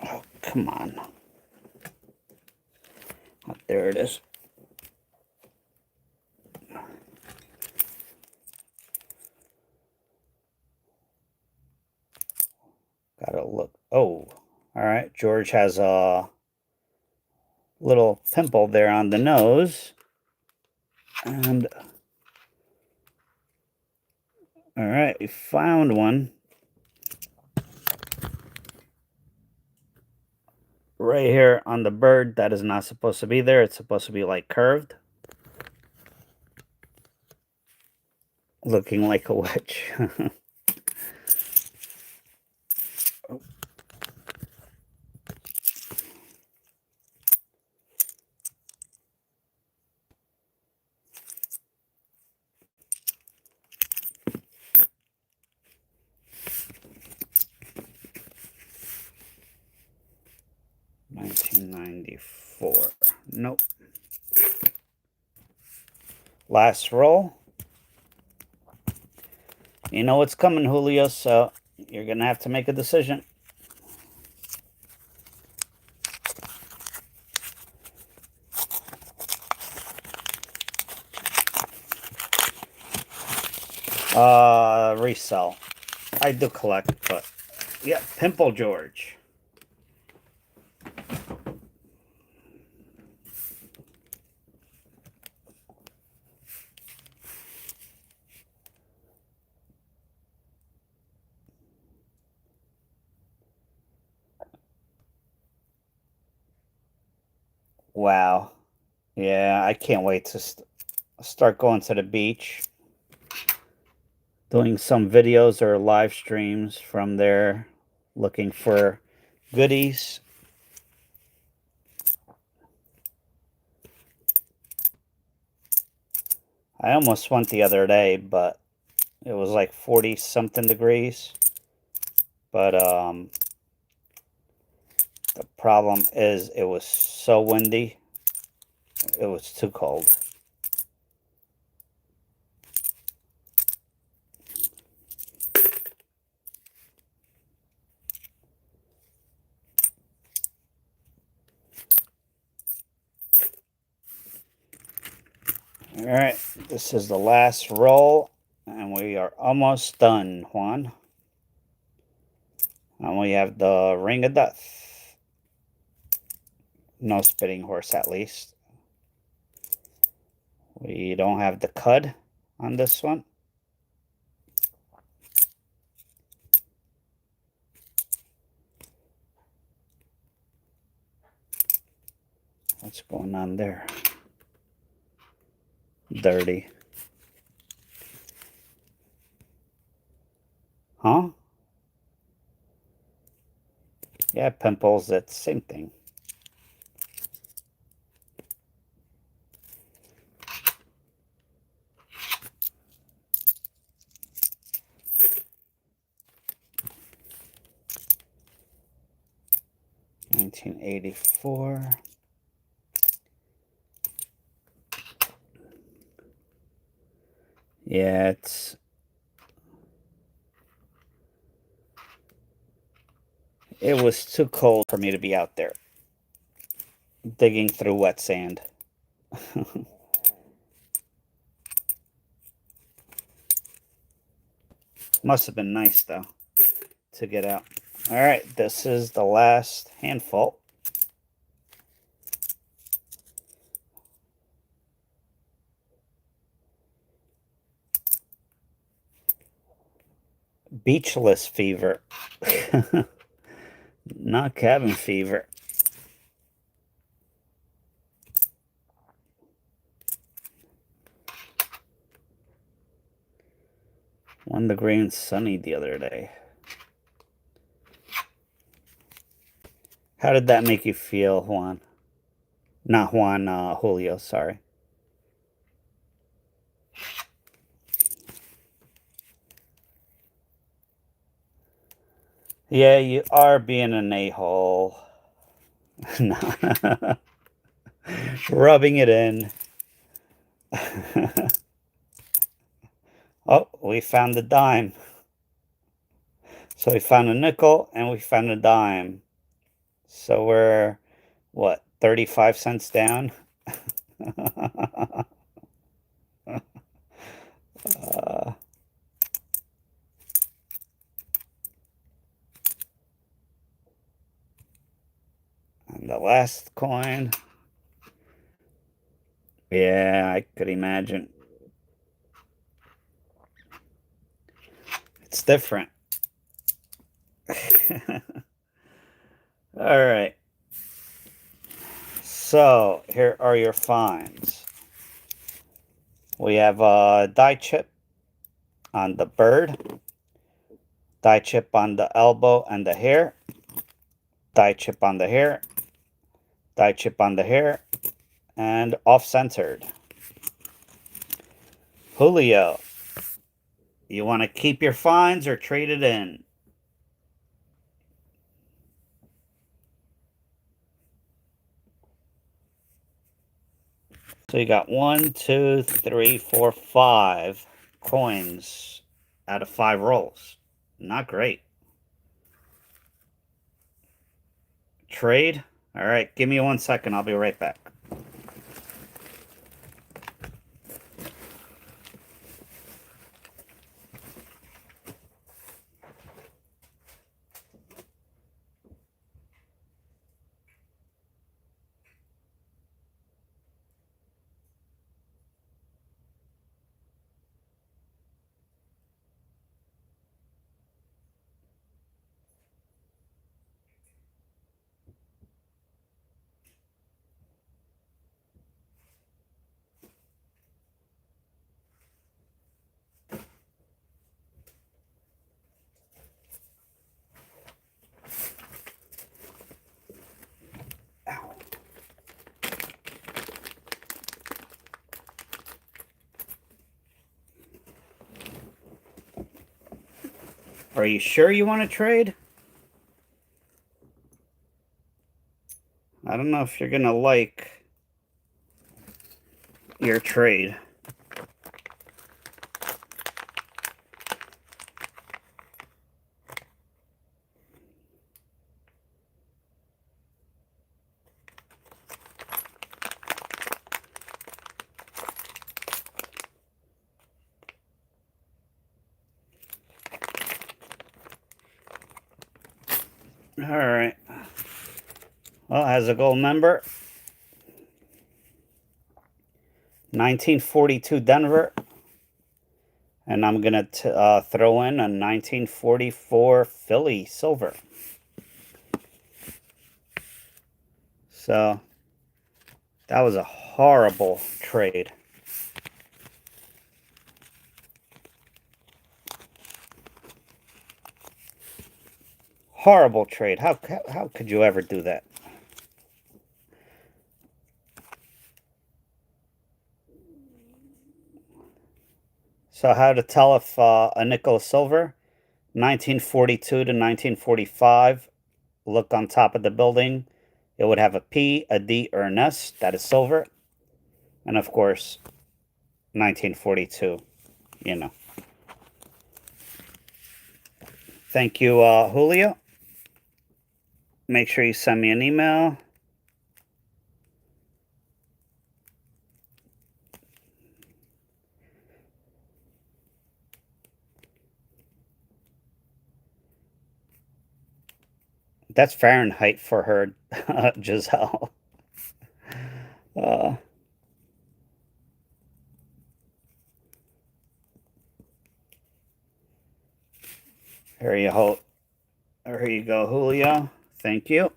Oh, come on. Oh, there it is. Gotta look. Oh, all right. George has a little pimple there on the nose. And, all right, we found one. Right here on the bird. That is not supposed to be there. It's supposed to be like curved. Looking like a witch. $19.94. Nope. Last roll. You know what's coming, Julio, so you're going to have to make a decision. Resell. I do collect, but yeah, Pimple George. Wow. Yeah, I can't wait to start going to the beach. Doing some videos or live streams from there. Looking for goodies. I almost went the other day, but it was like 40 something degrees. But the problem is it was so windy. It was too cold. All right, this is the last roll, and we are almost done, Juan. And we have the Ring of Death. No spitting horse, at least. We don't have the Cud on this one. What's going on there? Dirty. Huh? Yeah, pimples, it's the same thing. 1984. Yeah, it was too cold for me to be out there digging through wet sand. Must have been nice though to get out. All right, this is the last handful. Beachless fever. Not cabin fever. 1 degree and sunny the other day. How did that make you feel, Juan? Not Juan, Julio, sorry. Yeah, you are being an a-hole. Rubbing it in. Oh, we found the dime. So we found a nickel and we found a dime. So we're, what, 35 cents down? And the last coin. Yeah, I could imagine. It's different. All right. So here are your finds. We have a die chip on the bird, die chip on the elbow and the hair, die chip on the hair, die chip on the hair, and off-centered. Julio, you want to keep your finds or trade it in? So you got 1, 2, 3, 4, 5 coins out of 5 rolls. Not great. Trade? All right, give me 1 second. I'll be right back. Are you sure you want to trade? I don't know if you're going to like your trade. All right. Well, as a gold member, 1942 Denver. And I'm going to throw in a 1944 Philly silver. So that was a horrible trade. Horrible trade. How could you ever do that? So how to tell if a nickel is silver? 1942 to 1945. Look on top of the building. it would have a P, a D, or an S. That is silver. And of course, 1942, you know. Thank you, Julio. Make sure you send me an email. That's Fahrenheit for her, Giselle. Uh, here you go, Julio. Thank you.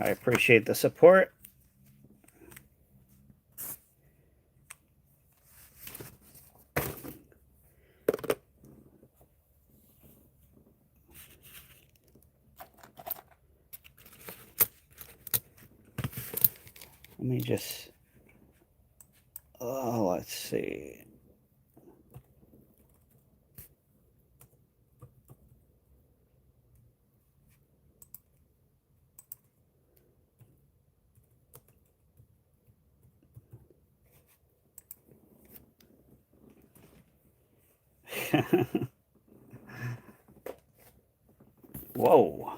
I appreciate the support. Let me just, let's see. Whoa.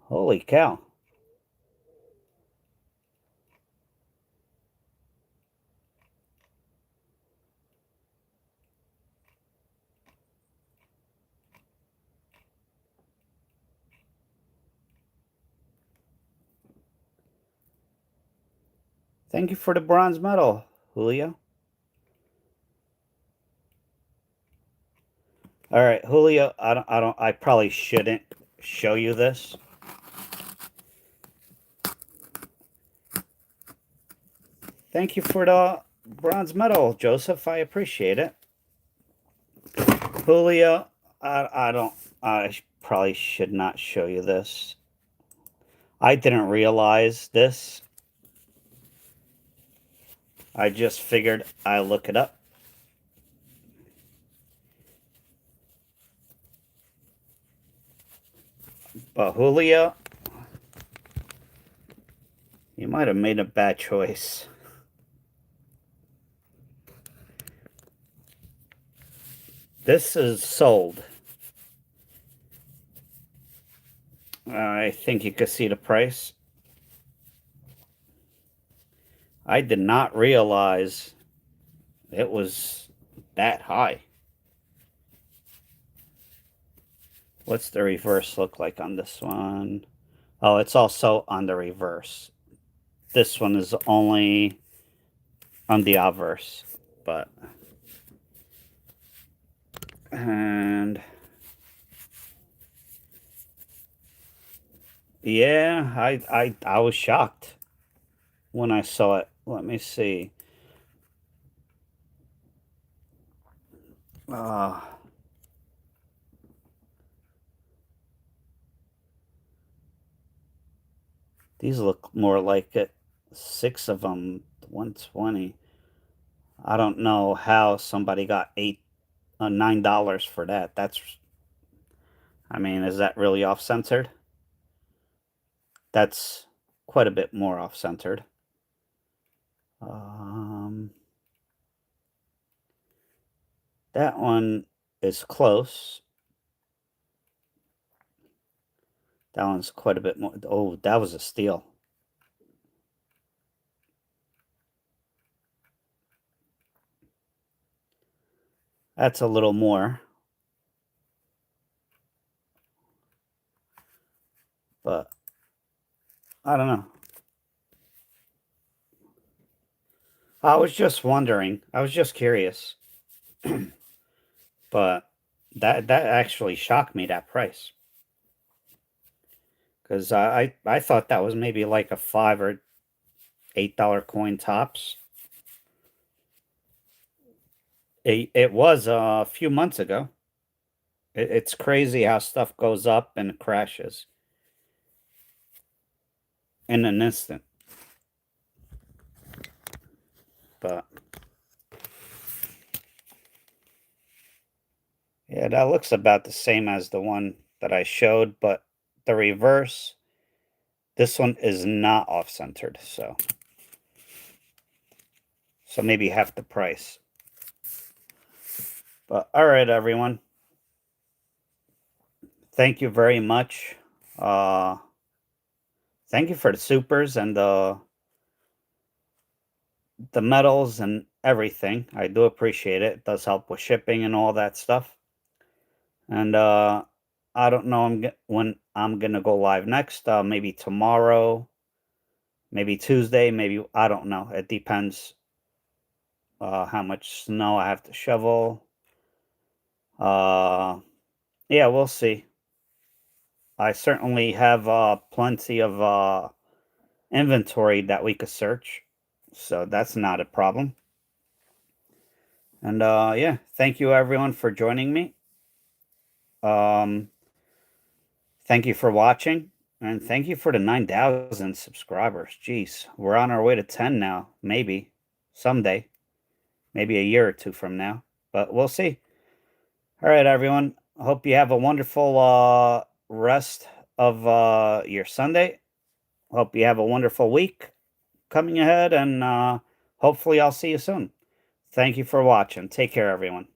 Holy cow. Thank you for the bronze medal, Julio. All right, Julio, I probably shouldn't show you this. Thank you for the bronze medal, Joseph. I appreciate it. Julio, I probably should not show you this. I didn't realize this. I just figured I'd look it up. But Julio, you might have made a bad choice. This is sold. I think you could see the price. I did not realize it was that high. What's the reverse look like on this one? Oh, it's also on the reverse. This one is only on the obverse, but and yeah, I was shocked when I saw it. Let me see. These look more like it. 6 of them, 120. I don't know how somebody got $9 for that. I mean, is that really off centered? That's quite a bit more off centered. That one is close. That one's quite a bit more. Oh, that was a steal. That's a little more. But I don't know. I was just wondering. I was just curious. But that actually shocked me, that price. Because I thought that was maybe like a $5 or $8 coin tops. It was a few months ago. It's crazy how stuff goes up and crashes in an instant. But Yeah, that looks about the same as the one that I showed, but the reverse, this one is not off-centered, so maybe half the price. But all right, everyone. Thank you very much. Uh, thank you for the supers and the medals and everything. I do appreciate it. It does help with shipping and all that stuff. And I don't know when I'm gonna go live next. Maybe tomorrow, maybe Tuesday, maybe I don't know. It depends how much snow I have to shovel. Uh, yeah, we'll see. I certainly have plenty of inventory that we could search, so that's not a problem. And yeah, thank you everyone for joining me. Um, thank you for watching, and thank you for the 9,000 subscribers. Jeez, we're on our way to 10 now, maybe someday, maybe a year or two from now, but we'll see. All right, everyone. Hope you have a wonderful rest of your Sunday. Hope you have a wonderful week coming ahead, and hopefully, I'll see you soon. Thank you for watching. Take care, everyone.